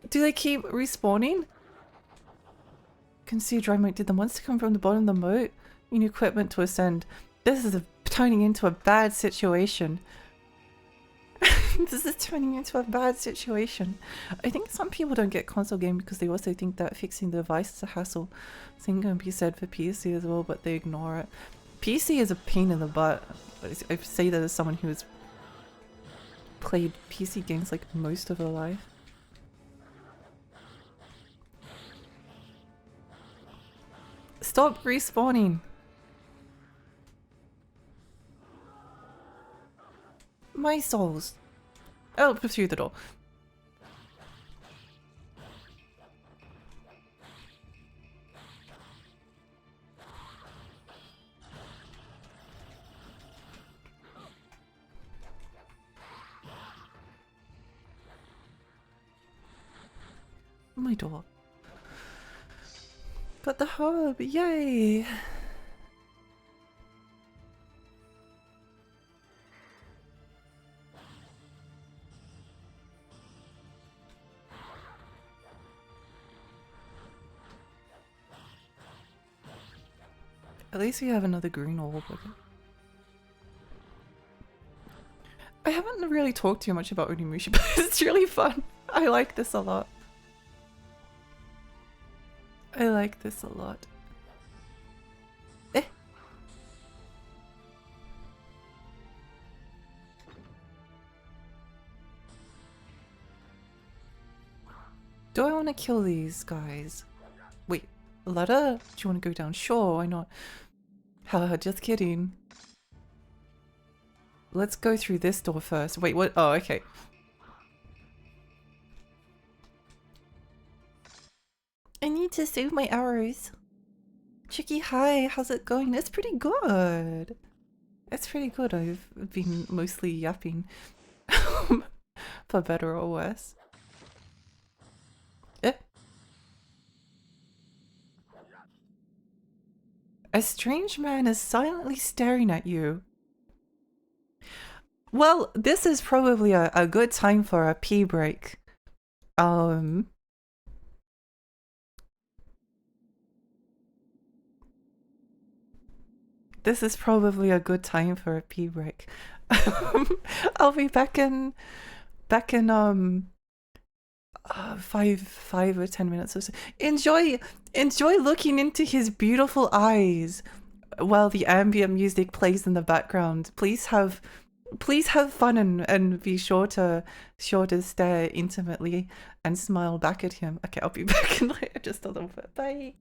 Do they keep respawning? Can see a dry moat. Did the monster come from the bottom of the moat? You need equipment to ascend. This is turning into a bad situation. This is turning into a bad situation. I think some people don't get console game because they also think that fixing the device is a hassle. Same can be said for PC as well, but they ignore it. PC is a pain in the butt. I say that as someone who has played PC games like most of her life. Stop respawning! My souls. Oh, through the door. My door. Got the hub, yay! At least we have another green orb. I haven't really talked too much about Onimusha, but it's really fun. I like this a lot. I like this a lot. Eh. Do I want to kill these guys? Wait, ladder? Do you want to go down? Sure, why not? Haha, just kidding. Let's go through this door first. Wait, what? Oh, okay. I need to save my arrows. Chicky, hi, how's it going? It's pretty good. It's pretty good. I've been mostly yapping. For better or worse. Eh? A strange man is silently staring at you. Well, this is probably a good time for a pee break. This is probably a good time for a pee break. I'll be back in 5 or 10 minutes or so. Enjoy looking into his beautiful eyes while the ambient music plays in the background. Please have fun and be sure to stare intimately and smile back at him. Okay, I'll be back in just a little bit. Bye.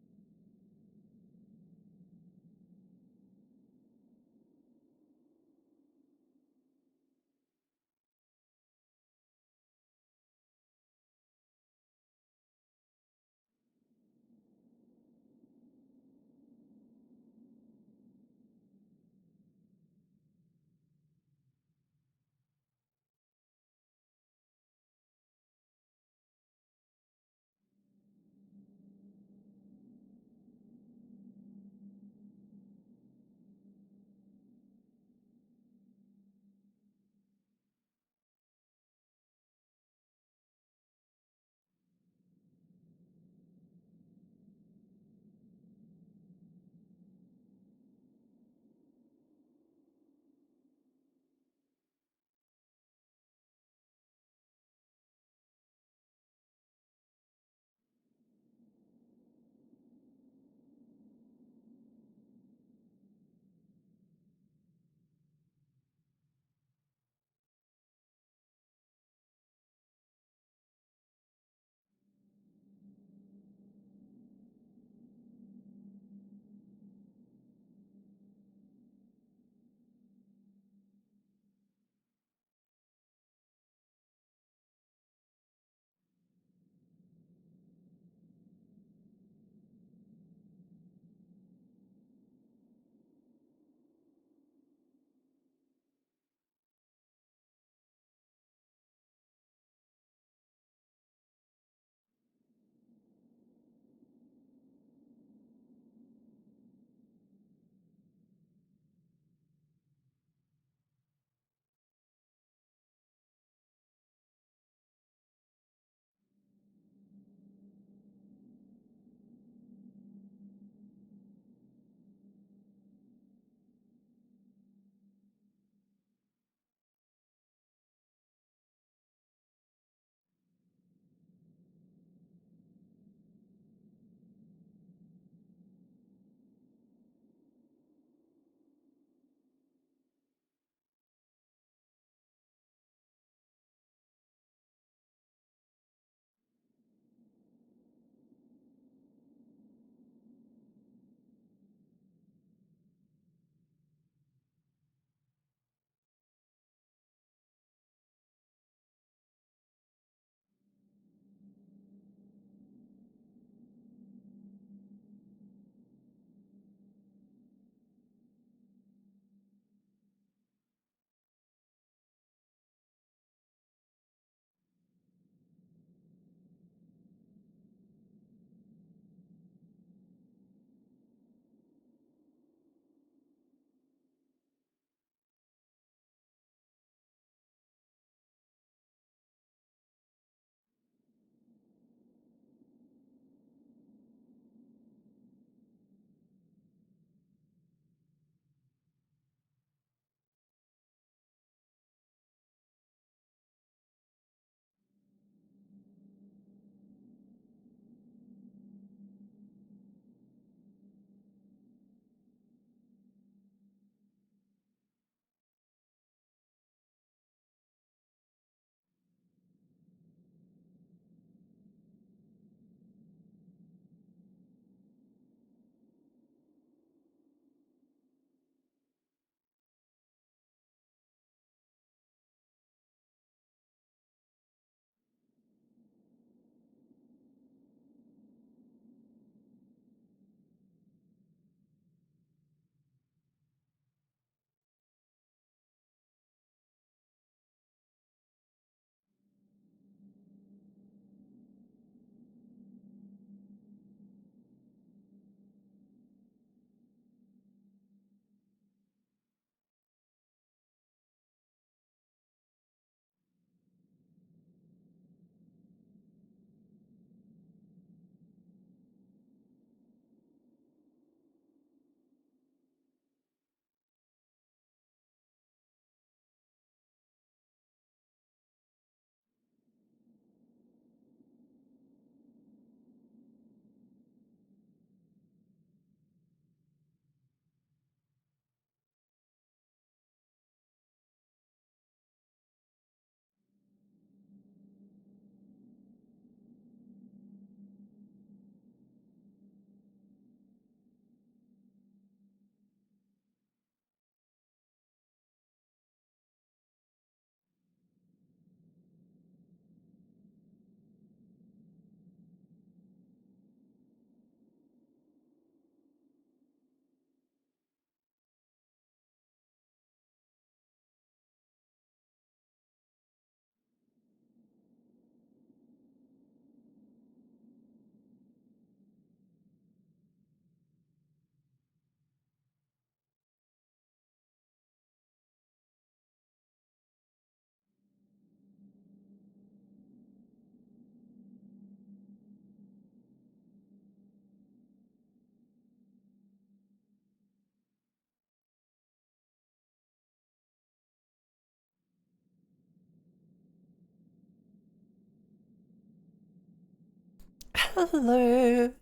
Hello.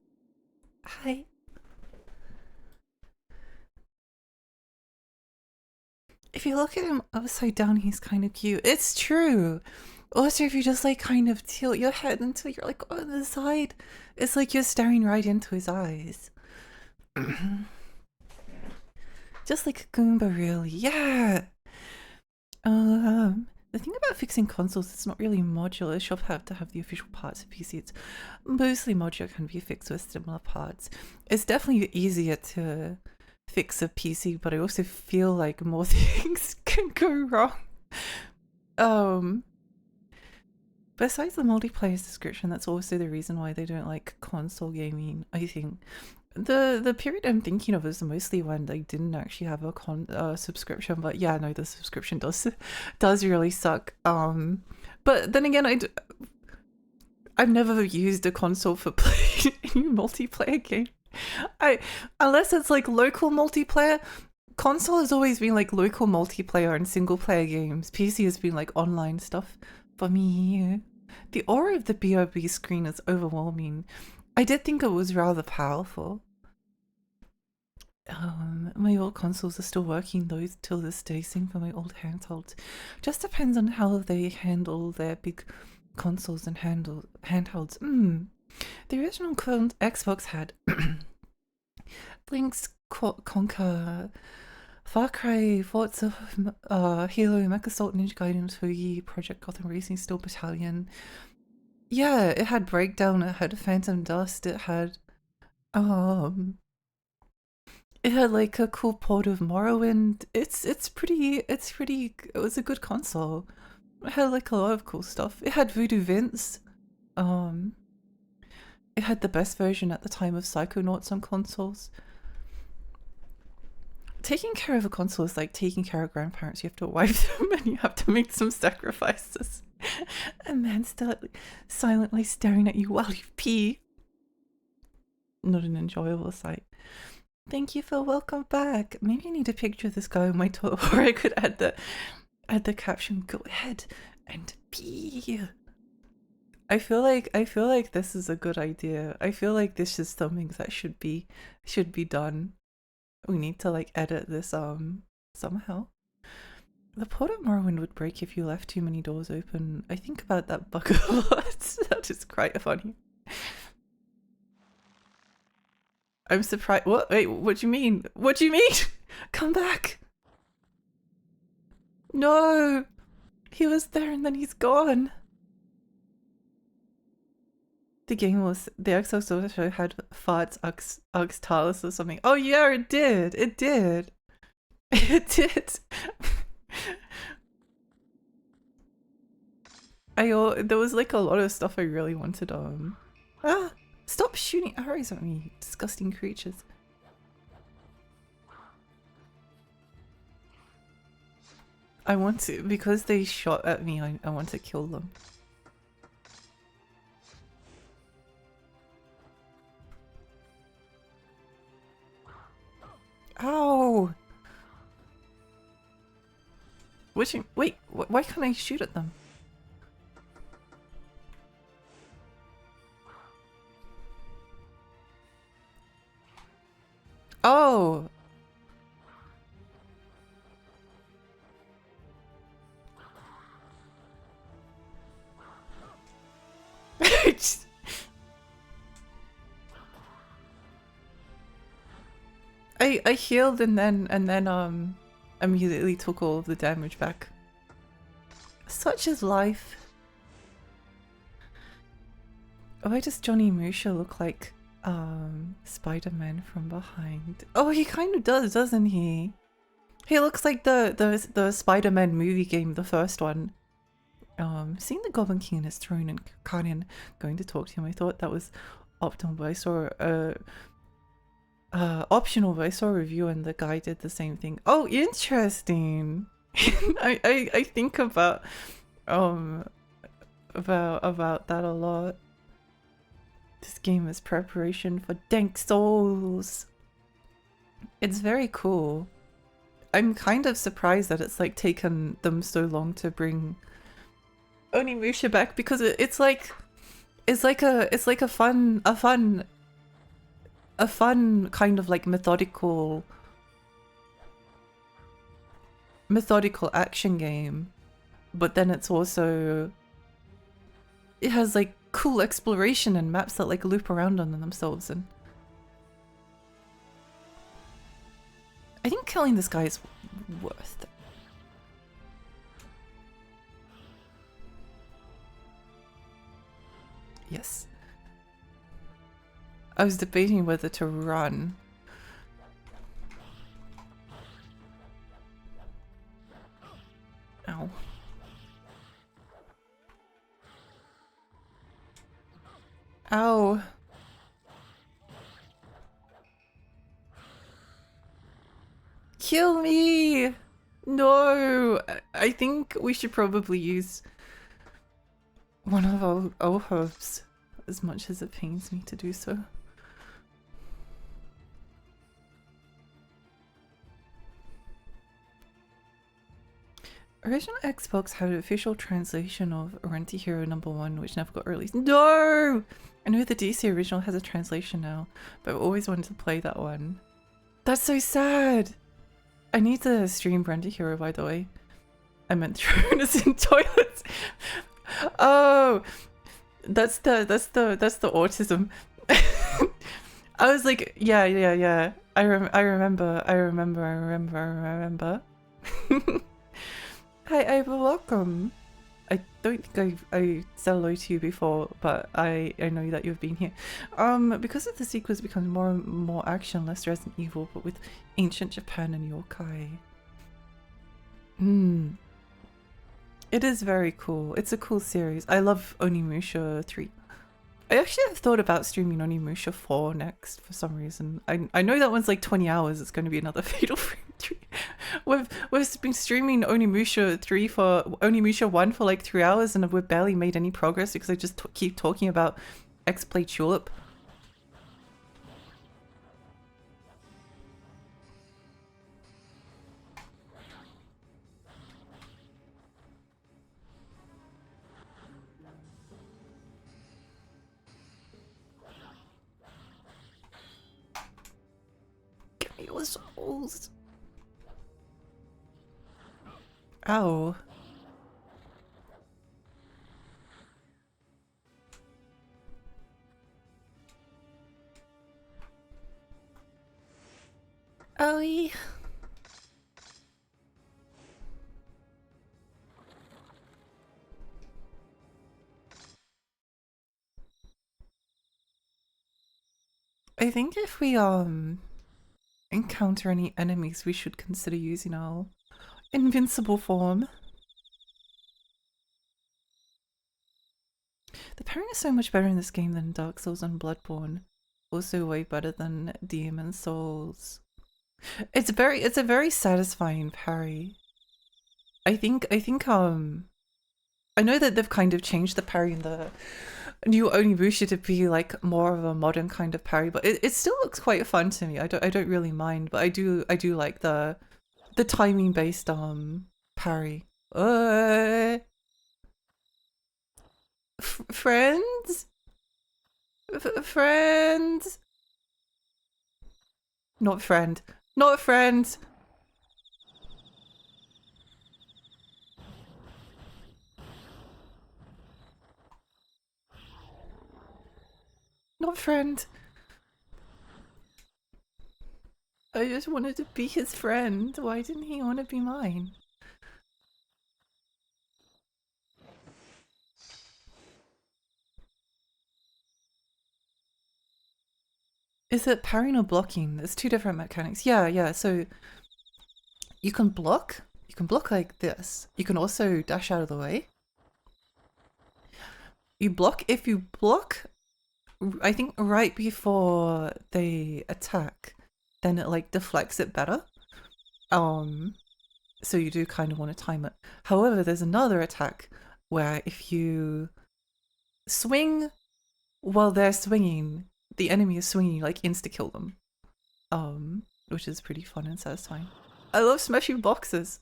Hi. If you look at him upside down, he's kind of cute. It's true. Also, if you just like kind of tilt your head until you're like on the side, it's like you're staring right into his eyes. Just like a Goomba, really. Yeah. The thing about fixing consoles, it's not really modular. She'll have to have the official parts of PC. It's mostly modular, can be fixed with similar parts. It's definitely easier to fix a PC, but I also feel like more things can go wrong. Besides the multiplayer subscription, that's also the reason why they don't like console gaming, I think. The period I'm thinking of is mostly when they didn't actually have a subscription, but yeah, no, the subscription does really suck. But then again, I've never used a console for playing any multiplayer game. Unless it's like local multiplayer. Console has always been like local multiplayer and single player games. PC has been like online stuff for me. The aura of the BRB screen is overwhelming. I did think it was rather powerful. My old consoles are still working though till this day, same for my old handhelds. Just depends on how they handle their big consoles and handhelds. The original Xbox had Blink's Conquer, Far Cry, Forza, Halo, Mech Assault, Ninja Gaiden 2, Project Gotham Racing, Steel Battalion. Yeah, it had Breakdown, it had Phantom Dust, it had like a cool port of Morrowind. It was a good console. It had like a lot of cool stuff. It had Voodoo Vince. It had the best version at the time of Psychonauts on consoles. Taking care of a console is like taking care of grandparents. You have to wipe them and you have to make some sacrifices. And man silently staring at you while you pee. Not an enjoyable sight. Thank you for welcome back. Maybe I need a picture of this guy on my toilet, or I could add the caption, go ahead and pee. I feel like this is a good idea. I feel like this is something that should be done. We need to like edit this somehow. The port of Morrowind would break if you left too many doors open. I think about that bug a lot. That is quite funny. I'm surprised. What? Wait, what do you mean? What do you mean? Come back. No. He was there and then he's gone. The Xbox also had farts, Arctalis or something. Oh yeah, it did. It did. It did. There was like a lot of stuff I really wanted stop shooting arrows at me, disgusting creatures. I want to, because they shot at me, I want to kill them. Ow! Wait, why can't I shoot at them? Oh! I healed and then immediately took all of the damage back. Such is life. Why does Onimusha look like Spider-Man from behind? Oh, he kind of does, doesn't he? He looks like the Spider-Man movie game, the first one. Seeing the Goblin King in his throne and Karian going to talk to him, I thought that was optimal, but I saw optional, but I saw a review and the guy did the same thing. Oh, interesting. I think about that a lot. This game is preparation for Dank Souls. It's very cool. I'm kind of surprised that it's like taken them so long to bring Onimusha back, because it's like It's like a fun kind of like methodical action game, but then it's also, it has like cool exploration and maps that like loop around on themselves, and I think killing this guy is worth it. Yes. I was debating whether to run. Ow. Ow. Kill me! No! I think we should probably use one of our herbs, as much as it pains me to do so. Original Xbox had an official translation of Rent-A-Hero #1, which never got released. No! I know the DC original has a translation now, but I've always wanted to play that one. That's so sad! I need to stream Rent-A-Hero, by the way. I meant throwing us in toilets. Oh, that's the autism. I was like, yeah. I remember. Hi, welcome. I don't think I said hello to you before, but I know that you've been here. Because of the sequels becomes more and more action, less Resident Evil, but with ancient Japan and yokai. It is very cool. It's a cool series. I love Onimusha 3. I actually have thought about streaming Onimusha 4 next for some reason. I know that one's like 20 hours. It's going to be another Fatal Frame 3. We've been streaming Onimusha 1 for like 3 hours, and we've barely made any progress because I just keep talking about X-Play Tulip. Give me your souls. Ow. Owie. I think if we encounter any enemies, we should consider using our invincible form. The parry is so much better in this game than Dark Souls and Bloodborne. Also way better than Demon Souls. It's a very satisfying parry. I think I know that they've kind of changed the parry in the new Onimusha to be like more of a modern kind of parry, but it still looks quite fun to me. I don't really mind, but I do like the timing based parry. Friends? Friends? Not friend. Not friend! Not friend. I just wanted to be his friend. Why didn't he want to be mine? Is it parrying or blocking? There's two different mechanics. Yeah, so you can block like this. You can also dash out of the way. If you block, I think right before they attack, then it like deflects it better. So you do kind of want to time it. However, there's another attack where if you swing while they're swinging, the enemy is swinging, like insta-kill them. Which is pretty fun and satisfying. I love smashing boxes.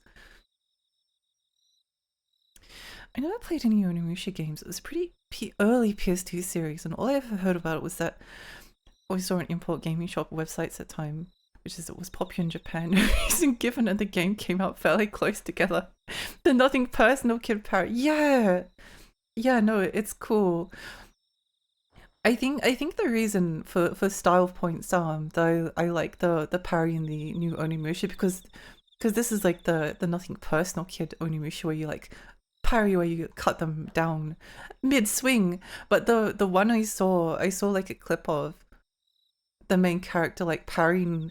I never played any Onimusha games. It was pretty early PS2 series, and all I ever heard about it was that I saw on import gaming shop websites at the time, which is it was popular in Japan. No reason given, and the game came out fairly close together. The nothing personal kid parry. Yeah, no, it's cool. I think the reason for style points though I like the parry in the new Onimusha because this is like the nothing personal kid Onimusha where you like parry where you cut them down mid swing, but the one I saw like a clip of the main character like parrying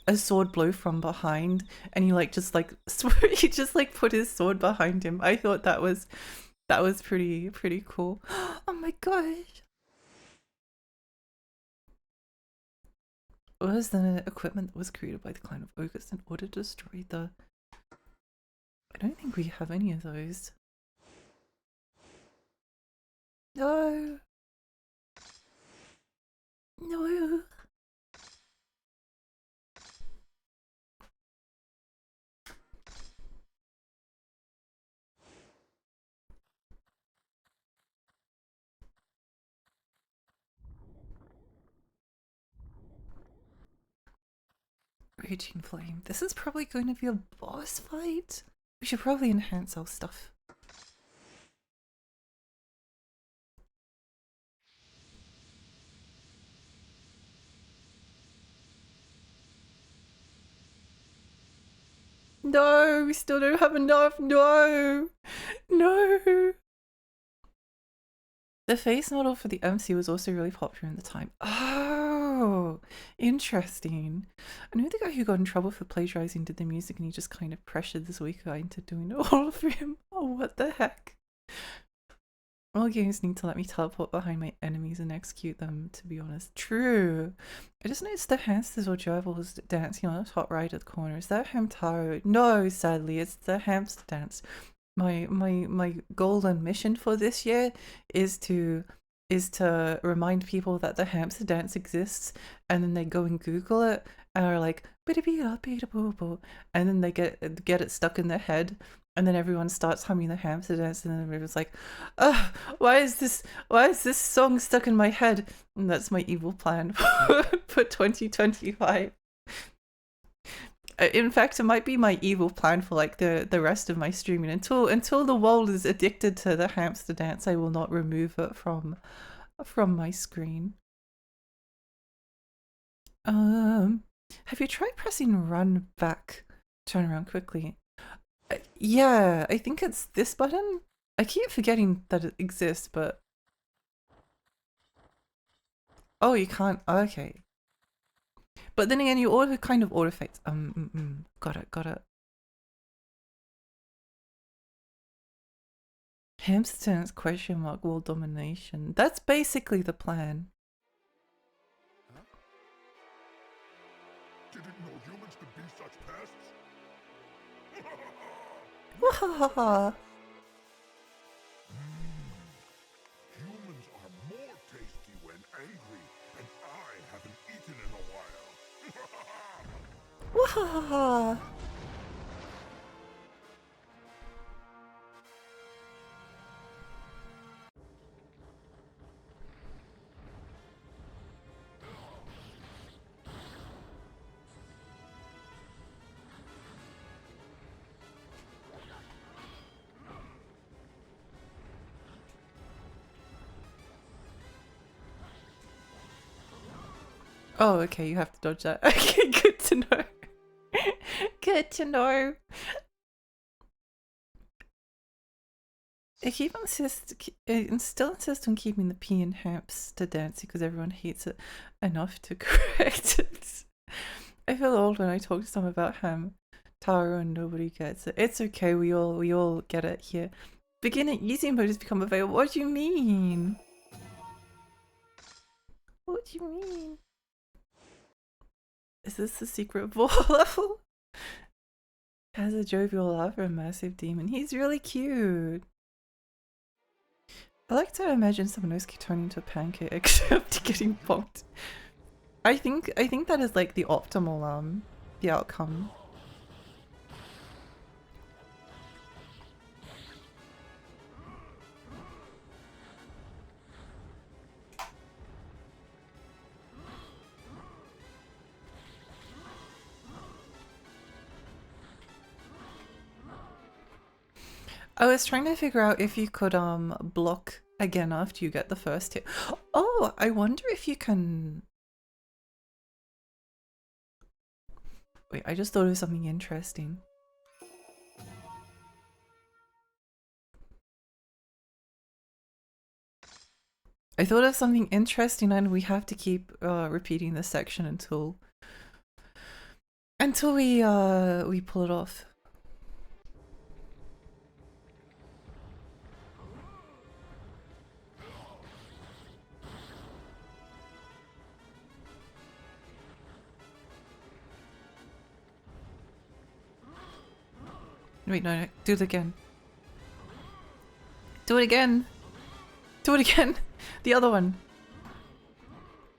a sword blow from behind, and he like just like he just like put his sword behind him. I thought that was pretty cool. Oh my gosh. What was the equipment that was created by the clan of ogres in order to destroy the... I don't think we have any of those. No! No! Raging Flame. This is probably going to be a boss fight. We should probably enhance our stuff. No, we still don't have enough. No! No! The face model for the MC was also really popular in the time. Oh, interesting. I know the guy who got in trouble for plagiarizing did the music and he just kind of pressured this weak guy into doing it all for him. Oh, what the heck? All games need to let me teleport behind my enemies and execute them, to be honest. True. I just noticed the hamsters or gerbils dancing on the top right of the corner. Is that Hamtaro? No, sadly, it's the hamster dance. My goal and mission for this year is to remind people that the hamster dance exists, and then they go and Google it and are like and then they get it stuck in their head, and then everyone starts humming the hamster dance, and then everyone's like, oh, why is this song stuck in my head? And that's my evil plan for 2025. In fact, it might be my evil plan for like the rest of my streaming until the world is addicted to the hamster dance. I will not remove it from my screen. Have you tried pressing run back, turn around quickly? Yeah, I think it's this button. I keep forgetting that it exists, but oh, you can't. Okay. But then again, you kind of auto fades. Got it. Hamster dance ? World domination. That's basically the plan. Huh? Didn't know humans could be such pests. Wahahaha. Humans are more tasty when angry, and I haven't eaten in a while. Wahahaha. Oh, okay, you have to dodge that. Okay, good to know. Good to know. I still insist on keeping the P in hamster dance because everyone hates it enough to correct it. I feel old when I talk to someone about ham Taro and nobody gets it. It's okay, we all get it here. Beginner easy mode has become available. What do you mean? What do you mean? Is this the secret ball level? Has a jovial laugh for a massive demon. He's really cute. I like to imagine someone else turning into a pancake except getting bonked. I think that is like the optimal the outcome. I was trying to figure out if you could block again after you get the first hit. Oh, I wonder if you can. Wait, I just thought of something interesting. I thought of something interesting, and we have to keep repeating this section until we pull it off. Wait, no, do it again. Do it again. Do it again. The other one.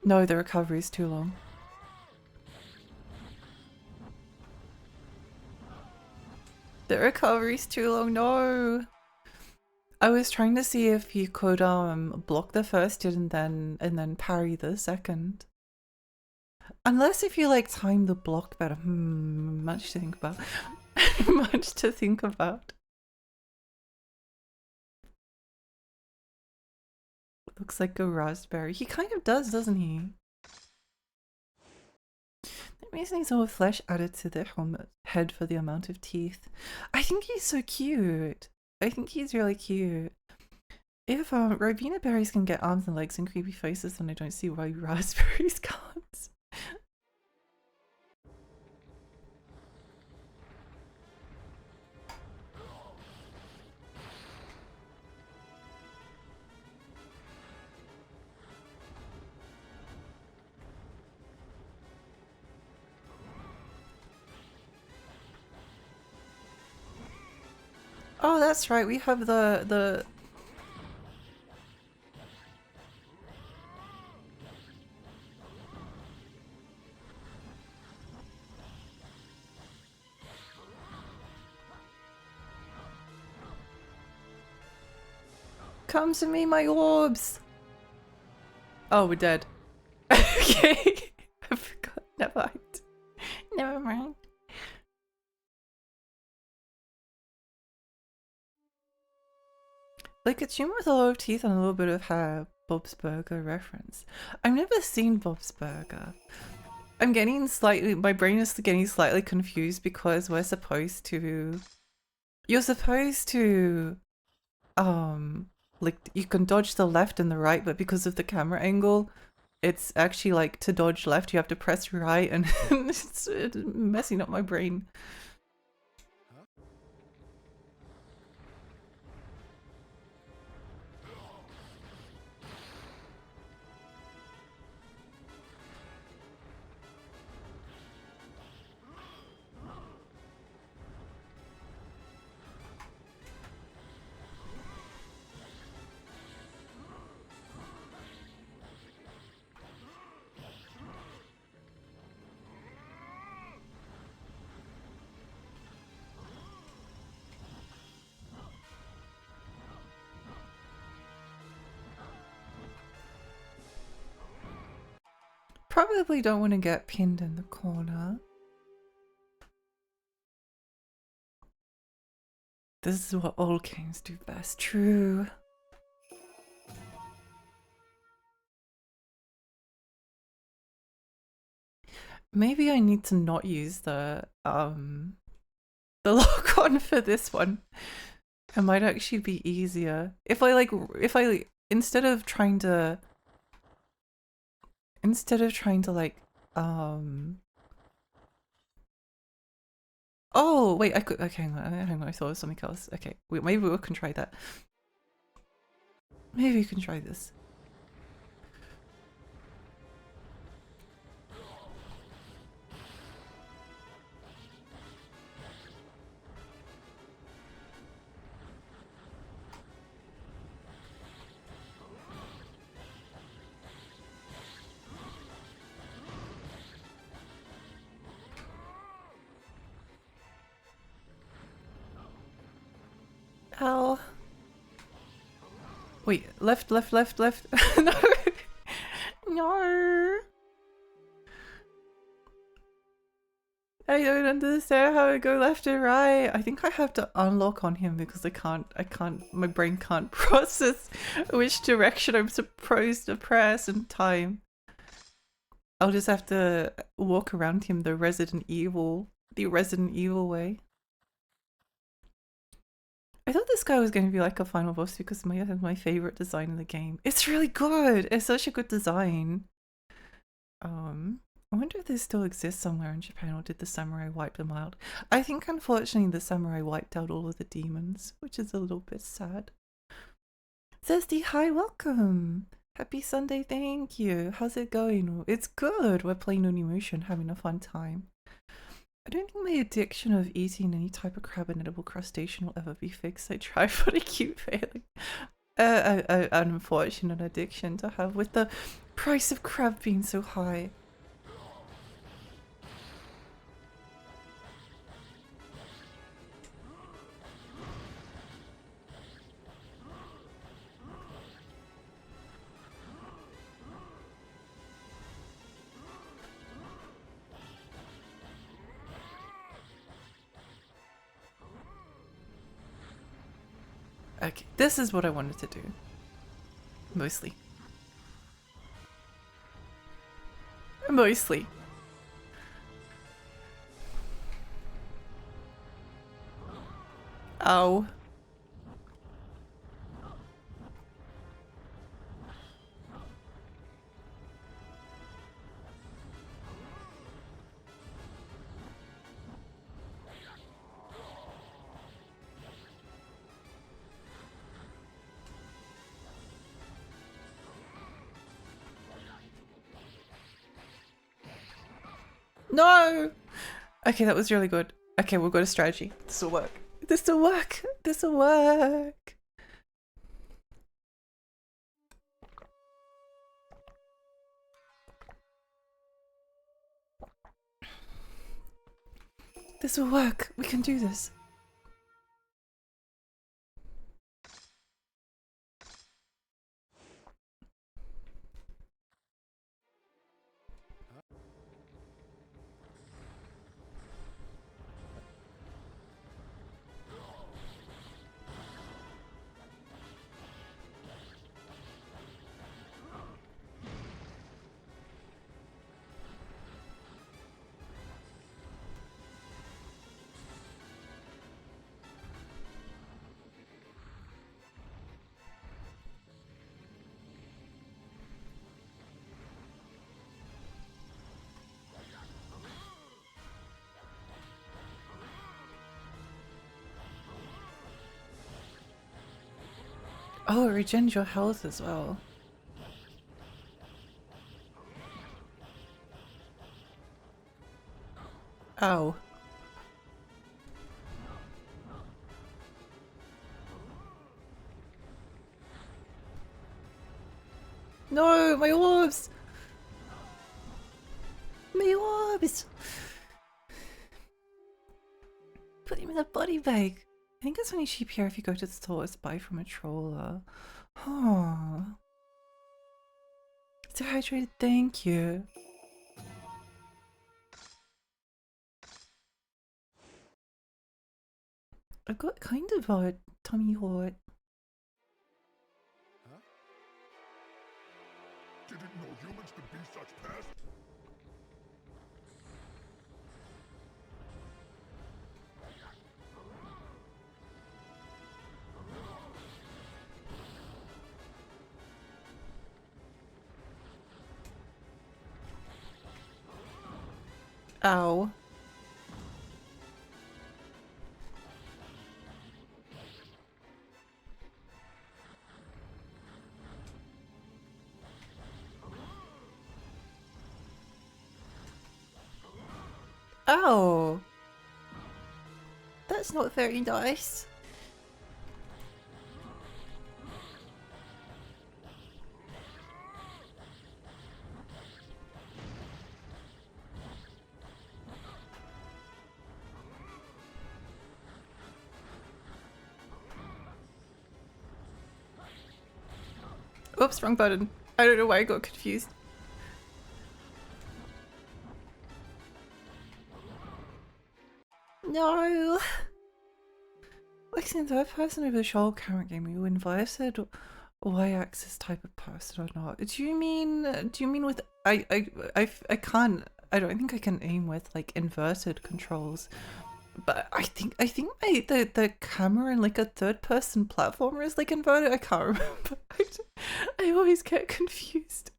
No, the recovery is too long. The recovery's too long. No. I was trying to see if you could block the first hit and then parry the second. Unless if you like time the block better. Much to think about. Much to think about. Looks like a raspberry. He kind of does, doesn't he? That means needs more flesh added to the head for the amount of teeth. I think he's so cute. I think he's really cute. If Ribena berries can get arms and legs and creepy faces, then I don't see why raspberries can't. Oh, that's right. We have the Come to me, my orbs. Oh, we're dead. Okay. I forgot. Never mind. Never mind. Like a tumor with a lot of teeth and a little bit of hair. Bob's Burger reference. I've never seen Bob's Burger. I'm getting slightly, my brain is getting slightly confused because we're supposed to, you're supposed to, like you can dodge the left and the right, but because of the camera angle, it's actually like to dodge left, you have to press right, and it's messing up my brain. Probably don't want to get pinned in the corner. This is what all games do best. True. Maybe I need to not use the lock on for this one. It might actually be easier if I instead of trying to like oh wait, I could, okay, hang on, I thought of something else. Okay, wait, maybe we can try that. Maybe we can try this. Ow. Wait, left. No. No. I don't understand how it go left and right. I think I have to unlock on him because my brain can't process which direction I'm supposed to press in time. I'll just have to walk around him the Resident Evil way. I thought this guy was going to be like a final boss because my favorite design in the game. It's really good. It's such a good design. I wonder if this still exists somewhere in Japan, or did the samurai wipe them out? I think unfortunately the samurai wiped out all of the demons, which is a little bit sad. Thirsty, hi, welcome. Happy Sunday, thank you. How's it going? It's good. We're playing Onimusha and having a fun time. I don't think my addiction of eating any type of crab and edible crustacean will ever be fixed. I try, but I keep failing. An unfortunate addiction to have with the price of crab being so high. Okay, this is what I wanted to do. Mostly. Mostly. Ow. No! Okay, that was really good. Okay, we'll go to strategy. This will work. This will work. This will work. This will work. We can do this. Oh, it regens your health as well. Ow. No, my orbs! My orbs! Put him in a body bag. I think it's only cheap here if you go to the stores, buy from a trawler. Oh. Stay hydrated, thank you. I've got kind of a tummy hurt. Huh? Didn't know humans could be such pests. Ow. Oh. That's not very nice. Oops, wrong button. I don't know why I got confused. No! Like in third person over the shoulder camera game, are you inverted y-axis type of person or not? Do you mean with I can't, I don't think I can aim with like inverted controls. But I think the camera in like a third person platformer is like inverted. I can't remember. I always get confused.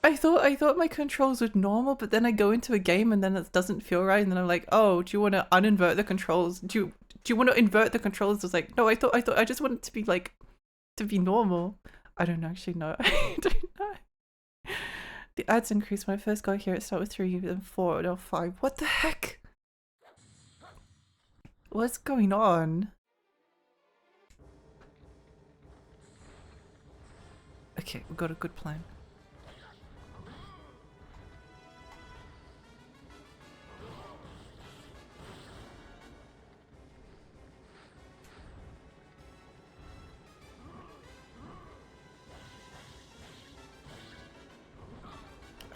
I thought my controls were normal, but then I go into a game and then it doesn't feel right, and then I'm like, oh, do you want to uninvert the controls? Do you want to invert the controls? I was like, no, I thought I just want it to be like to be normal. I don't actually know. I don't know. The ads increased when I first got here. It started with 3, then 4, now 5. What the heck? What's going on? Okay, we got a good plan.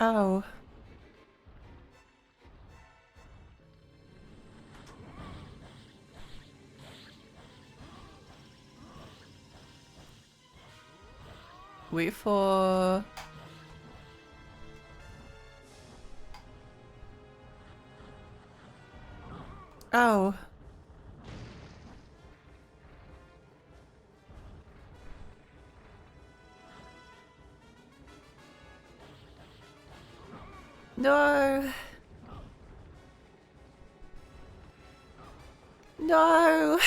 Oh. Wait for... Oh. No. No. No.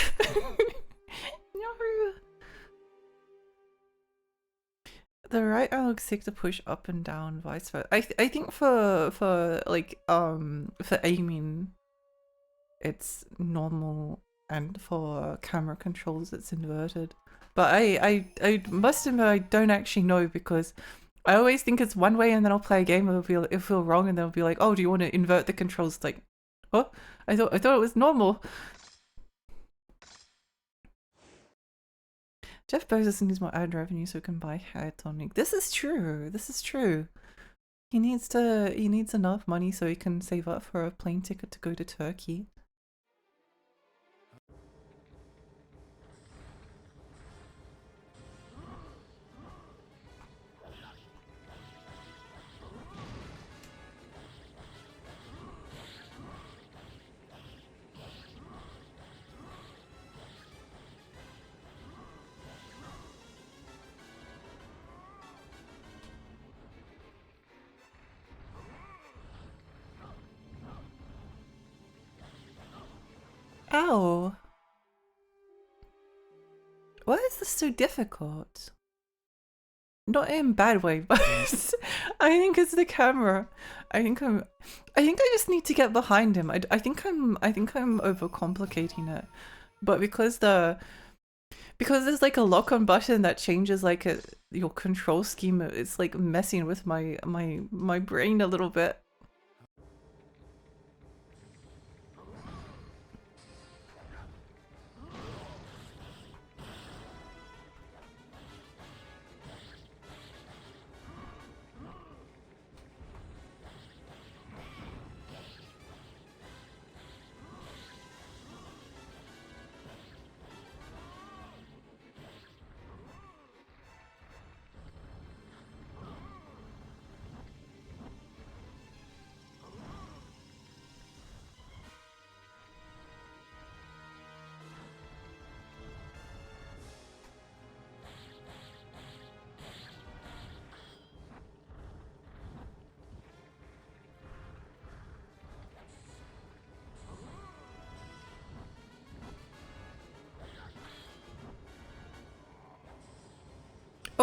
The right analog stick to push up and down, vice versa. I think for like for aiming, it's normal, and for camera controls, it's inverted. But I must admit I don't actually know, because I always think it's one way, and then I'll play a game and it'll feel wrong, and they'll be like, oh, do you want to invert the controls? It's like, what? I thought it was normal. Jeff Bezos needs more ad revenue so he can buy hair tonic. This is true. This is true. He needs enough money so he can save up for a plane ticket to go to Turkey. Ow. Why is this so difficult? Not in a bad way, but I think it's the camera. I think I just need to get behind him. I think I'm overcomplicating it. But because there's like a lock on button that changes like your control scheme, it's like messing with my brain a little bit.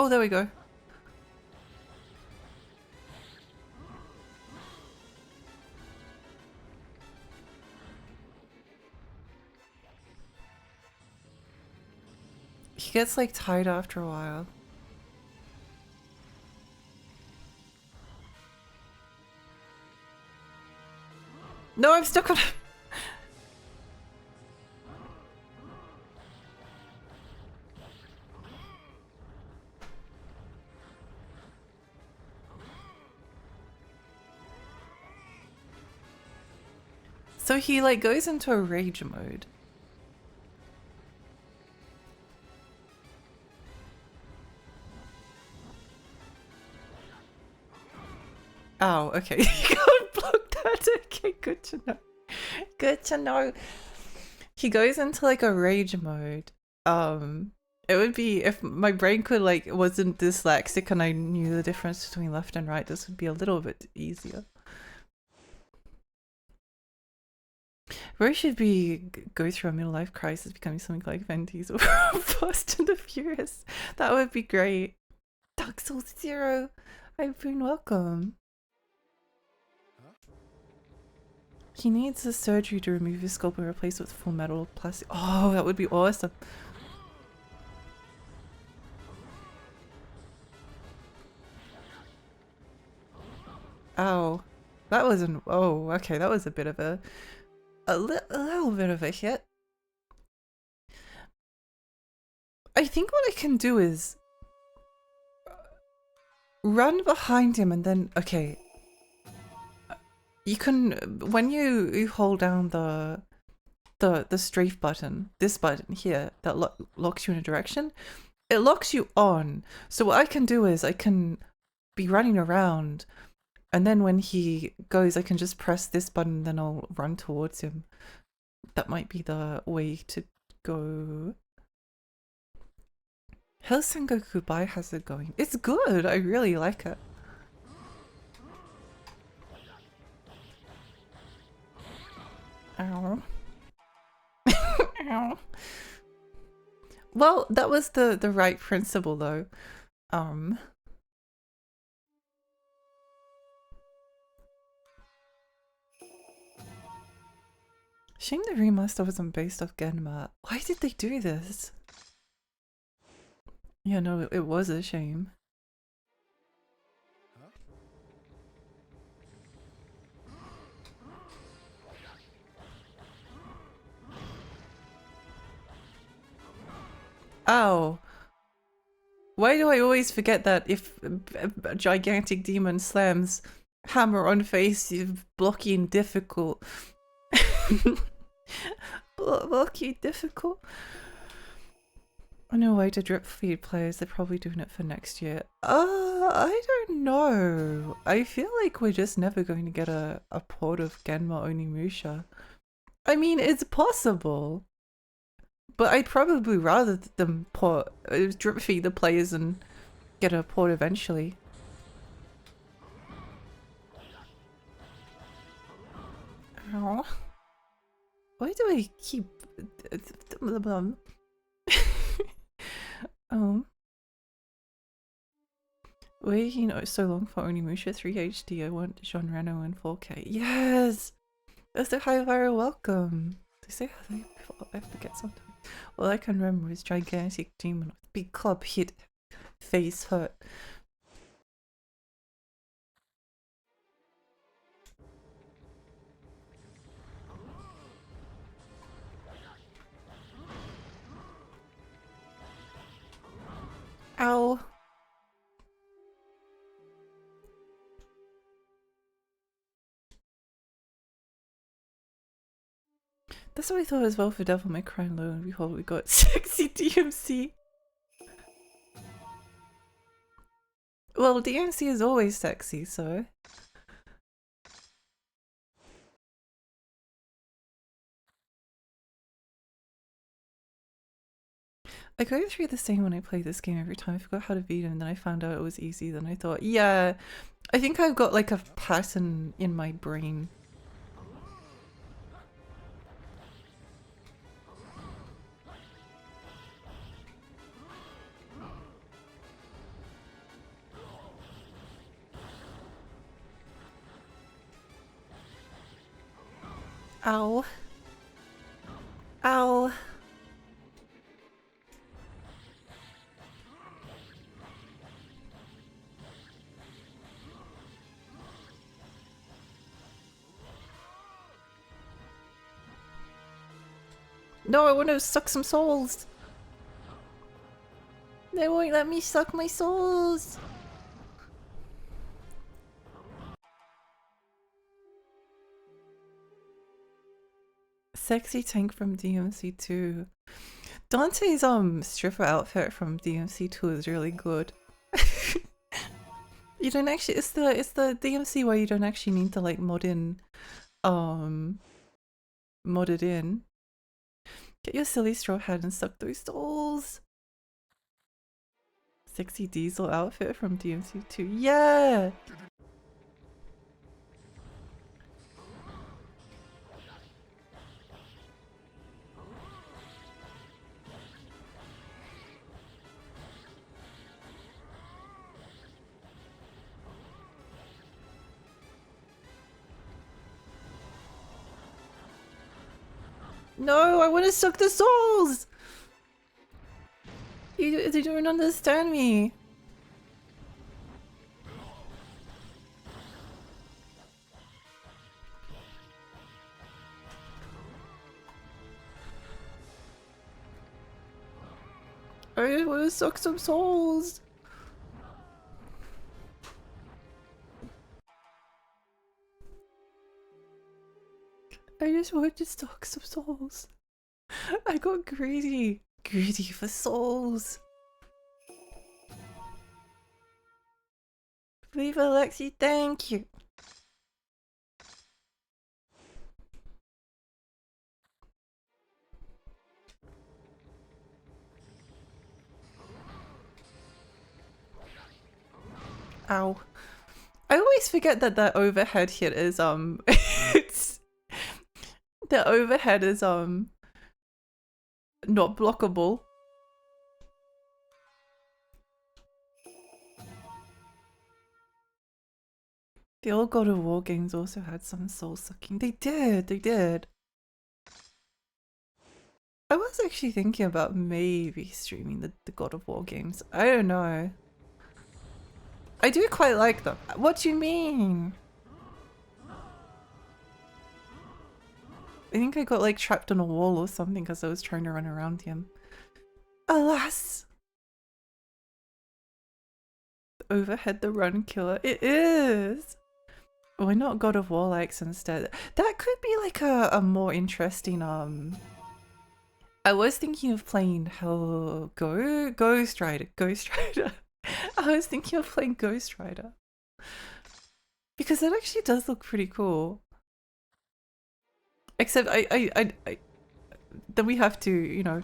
Oh, there we go. He gets like tired after a while. No, I'm stuck on him. So he like goes into a rage mode. Oh, okay. You can't block that. Okay, good to know. Good to know. He goes into like a rage mode. It would be if my brain could like wasn't dyslexic and I knew the difference between left and right, this would be a little bit easier. Rose should be go through a middle life crisis, becoming something like Vin Diesel or Fast and the Furious. That would be great. Dark Souls 0, I've been welcome. He needs a surgery to remove his scalp and replace it with full metal plastic. Oh, that would be awesome. Ow. That was an... Oh, okay, that was a bit of a little bit of a hit. I think what I can do is run behind him and then... Okay. You can... When you hold down the strafe button, this button here, that locks you in a direction, it locks you on. So what I can do is I can be running around, and then when he goes, I can just press this button, then I'll run towards him. That might be the way to go. Hell Sengoku Bai, how's it going? It's good, I really like it. Ow. Ow. Well, that was the right principle though. Shame the remaster wasn't based off Genma. Why did they do this? Yeah, no, it was a shame. Ow. Why do I always forget that if a gigantic demon slams hammer on face, you're blocky and difficult. Blocky difficult. I know why to drip feed players, they're probably doing it for next year. I don't know. I feel like we're just never going to get a port of Genma Onimusha. I mean, it's possible. But I'd probably rather them drip feed the players and get a port eventually. Ow. Why do I keep... Waiting so long for Onimusha 3 HD, I want Jean Reno in 4K. Yes! Mr. High Viral, welcome! They say how they before, I forget sometimes. All I can remember is gigantic demon with big club hit face hurt. Ow! That's what I thought as well for Devil May Cry Low, and behold, we got sexy DMC. Well, DMC is always sexy, so... I go through the same when I play this game every time. I forgot how to beat it, and then I found out it was easy. Then I thought, yeah, I think I've got like a pattern in my brain. Ow. Ow. No, I want to suck some souls. They won't let me suck my souls. Sexy tank from DMC2. Dante's stripper outfit from DMC2 is really good. You don't actually, it's the DMC where you don't actually need to like mod it in. Get your silly straw hat and suck those souls. Sexy diesel outfit from DMC2. Yeah! No, I want to suck the souls! You don't understand me. I just want to suck some souls. I just want to suck some souls. I got greedy. Greedy for souls. Leave Alexi, thank you. Ow. I always forget that the overhead hit is it's the overhead is not blockable. The old God of War games also had some soul sucking. They did. I was actually thinking about maybe streaming the God of War games. I don't know. I do quite like them. What do you mean? I think I got like trapped on a wall or something because I was trying to run around him. Alas! Overhead the run killer. It is! Why not God of War likes instead? That could be like a more interesting I was thinking of playing Ghost Rider. I was thinking of playing Ghost Rider. Because it actually does look pretty cool. Except I then we have to, you know.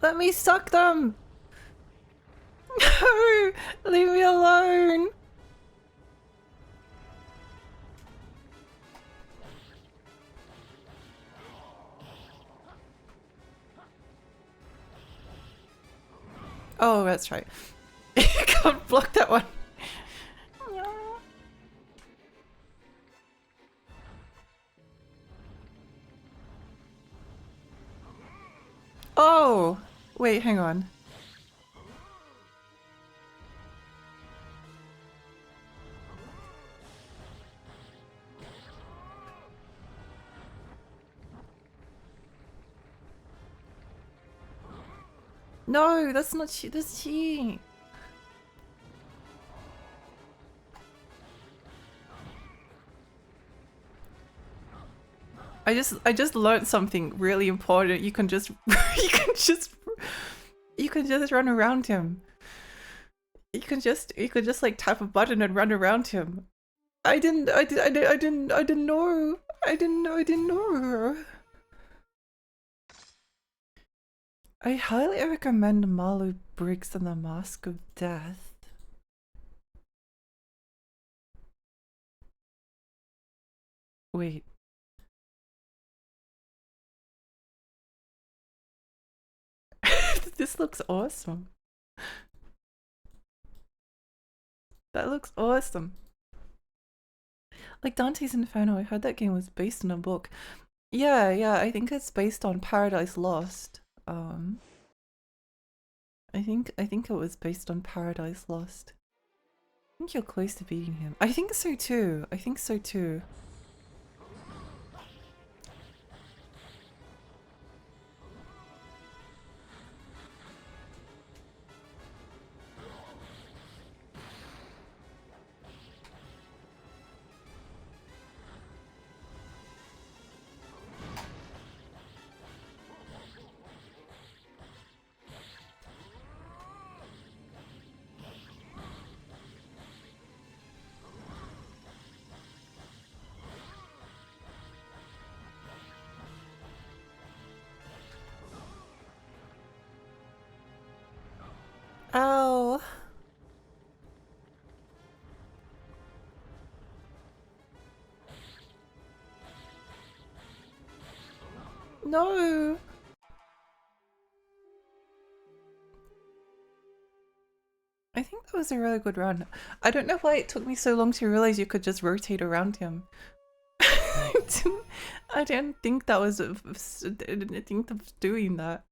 Let me suck them! No! Leave me alone! Oh, that's right. You can't block that one. Oh! Wait, hang on. No, that's not she. That's she. I just learned something really important. You can just you can just run around him. You can just like tap a button and run around him. I didn't know. I didn't know. I highly recommend Marlowe Briggs and the Mask of Death. Wait. This looks awesome. That looks awesome. Like Dante's Inferno, I heard that game was based on a book. Yeah, yeah, I think it's based on Paradise Lost. I think it was based on Paradise Lost. I think you're close to beating him. I think so too. I think so too. Ow. No. I think that was a really good run. I don't know why it took me so long to realize you could just rotate around him. I didn't think that was I didn't think of doing that.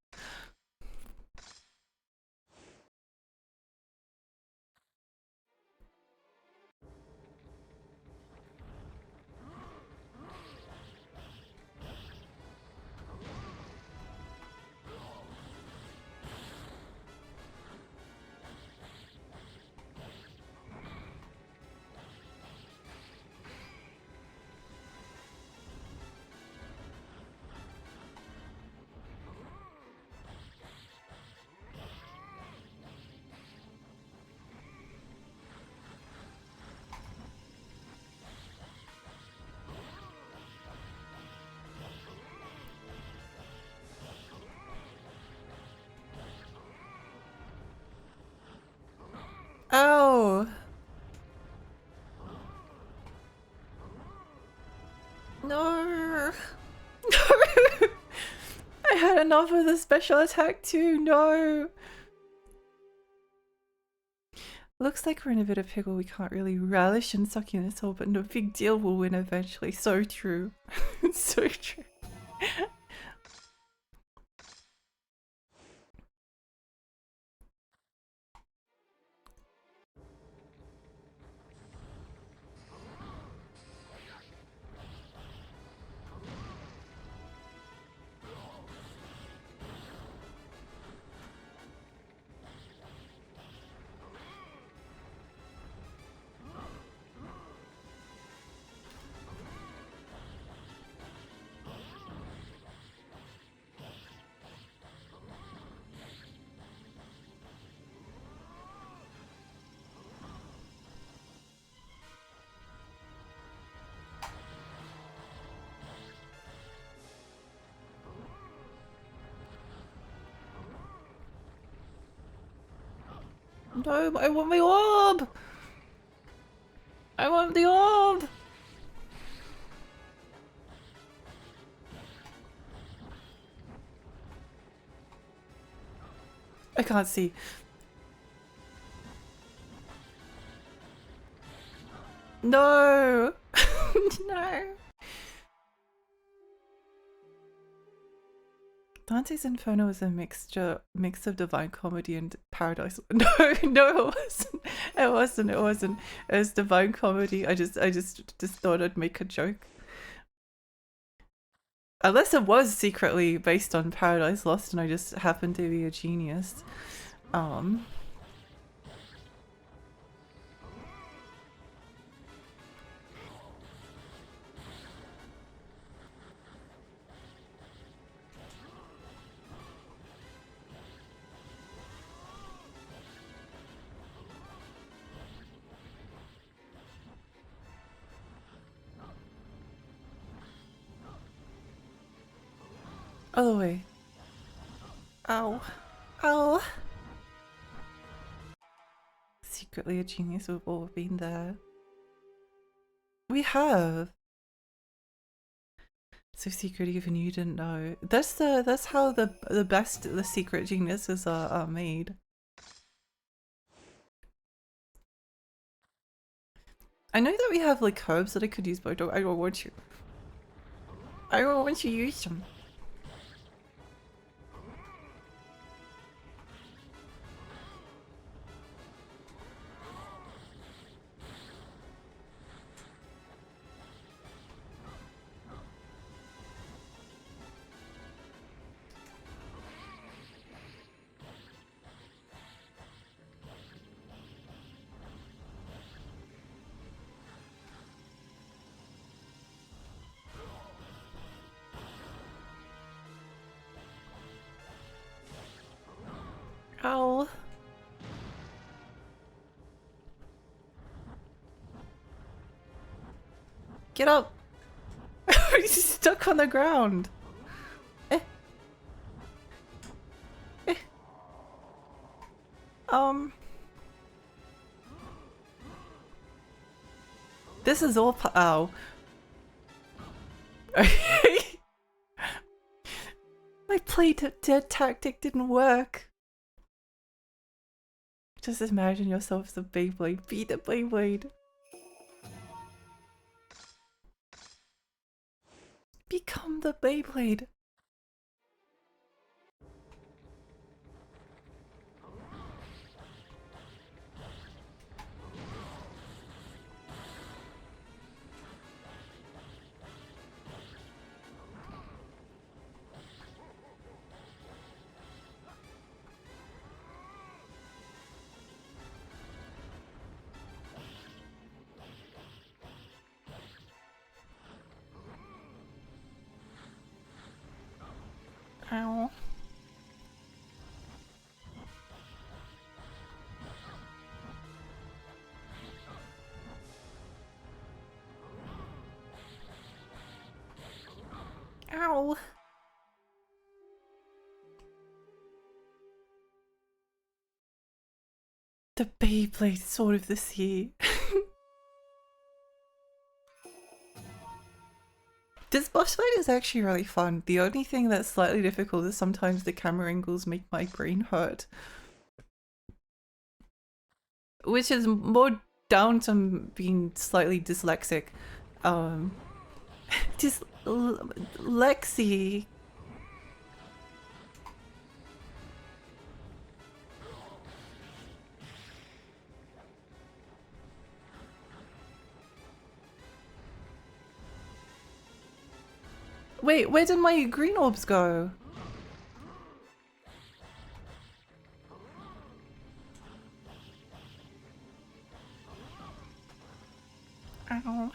Oh. No. No. I had enough of the special attack too. No. Looks like we're in a bit of pickle. We can't really relish in sucking this whole, but no big deal. We'll win eventually. So true. So true. No, I want my orb! I want the orb! I can't see. No! No! Dante's Inferno is a mix of Divine Comedy and Paradise. No, no, it wasn't. It wasn't. It wasn't. It was Divine Comedy. I just thought I'd make a joke. Unless it was secretly based on Paradise Lost, and I just happened to be a genius. Other way. Ow. Ow. Secretly a genius, we've all been there. We have. So secret even you didn't know. That's how the best the secret geniuses are made. I know that we have like herbs that I could use, but I don't want to. I don't want to use them. Ow. Get up! He's stuck on the ground. Eh. Eh. This is all ow. My play dead tactic didn't work. Just imagine yourself as a Beyblade. Be the Beyblade. Become the Beyblade. Ow. Ow. The Beyblade Sword of the Sea. This boss fight is actually really fun. The only thing that's slightly difficult is sometimes the camera angles make my brain hurt. Which is more down to being slightly dyslexic. Just Lexi. Wait, where did my green orbs go? Ow.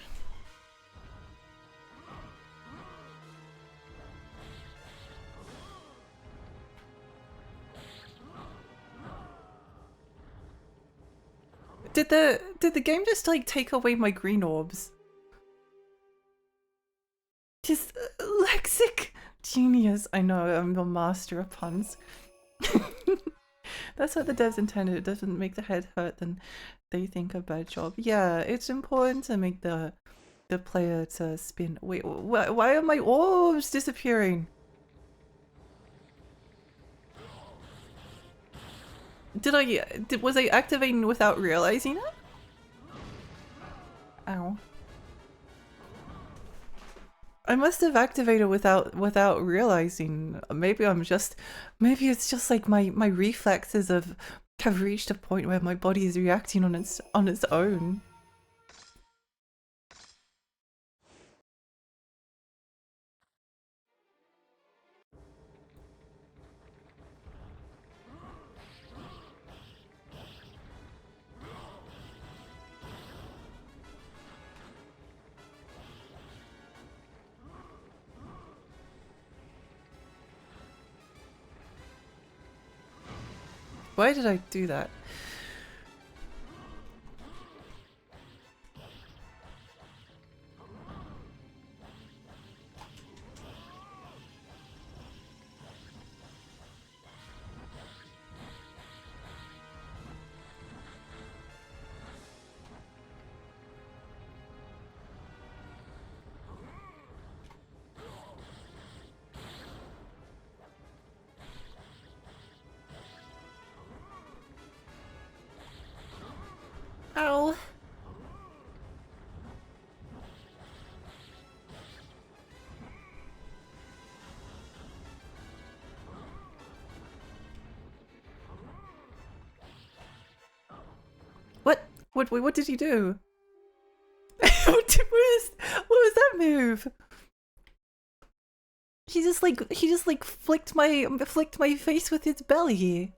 Did the game just like take away my green orbs? Just lexic genius. I know, I'm the master of puns. That's what the devs intended. It doesn't make the head hurt, then they think a bad job. Yeah, it's important to make the player to spin. Wait, why are my orbs disappearing? Was I activating without realizing it? Ow. I must have activated without realizing. Maybe it's just like my reflexes have reached a point where my body is reacting on its own. Why did I do that? What did he do? What was that move? He just like flicked my face with his belly.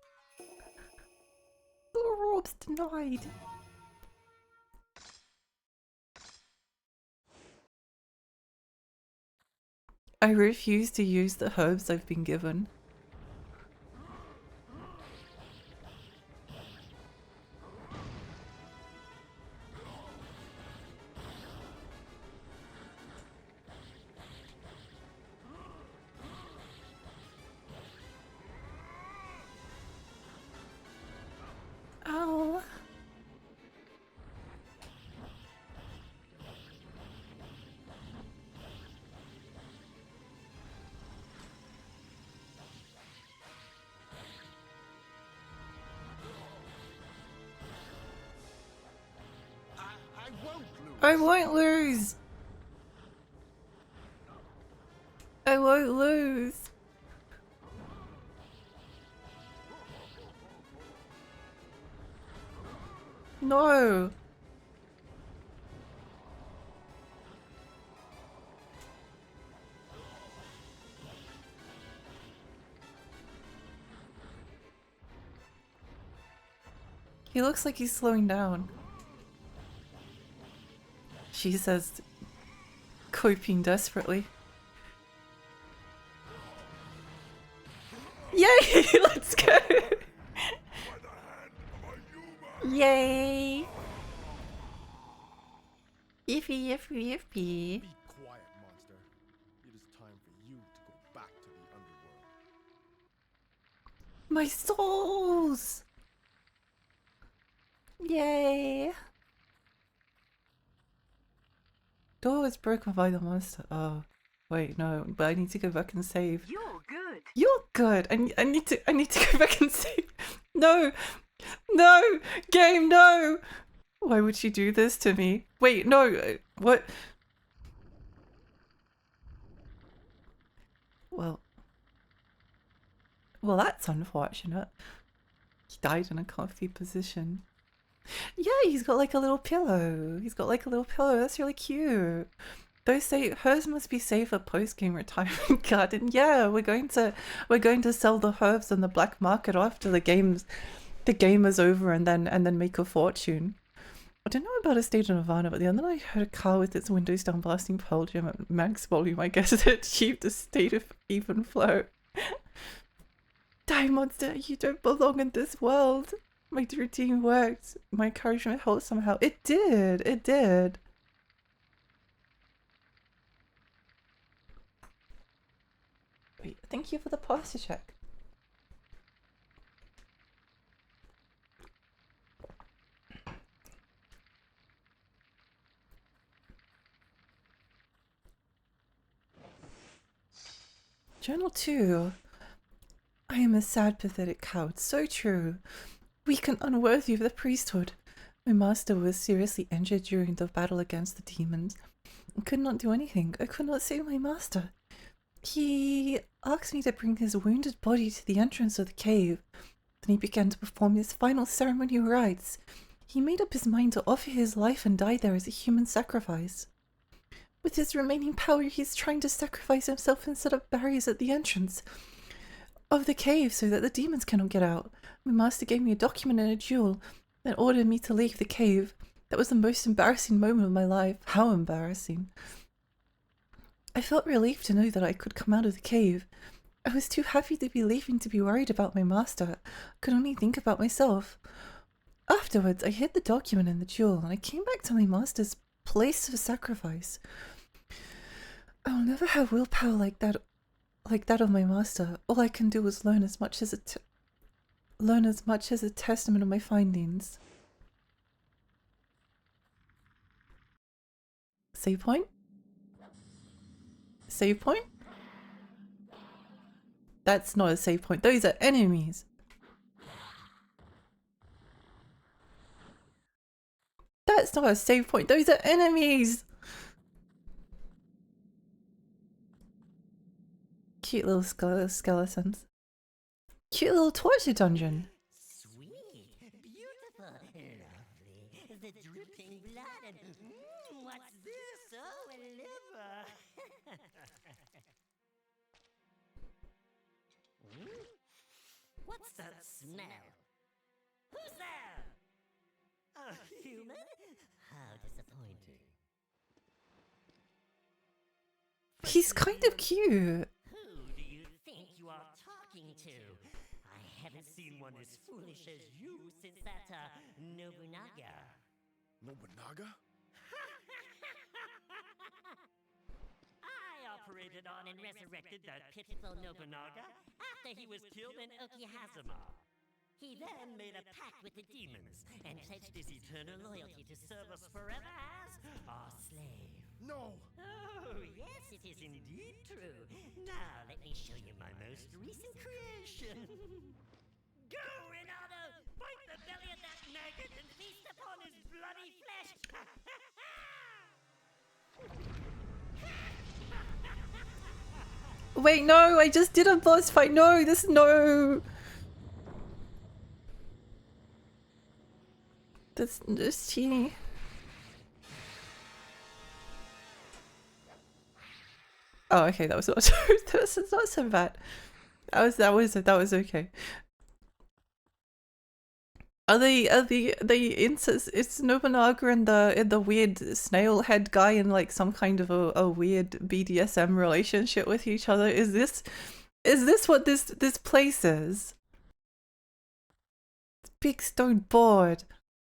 Oh, Rob's denied. I refuse to use the herbs I've been given. Ow. I won't lose. I won't lose. No. He looks like he's slowing down. She says, coping desperately. Yay! Let's go! Yay! Iffy. Be quiet, monster. It is time for you to go back to the underworld. My souls! Yay! Door was broken by the monster. Oh, wait, no. But I need to go back and save. You're good. You're good. I need to go back and save. No, no, game, no. Why would she do this to me? Wait, no. What? Well, that's unfortunate. He died in a comfy position. Yeah, he's got like a little pillow. That's really cute. Those say hers must be safe for post-game retirement card. And yeah, we're going to sell the herbs on the black market after the game is over, and then make a fortune. I don't know about a stage of Nirvana, but the other night I heard a car with its windows down blasting Pearl Jam at max volume. I guess it achieved a state of even flow. Die, monster, you don't belong in this world. My routine worked. My encouragement helped somehow. It did. Wait, thank you for the posture check. Journal 2. I am a sad, pathetic coward. So true. Weak and unworthy of the priesthood. My master was seriously injured during the battle against the demons. I could not do anything. I could not save my master. He asked me to bring his wounded body to the entrance of the cave. Then he began to perform his final ceremonial rites. He made up his mind to offer his life and die there as a human sacrifice. With his remaining power, he's trying to sacrifice himself and set up barriers at the entrance of the cave so that the demons cannot get out. My master gave me a document and a jewel and ordered me to leave the cave. That was the most embarrassing moment of my life. How embarrassing. I felt relieved to know that I could come out of the cave. I was too happy to be leaving to be worried about my master. I could only think about myself. Afterwards, I hid the document and the jewel, and I came back to my master's place of sacrifice. I will never have willpower like that of my master. All I can do is learn as much as a testament of my findings. Save point? Save point? That's not a save point. Those are enemies. That's not a save point. Those are enemies. Cute little skeletons. Cute little torture dungeon. Sweet, beautiful, lovely. that? And what's this? Oh, a liver. What's that smell? Who's there? A human? How disappointing. He's kind of cute. Who do you think you are talking to? I haven't seen one as foolish as you since that, Nobunaga. Nobunaga? I operated on and resurrected that pitiful Nobunaga after he was killed in Okihazuma. He then made a pact with the demons and pledged his eternal loyalty to serve us forever as our slave. No! Oh, yes, it is indeed true. Now, let me show you my most recent creation. Go, Renato! Bite the belly of that maggot and feast upon his bloody flesh! Wait, no, I just did a boss fight. No, no. That's cheating. Oh, okay, that was not this is not so bad. That was okay. Are they incest? It's Nobunaga and the weird snail head guy in like some kind of a weird BDSM relationship with each other? Is this what this place is? Big stone board.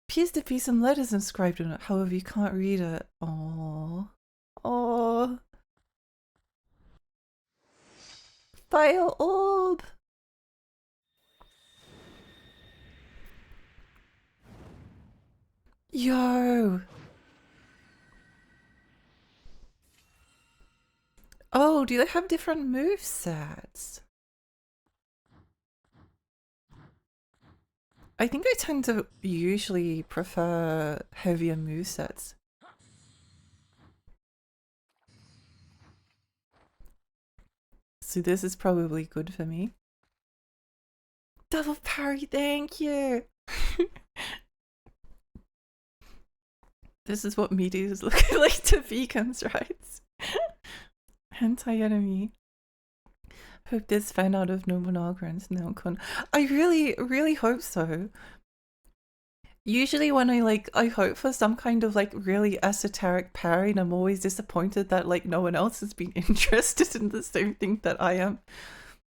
Appears to be some letters inscribed on it. However, you can't read it. Aww. Aww. Fire orb. Yo. Oh, do they have different movesets? I think I tend to usually prefer heavier movesets. So this is probably good for me. Double parry, thank you! This is what media is looking like to vegans, right? Hentai enemy. Hope there's fan out of Nobunaga and Snailcon. I really hope so. Usually when I hope for some kind of like really esoteric parry and I'm always disappointed that like no one else has been interested in the same thing that I am.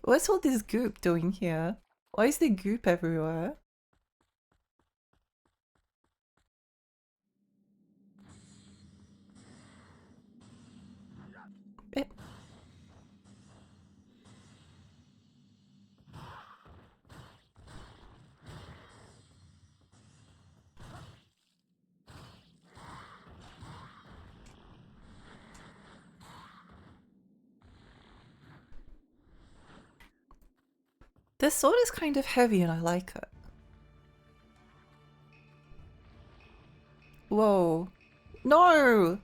What's all this goop doing here? Why is there goop everywhere? This sword is kind of heavy and I like it. Whoa. No!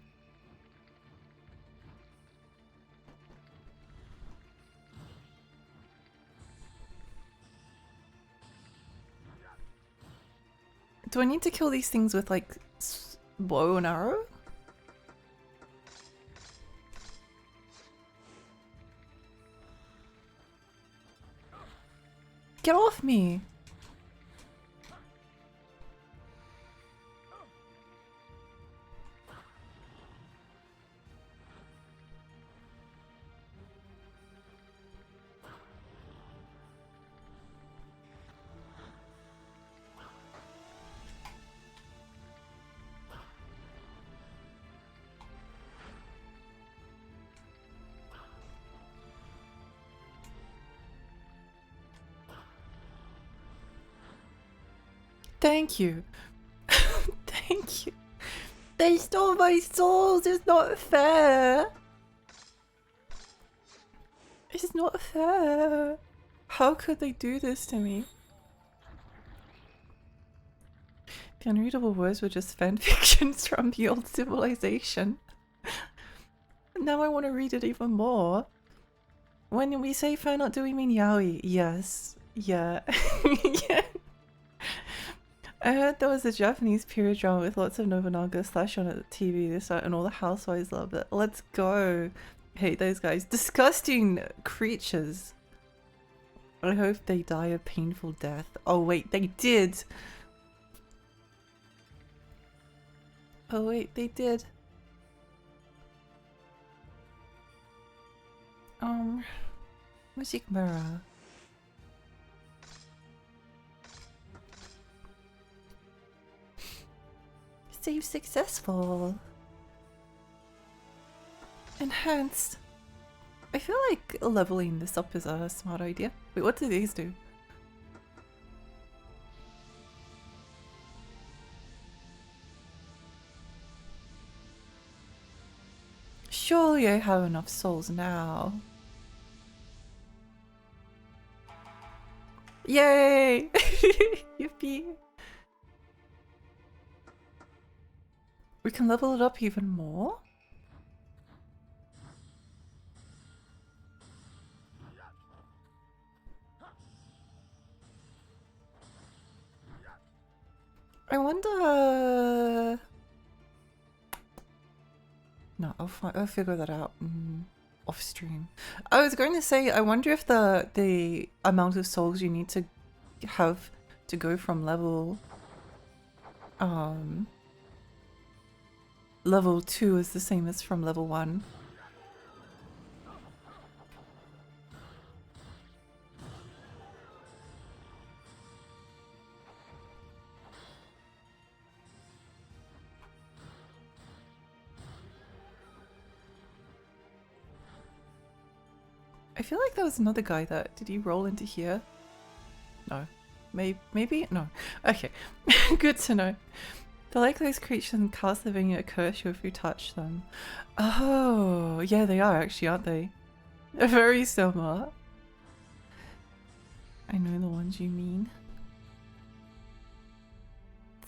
Do I need to kill these things with like bow and arrow? Get off me! Thank you. Thank you. They stole my souls. It's not fair. It's not fair. How could they do this to me? The unreadable words were just fanfictions from the old civilization. Now I want to read it even more. When we say fan art, do we mean yaoi? Yes. Yeah. Yeah. I heard there was a Japanese period drama with lots of Nobunaga slash on at the TV this night, and all the housewives love it. Let's go. Hate those guys. Disgusting creatures. I hope they die a painful death. Oh wait, they did. Oh wait, they did. Magic mirror. Save successful. Enhanced. I feel like leveling this up is a smart idea. Wait, what do these do? Surely I have enough souls now. Yay! Yippee! We can level it up even more? I wonder... No, I'll figure that out off stream. I was going to say, I wonder if the amount of souls you need to have to go from level 2 is the same as from level 1. I feel like there was another guy that... Did he roll into here? No. Maybe? No. Okay. Good to know. They're like those creatures in Castlevania curse you if you touch them. Oh, yeah, they are actually, aren't they? They're very similar. I know the ones you mean.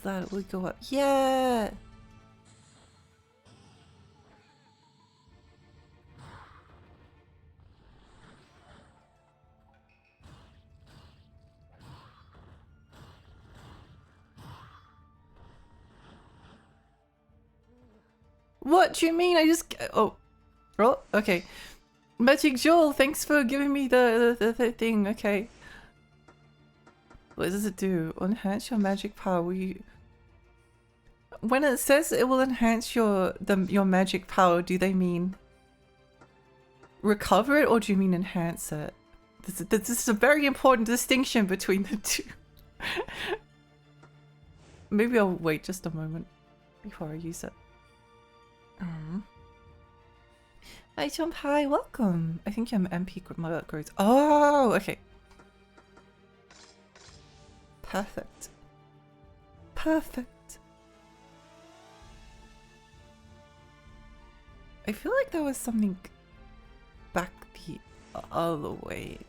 That would go up. Yeah! What do you mean? I just... Oh. Oh, okay. Magic Joel, thanks for giving me the thing. Okay. What does it do? Enhance your magic power. When it says it will enhance your magic power, do they mean recover it or do you mean enhance it? This is a very important distinction between the two. Maybe I'll wait just a moment before I use it. Hi Jump, hi, welcome. I think I'm MP growth. Oh, okay. Perfect. Perfect. I feel like there was something back the other way.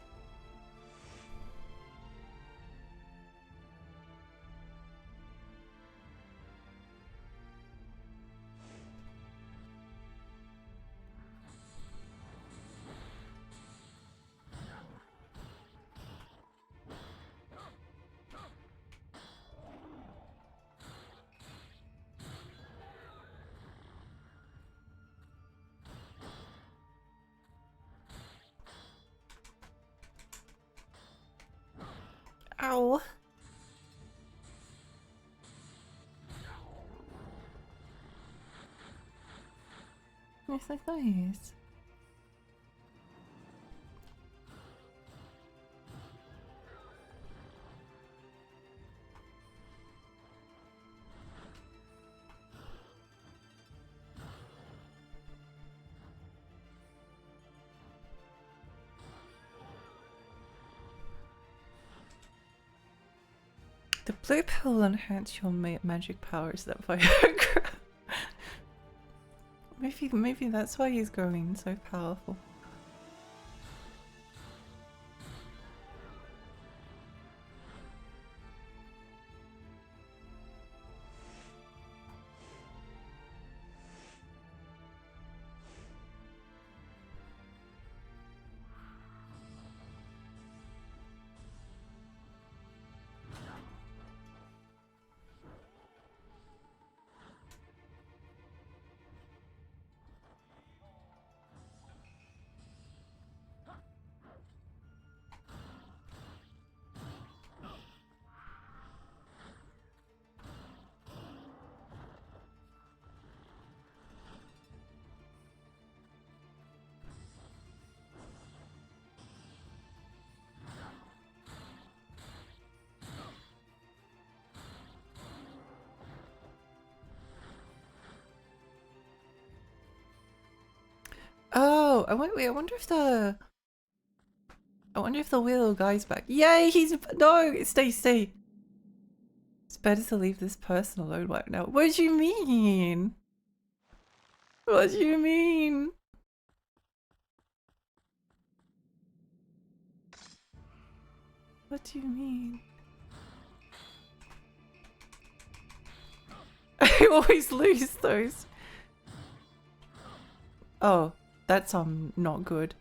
Ow. It's like nice. The blue pill will enhance your magic powers that Viagra. Maybe that's why he's growing so powerful. Oh, wait, I wonder if the... I wonder if the little guy's back. Yay, he's... No! Stay. It's better to leave this person alone right now. What do you mean? What do you mean? What do you mean? I always lose those. Oh, that's not good.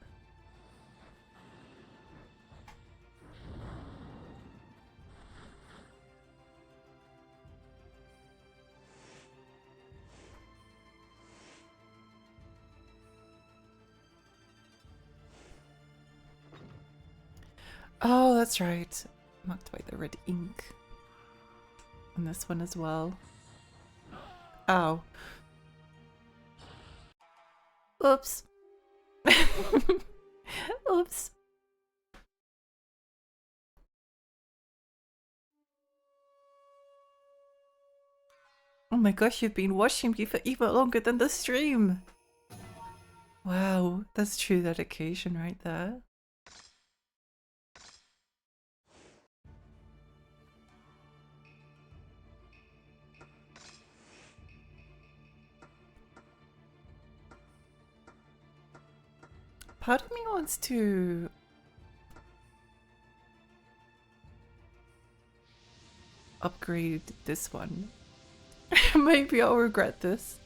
Oh, that's right. Marked by the red ink. And this one as well. Ow. Oops. Oops. Oh my gosh, you've been watching me for even longer than the stream. Wow, that's true dedication right there. Part of me wants to upgrade this one. Maybe I'll regret this.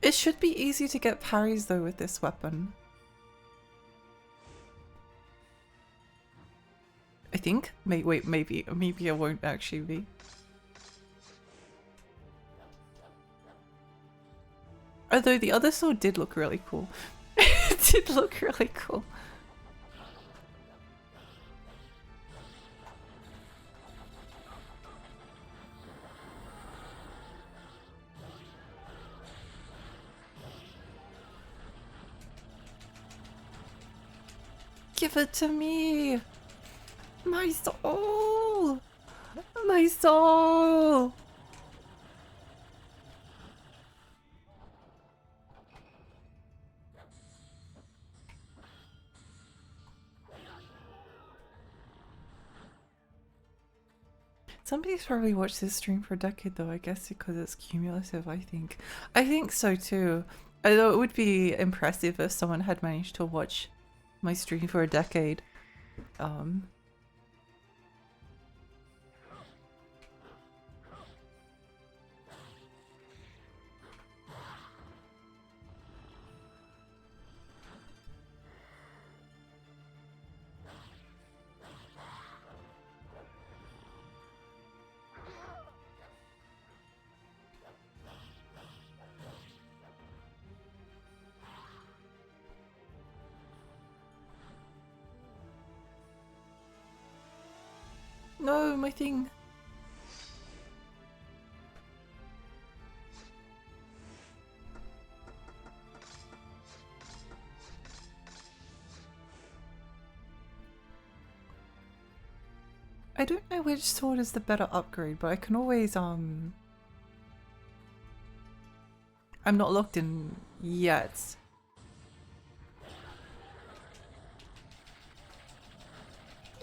It should be easy to get parries though with this weapon. I think. Wait, maybe it won't actually be. Although the other sword did look really cool. It did look really cool. Give it to me! My soul! My soul! Somebody's probably watched this stream for a decade though, I guess because it's cumulative, I think. I think so too. Although it would be impressive if someone had managed to watch my stream for a decade. No, my thing. I don't know which sword is the better upgrade, but I can always, I'm not locked in yet.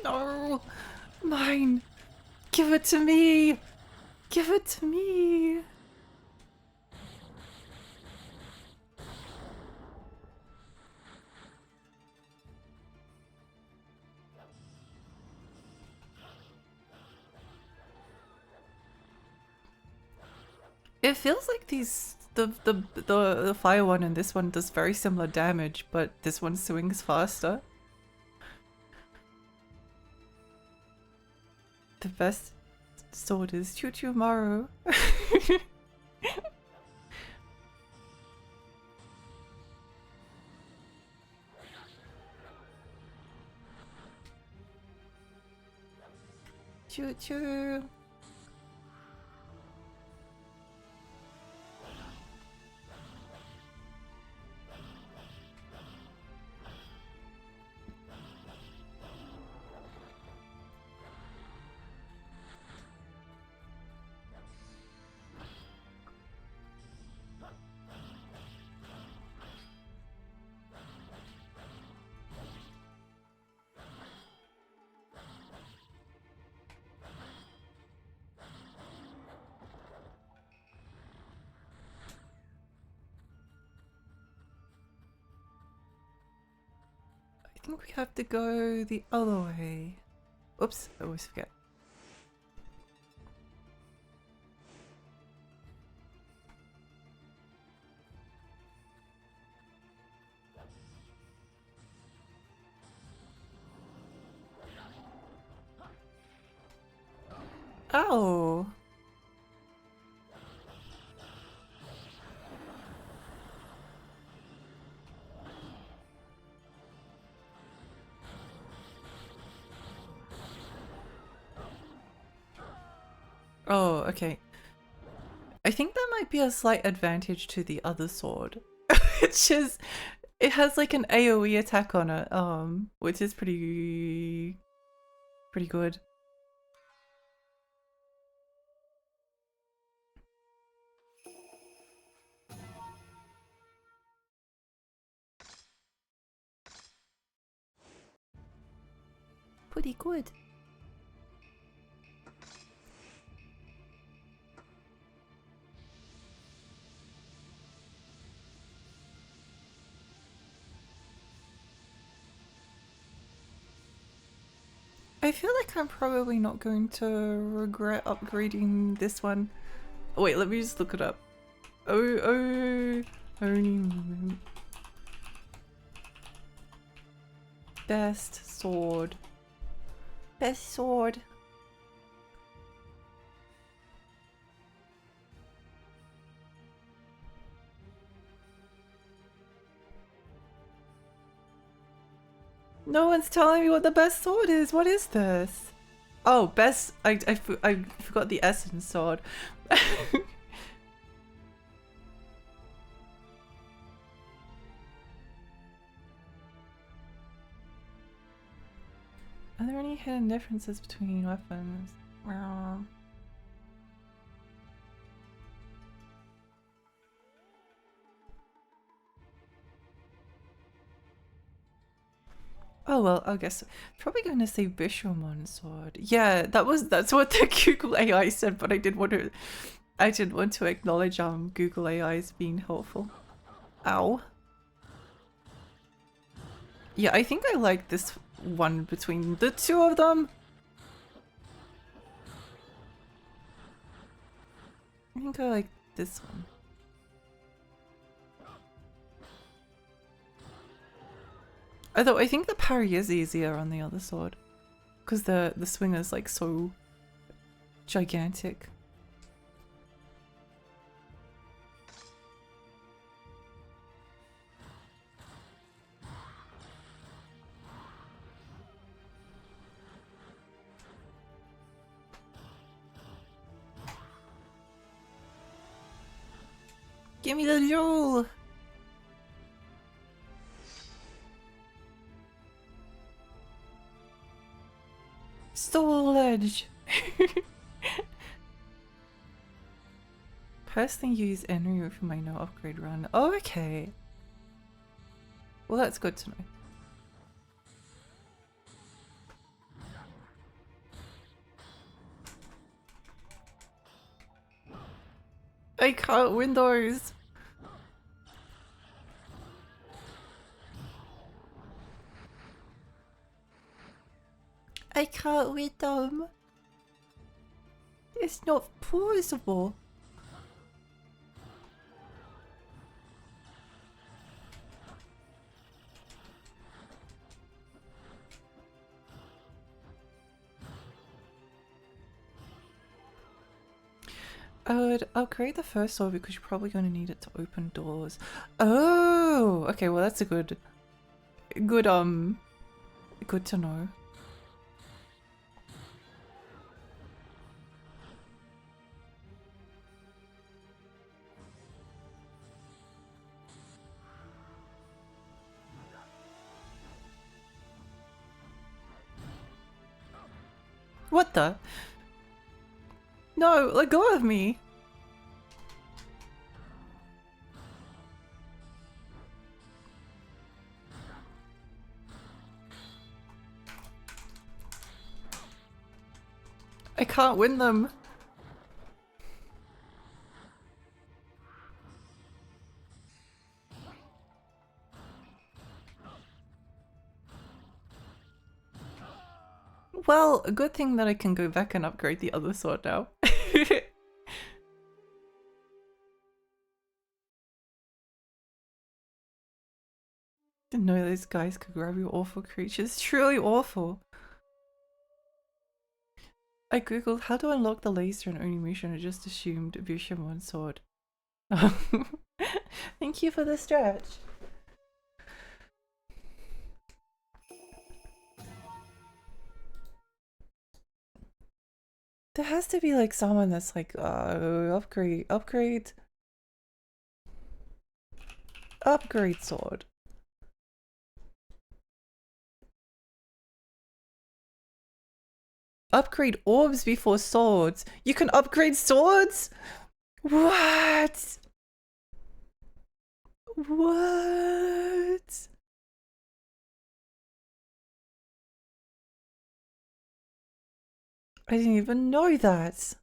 No! Mine! Give it to me! Give it to me! It feels like the fire one and this one does very similar damage, but this one swings faster. The best sword is Choo Choo Maru. Choo choo. think we have to go the other way. Oops, I always forget. Oh. Oh, okay. I think that might be a slight advantage to the other sword. Which is, it has like an AoE attack on it, which is pretty good. Pretty good. I feel like I'm probably not going to regret upgrading this one. Oh, wait, let me just look it up. Onimusha. Best sword. Best sword. No one's telling me what the best sword is. What is this? Oh, best. I forgot the essence sword. Are there any hidden differences between weapons? Oh well, I guess probably going to say Bishamon sword. Yeah, that's what the Google AI said, but I didn't want to acknowledge Google AI as being helpful. Ow. Yeah, I think I like this one between the two of them. I think I like this one. Although I think the parry is easier on the other sword, because the swing is like so gigantic. Give me the jewel! Storage! Personally use Enryu for my no upgrade run. Oh, okay. Well, that's good to know. I can't win those! I can't win them! It's not possible! I would upgrade the first sword because you're probably going to need it to open doors. Oh! Okay, well that's a good to know. What the? No, let go of me! I can't win them. Well, a good thing that I can go back and upgrade the other sword now. Didn't know those guys could grab you awful creatures. Truly awful. I googled how to unlock the laser in Onimusha and I just assumed Bishamon sword. Thank you for the stretch. There has to be like someone that's like, upgrade sword. Upgrade orbs before swords. You can upgrade swords? What? What? I didn't even know that.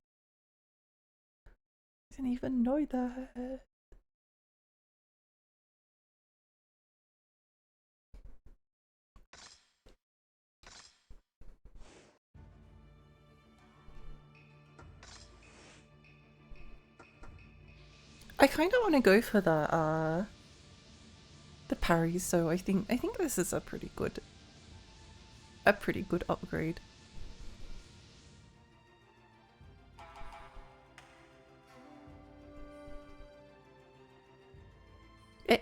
I didn't even know that. I kind of want to go for the parries, so I think this is a pretty good upgrade. Eh.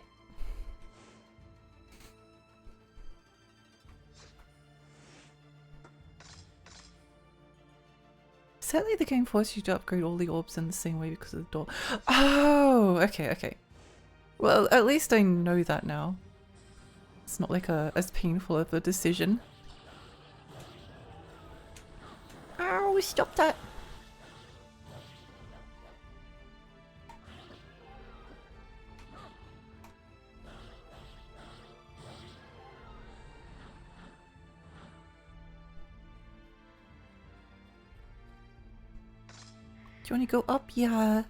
Sadly, the game forced you to upgrade all the orbs in the same way because of the door. Oh, okay. Well, at least I know that now. It's not like as painful of a decision. Ow, stop that! Do you want to go up? Yeah.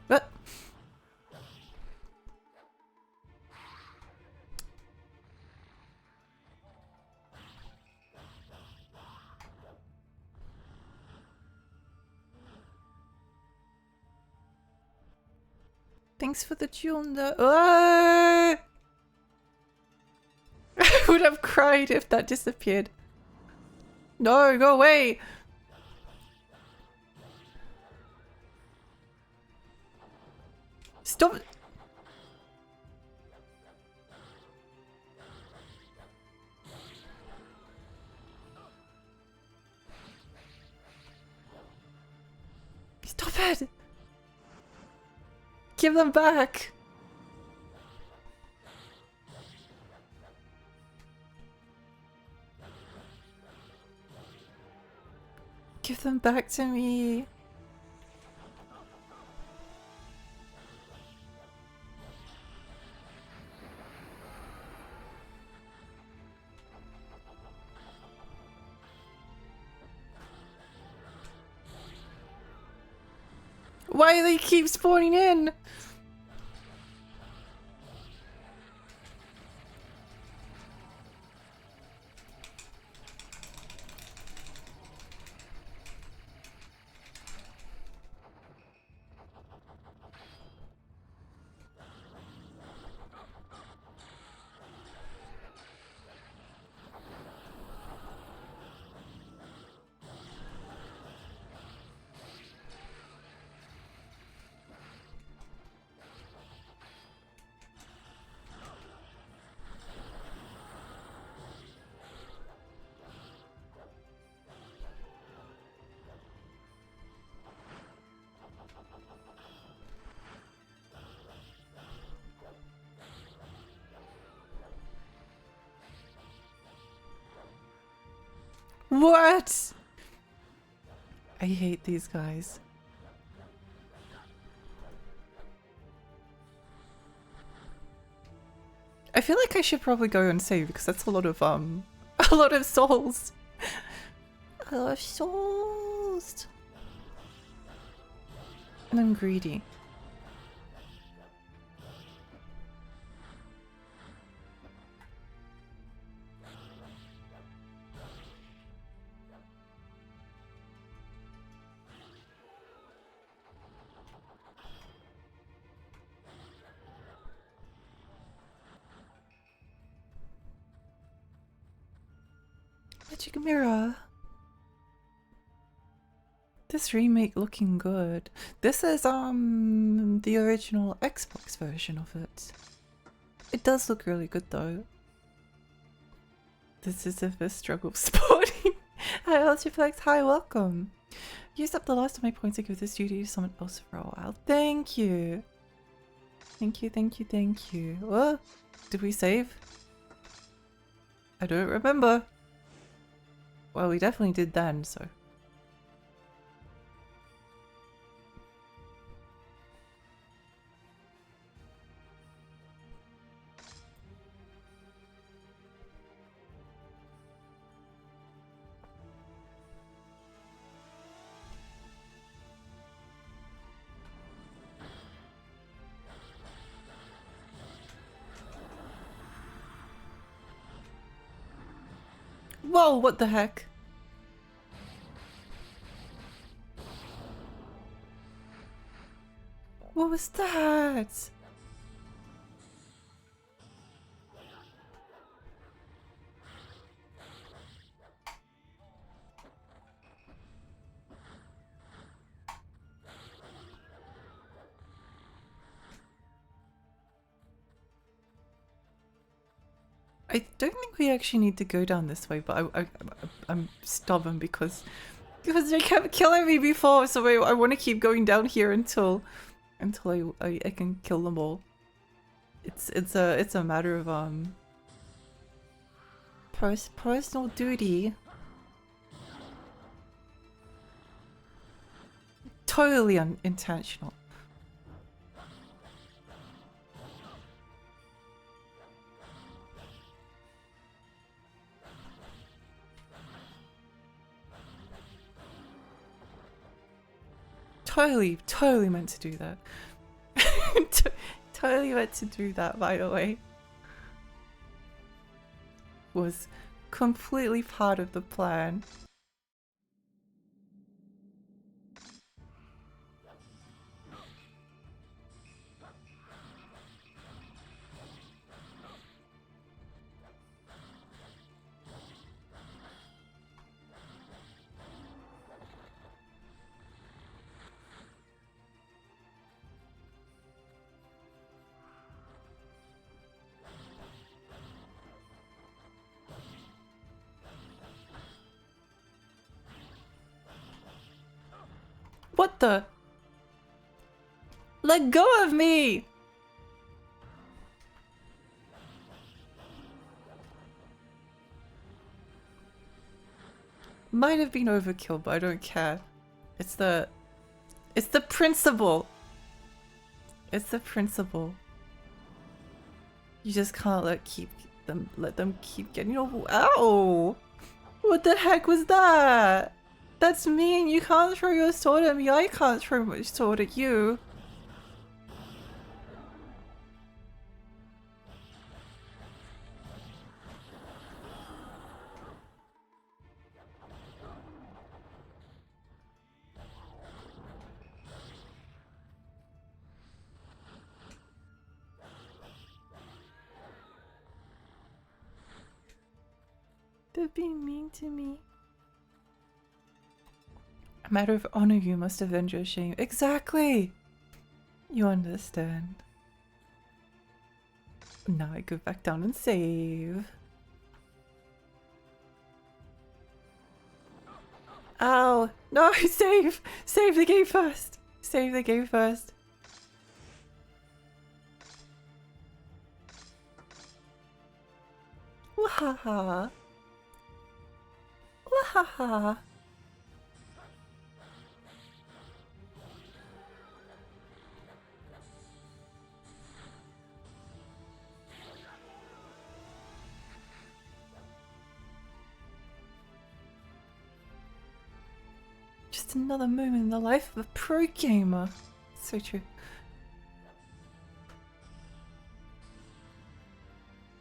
What? Thanks for the tune. I would have cried if that disappeared. No, go away! Stop! Stop it! Give them back! Give them back to me! Why do they keep spawning in? What? I hate these guys. I feel like I should probably go and save because that's a lot of souls. A lot of souls. And I'm greedy. Magic Mirror. This remake looking good. This is the original Xbox version of it. It does look really good though. This is a struggle sporting. Hi Ultraflex, hi, welcome. Used up the last of my points to give this duty to someone else for a while. Thank you. Thank you, thank you, thank you. What? Did we save? I don't remember. Well, we definitely did then, so. Whoa, what the heck? What was that? I don't think we actually need to go down this way, but I'm stubborn because they kept killing me before, so I want to keep going down here until I can kill them all. It's a matter of personal duty. Totally unintentional. Totally meant to do that. Totally meant to do that, by the way. Was completely part of the plan. What the? Let go of me! Might have been overkill, but I don't care. It's the principle. It's the principle. You just can't let them keep getting over. Ow! What the heck was that? That's mean. You can't throw your sword at me. I can't throw my sword at you. They're being mean to me. A matter of honor, you must avenge your shame. Exactly! You understand. Now I go back down and save. Ow! No, save! Save the game first! Save the game first. Wahaha! Wahaha! Just another moment in the life of a pro gamer. So true.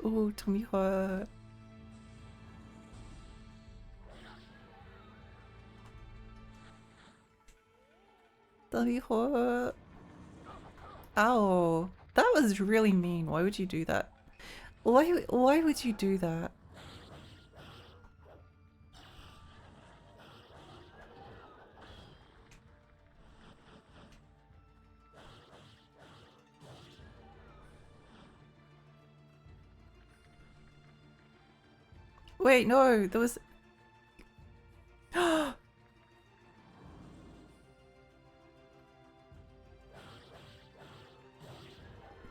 Oh, tummy hurt. Tummy hurt. Ow. That was really mean. Why would you do that? Why would you do that? Wait, no, there was...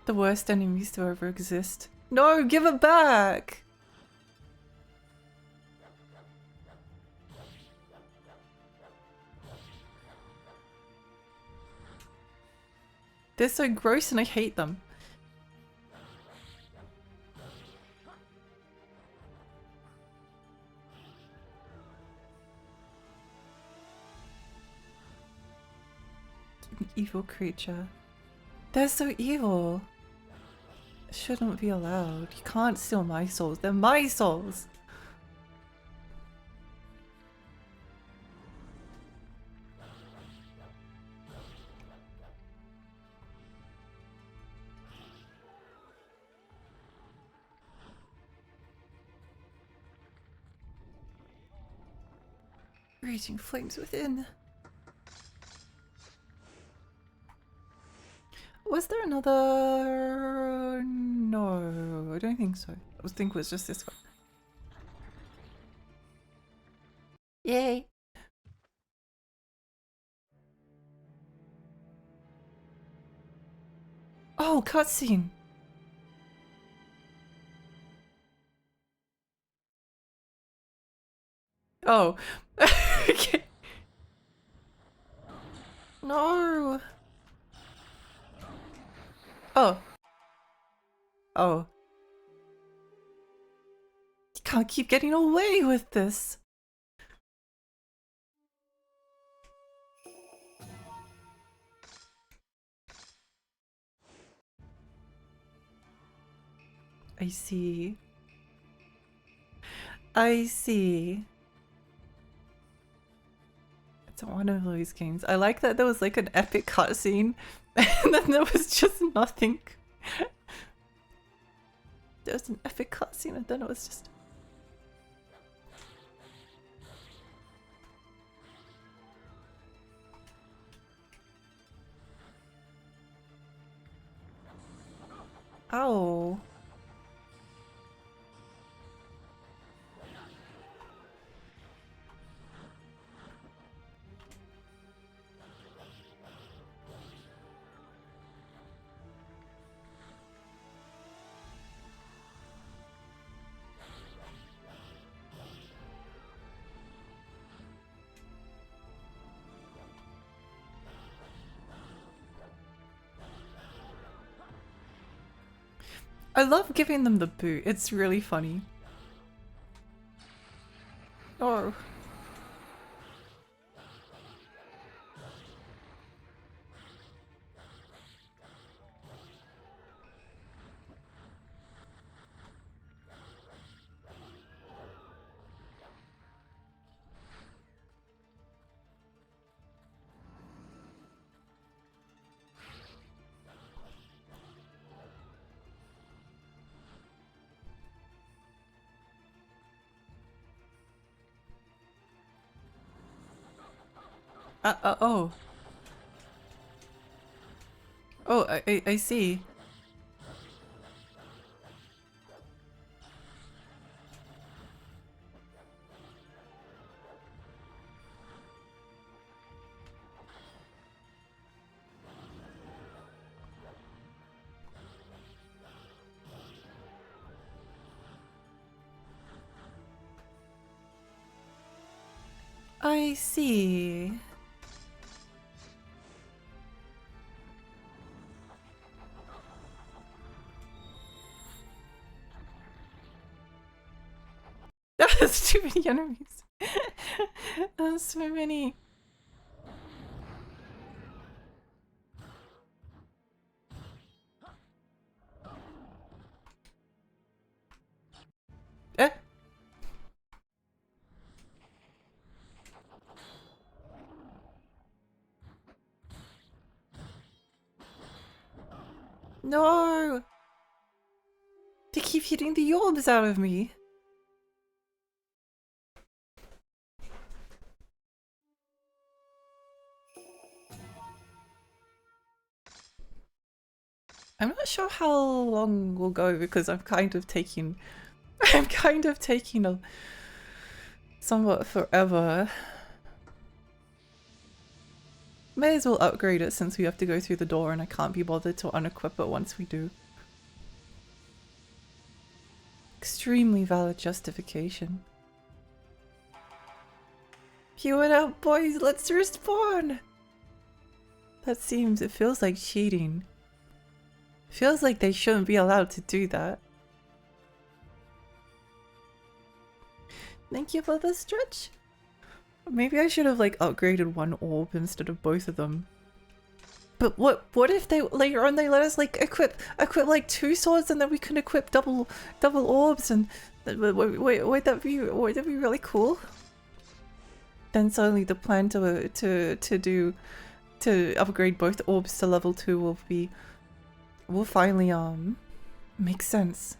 The worst enemies to ever exist. No, give it back! They're so gross and I hate them. An evil creature. They're so evil. Shouldn't be allowed. You can't steal my souls. They're my souls. Raging flames within. Was there another? No, I don't think so. I think it was just this one. Yay! Oh, cutscene! Oh. Okay. No! Oh. Oh. You can't keep getting away with this! I see. I see. It's one of those games. I like that there was like an epic cutscene and then there was just nothing. There was an epic cutscene and then it was just... Ow. I love giving them the boot. It's really funny. Oh. Oh. Oh, I see. I see. That's too many enemies. That's so many. Eh? No! They keep hitting the orbs out of me. I'm not sure how long we'll go because I'm kind of taking I'm kind of taking a somewhat forever. May as well upgrade it since we have to go through the door and I can't be bothered to unequip it once we do. Extremely valid justification. Hew it out, boys! Let's respawn! It feels like cheating. Feels like they shouldn't be allowed to do that. Thank you for the stretch. Maybe I should have like upgraded one orb instead of both of them. But what if they later on they let us like equip like 2 swords and then we can equip double orbs and would that be really cool? Then suddenly the plan to upgrade both orbs to level 2 will finally make sense.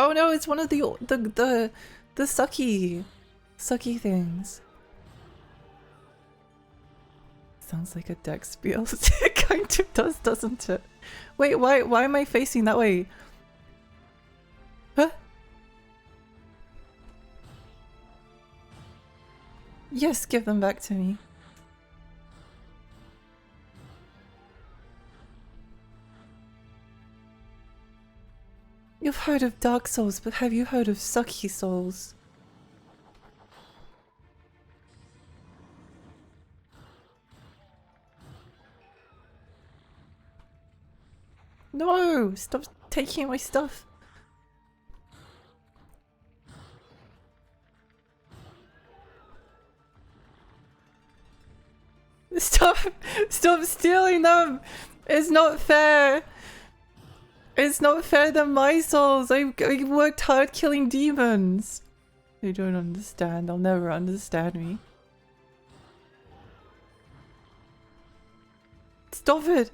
Oh no, it's one of the sucky things. Sounds like a deck spiel. It kind of does, doesn't it? Wait, why am I facing that way? Huh? Yes, give them back to me. You've heard of Dark Souls, but have you heard of Sucky Souls? No! Stop taking my stuff! Stop stealing them! It's not fair! It's not fair, they're my souls! I worked hard killing demons! They don't understand, they'll never understand me. Stop it!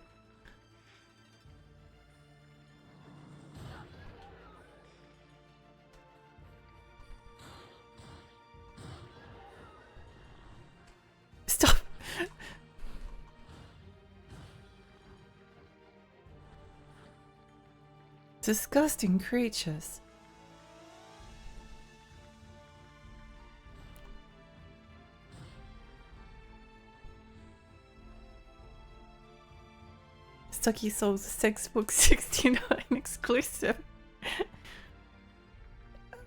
Stop! Disgusting creatures. Sucky Souls 6 book 69 exclusive.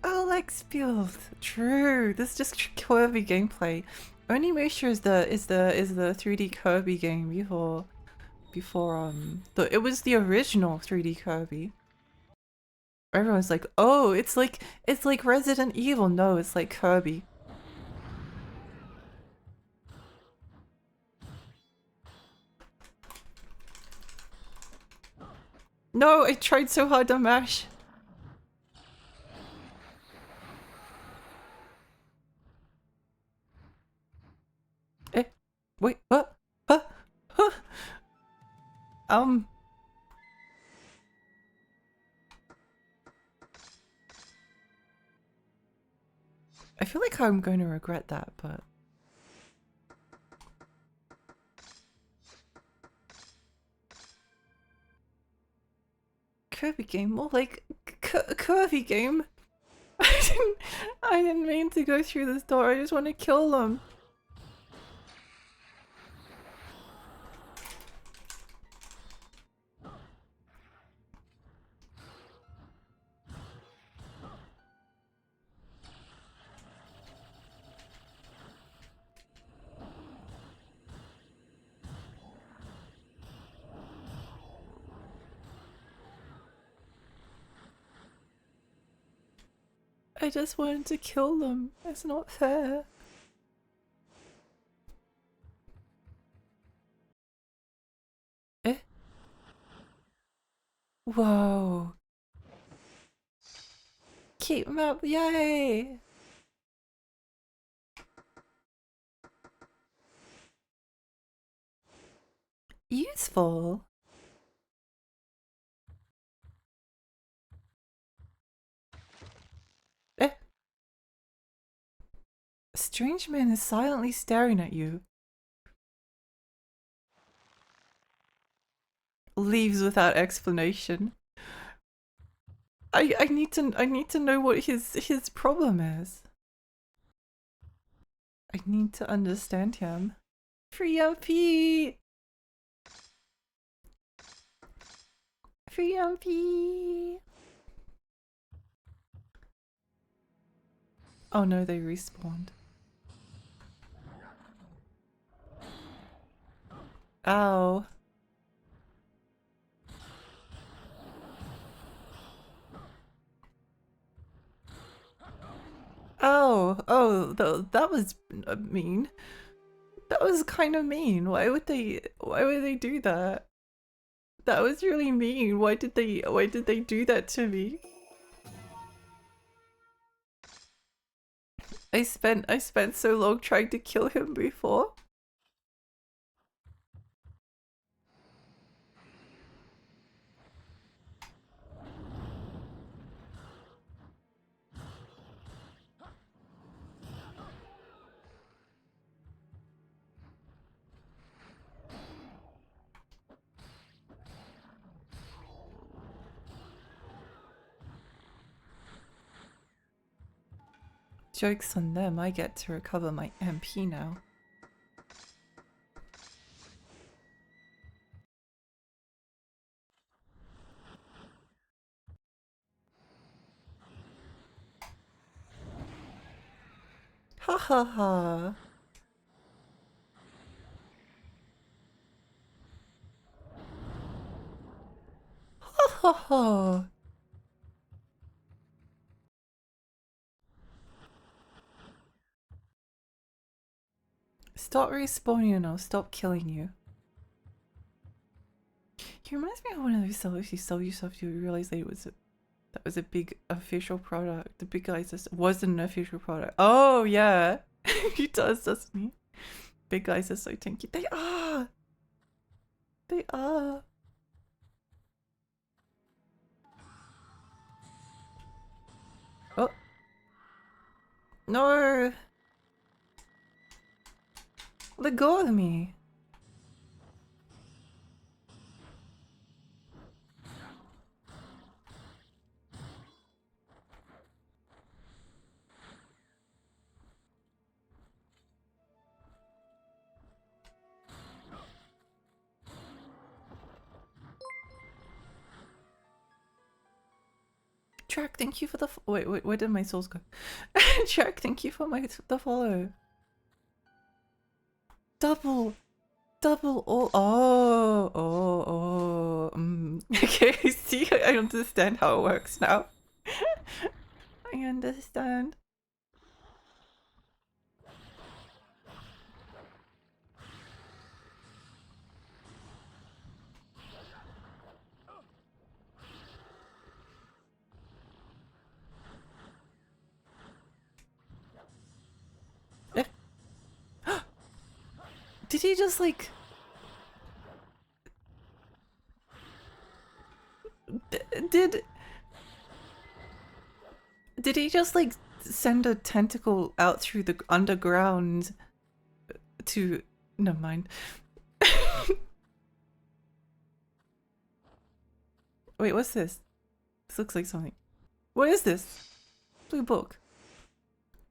Alex build. True. This is just Kirby gameplay. Onimusha is the 3D Kirby game before it was the original 3D Kirby. Everyone's like, oh, it's like Resident Evil. No, it's like Kirby. No, I tried so hard to mash. Wait, what? Huh? Huh? I feel like I'm going to regret that, but... Kirby game? More like... Kirby game? I didn't mean to go through this door, I just want to kill them. I just wanted to kill them. It's not fair. Eh? Whoa. Keep them up, yay! Useful. Eh? A strange man is silently staring at you. Leaves without explanation. I need to know what his problem is. I need to understand him. Free MP! Free MP! Oh no, they respawned. Ow. Oh, that was mean. That was kind of mean. Why would they do that? That was really mean. Why did they do that to me? I spent so long trying to kill him before. Joke's on them, I get to recover my MP now. Ha ha ha. Ha ha ha. Stop respawning and I'll stop killing you. He reminds me of one of those sellers you sell yourself to realize that that was a big official product. The big guy just wasn't an official product. Oh yeah. He does, doesn't he? Big guys are so tanky. They are! They are. Oh. No! Let go of me. Track, thank you for the wait, where did my souls go? Track, thank you for the follow. Double all. Okay, see, I understand how it works now. I understand. Did he just like... Did he just like send a tentacle out through the underground to... Never mind. Wait, what's this? This looks like something. What is this? Blue book.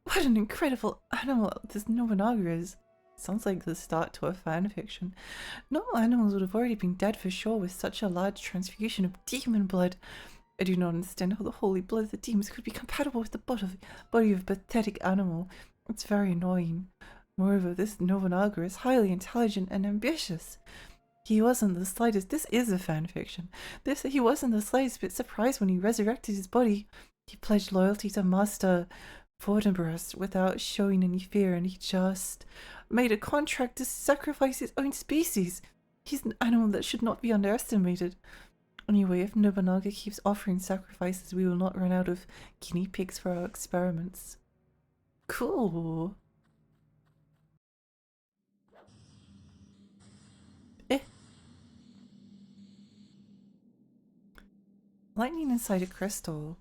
What an incredible animal this Nobunaga is. Sounds like the start to a fanfiction. Normal animals would have already been dead for sure with such a large transfusion of demon blood. I do not understand how the holy blood of the demons could be compatible with the body of a pathetic animal. It's very annoying. Moreover, this Nobunaga is highly intelligent and ambitious. He wasn't the slightest— this is a fanfiction. He wasn't the slightest bit surprised when he resurrected his body. He pledged loyalty to Master Fortinbras without showing any fear, and he just made a contract to sacrifice his own species. He's an animal that should not be underestimated. Anyway, if Nobunaga keeps offering sacrifices, we will not run out of guinea pigs for our experiments. Cool. Eh. Lightning inside a crystal.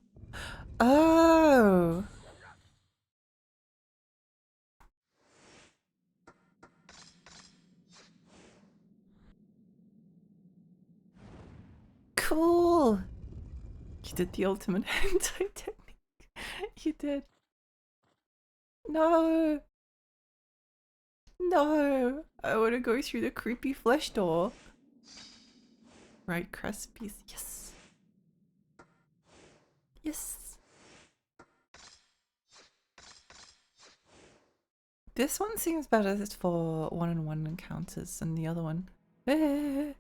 Oh! Cool! You did the ultimate hentai technique. You did. No! No! I want to go through the creepy flesh door. Right, Crespies. Yes! Yes! This one seems better for one-on-one encounters than the other one. Eh.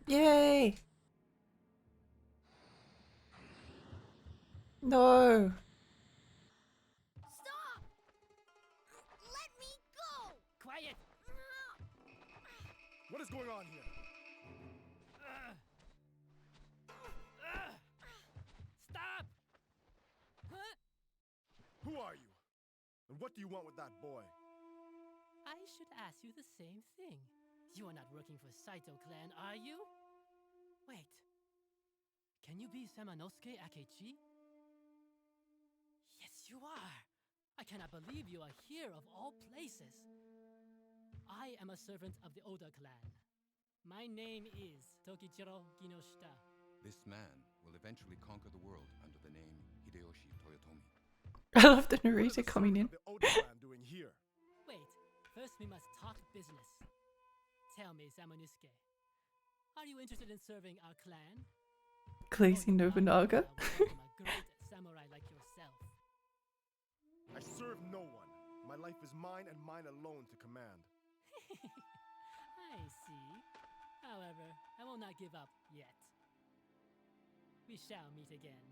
Yay! No! Stop! Let me go! Quiet! What is going on here? Stop! Who are you? And what do you want with that boy? I should ask you the same thing. You are not working for Saito clan, are you? Wait. Can you be Samanosuke Akechi? Yes, you are. I cannot believe you are here of all places. I am a servant of the Oda clan. My name is Tokichiro Kinoshita. This man will eventually conquer the world under the name Hideyoshi Toyotomi. I love the What is narrator the coming in. servant of the Oda clan doing here? Wait, first we must talk business. Tell me, Samanosuke, are you interested in serving our clan? Glazy Nobunaga. Welcome a great samurai like yourself. I serve no one. My life is mine and mine alone to command. I see. However, I will not give up yet. We shall meet again.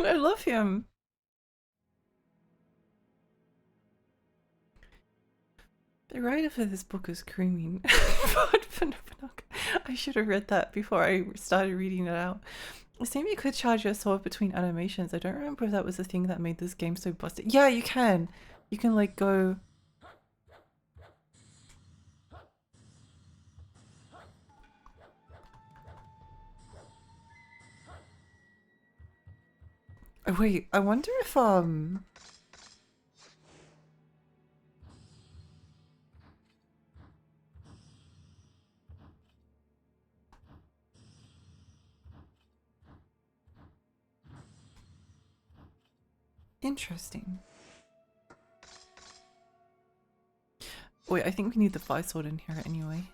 I love him. The writer for this book is screaming. I should have read that before I started reading it out. It seems you could charge your sword between animations. I don't remember if that was the thing that made this game so busted. Yeah, you can. You can like go. Oh, wait, I wonder if interesting. Wait, I think we need the fire sword in here anyway.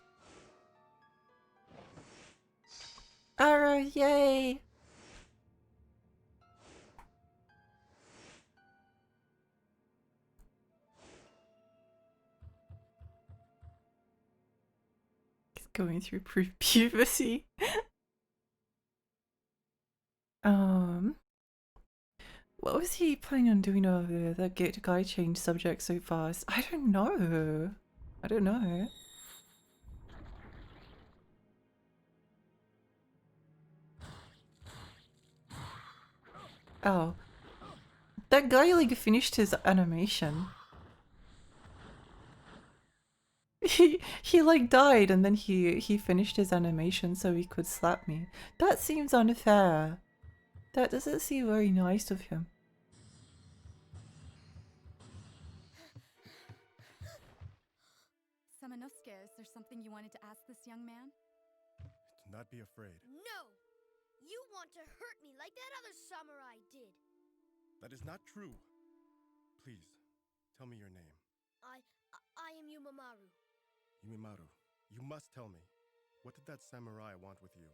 Arrow, yay! He's going through puberty. What was he planning on doing over there? That guy changed subject so fast. I don't know. I don't know. Oh. That guy like finished his animation. He like died and then he finished his animation so he could slap me. That seems unfair. That doesn't seem very nice of him. Samanosuke, is there something you wanted to ask this young man? Do not be afraid. No! You want to hurt me like that other samurai did. That is not true. Please, tell me your name. I am Yumamaru. Yumimaru, you must tell me. What did that samurai want with you?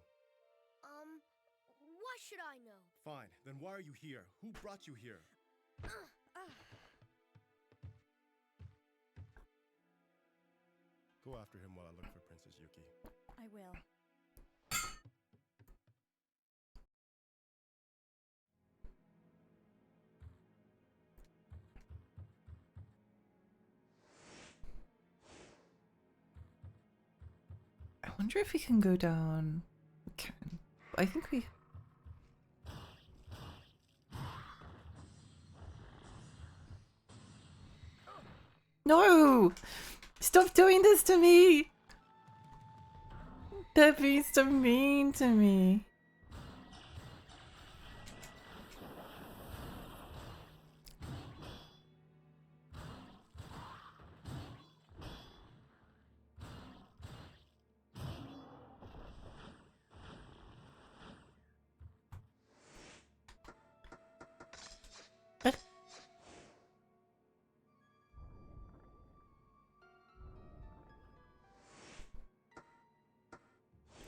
Why should I know? Fine, then why are you here? Who brought you here? Go after him while I look for Princess Yuki. I will. I wonder if we can go down. We can. I think we. No! Stop doing this to me! They're being so mean to me.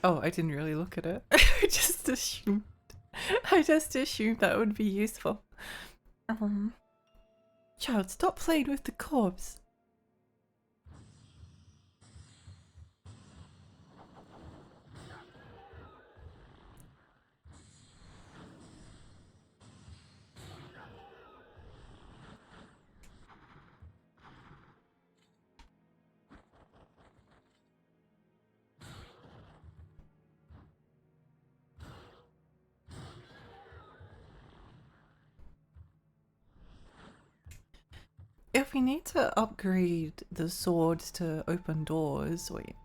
Oh, I didn't really look at it. I just assumed that would be useful. Child, stop playing with the corpse. If we need to upgrade the swords to open doors, wait.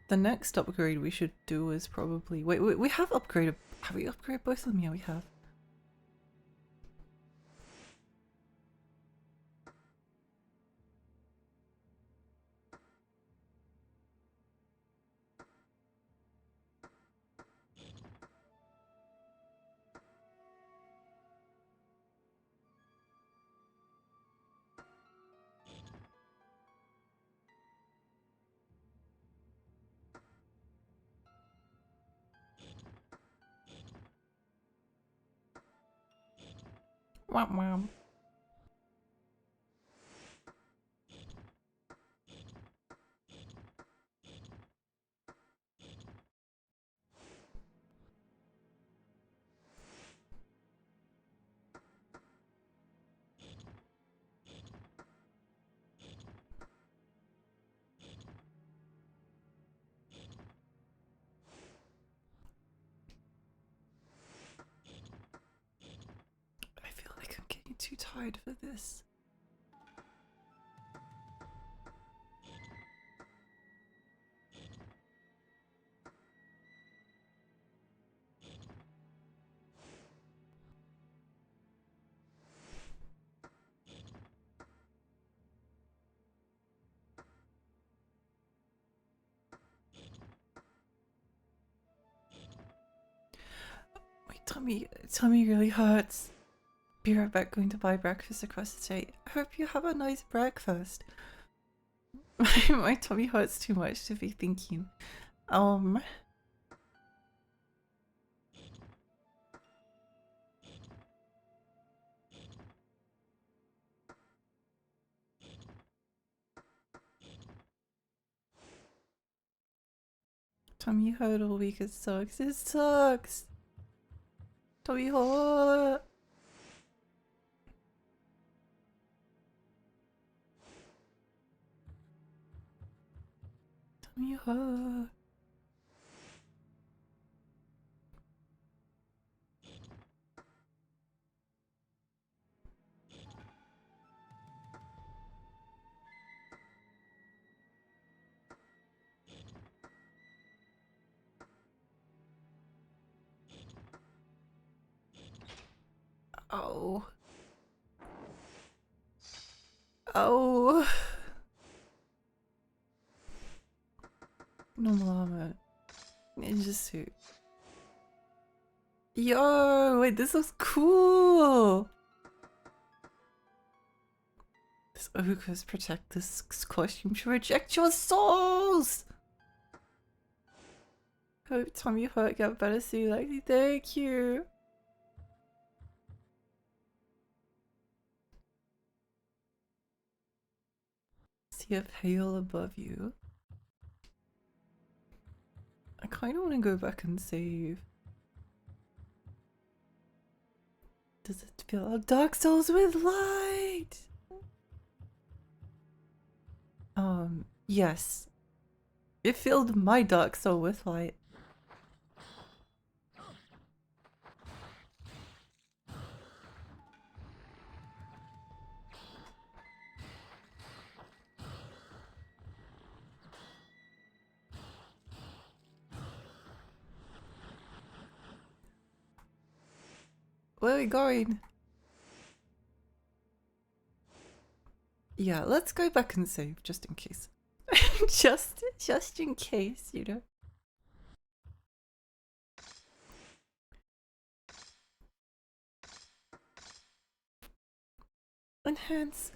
The next upgrade we should do is probably... Wait, we have upgraded... Have we upgraded both of them? Yeah, we have. Womp womp. I feel like I'm getting too tired for this. My tummy really hurts. Be right back, going to buy breakfast across the street. I hope you have a nice breakfast. My tummy hurts too much to be thinking. Tummy hurt all week, it sucks. It sucks. Tummy hurt. Tummy hurt. Oh. Oh. Normal armor. Ninja suit. Yo, wait, this looks cool! This ogres protect this costume to reject your souls! Hope Tommy Hurt got better suit like thank you! See a pail above you. I kind of want to go back and save. Does it feel like Dark Souls with light? Yes. It filled my Dark Soul with light. Where are we going? Yeah, let's go back and save, just in case. just in case, you know. And hence,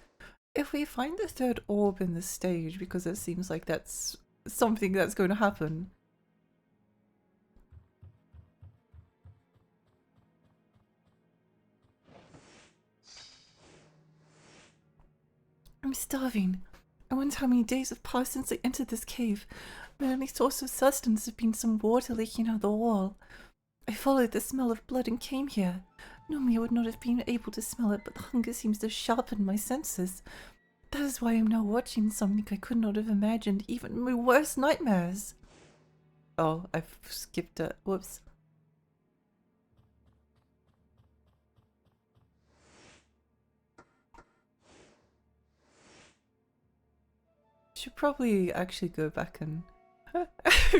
if we find the third orb in the stage, because it seems like that's something that's going to happen. I'm starving. I wonder how many days have passed since I entered this cave. My only source of sustenance has been some water leaking out the wall. I followed the smell of blood and came here. Normally I would not have been able to smell it, but the hunger seems to sharpen my senses. That is why I am now watching something I could not have imagined, even in my worst nightmares. Oh, I've skipped it. Whoops. Should probably actually go back and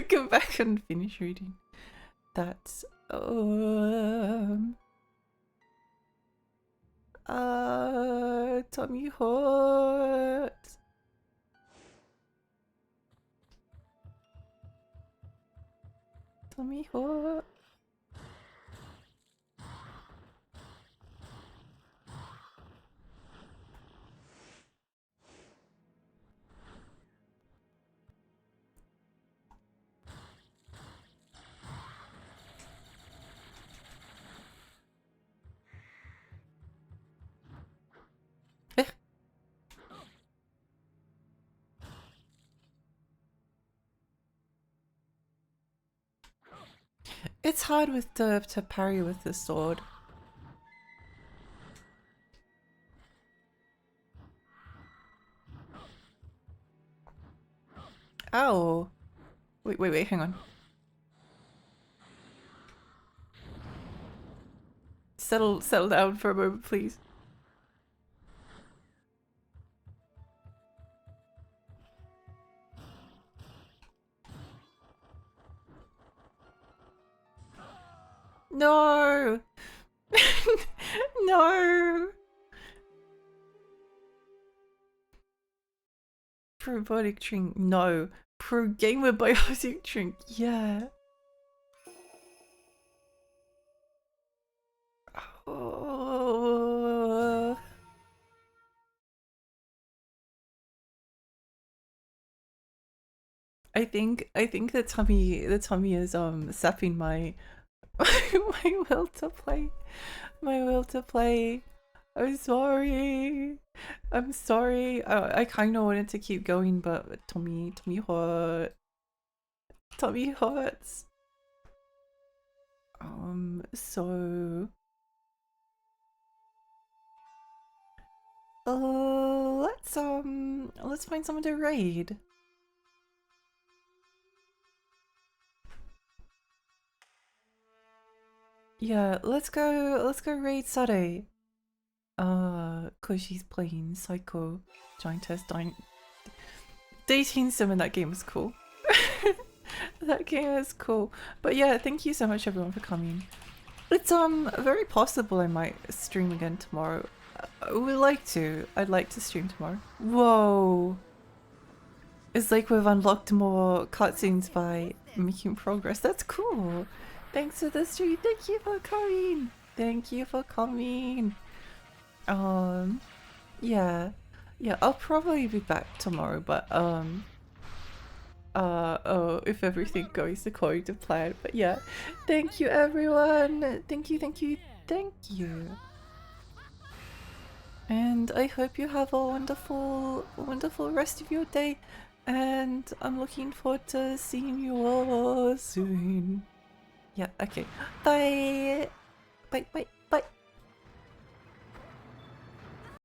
go back and finish reading. That's Tommy Hot. Tommy Hot. It's hard with to parry with the sword. Ow. Wait, hang on. Settle down for a moment, please. No! No! Probiotic drink, no. Pro gamer biotic drink, yeah. Oh. I think the tummy is sapping my my will to play. My will to play. I'm sorry. I'm sorry. I kind of wanted to keep going, but tummy hurt. Tummy hurts. So let's find someone to raid. Yeah, let's go raid Sade. Cause she's playing Psycho Giantess dating sim in that game was cool. That game is cool. But yeah, thank you so much everyone for coming. It's very possible I might stream again tomorrow. I would like to. I'd like to stream tomorrow. Whoa. It's like we've unlocked more cutscenes by making progress. That's cool. Thanks for the stream. Thank you for coming. Thank you for coming. Yeah. Yeah, I'll probably be back tomorrow, but if everything goes according to plan. But yeah, thank you everyone. Thank you, thank you, thank you. And I hope you have a wonderful, wonderful rest of your day. And I'm looking forward to seeing you all soon. Yeah, okay. Bye. Bye, bye.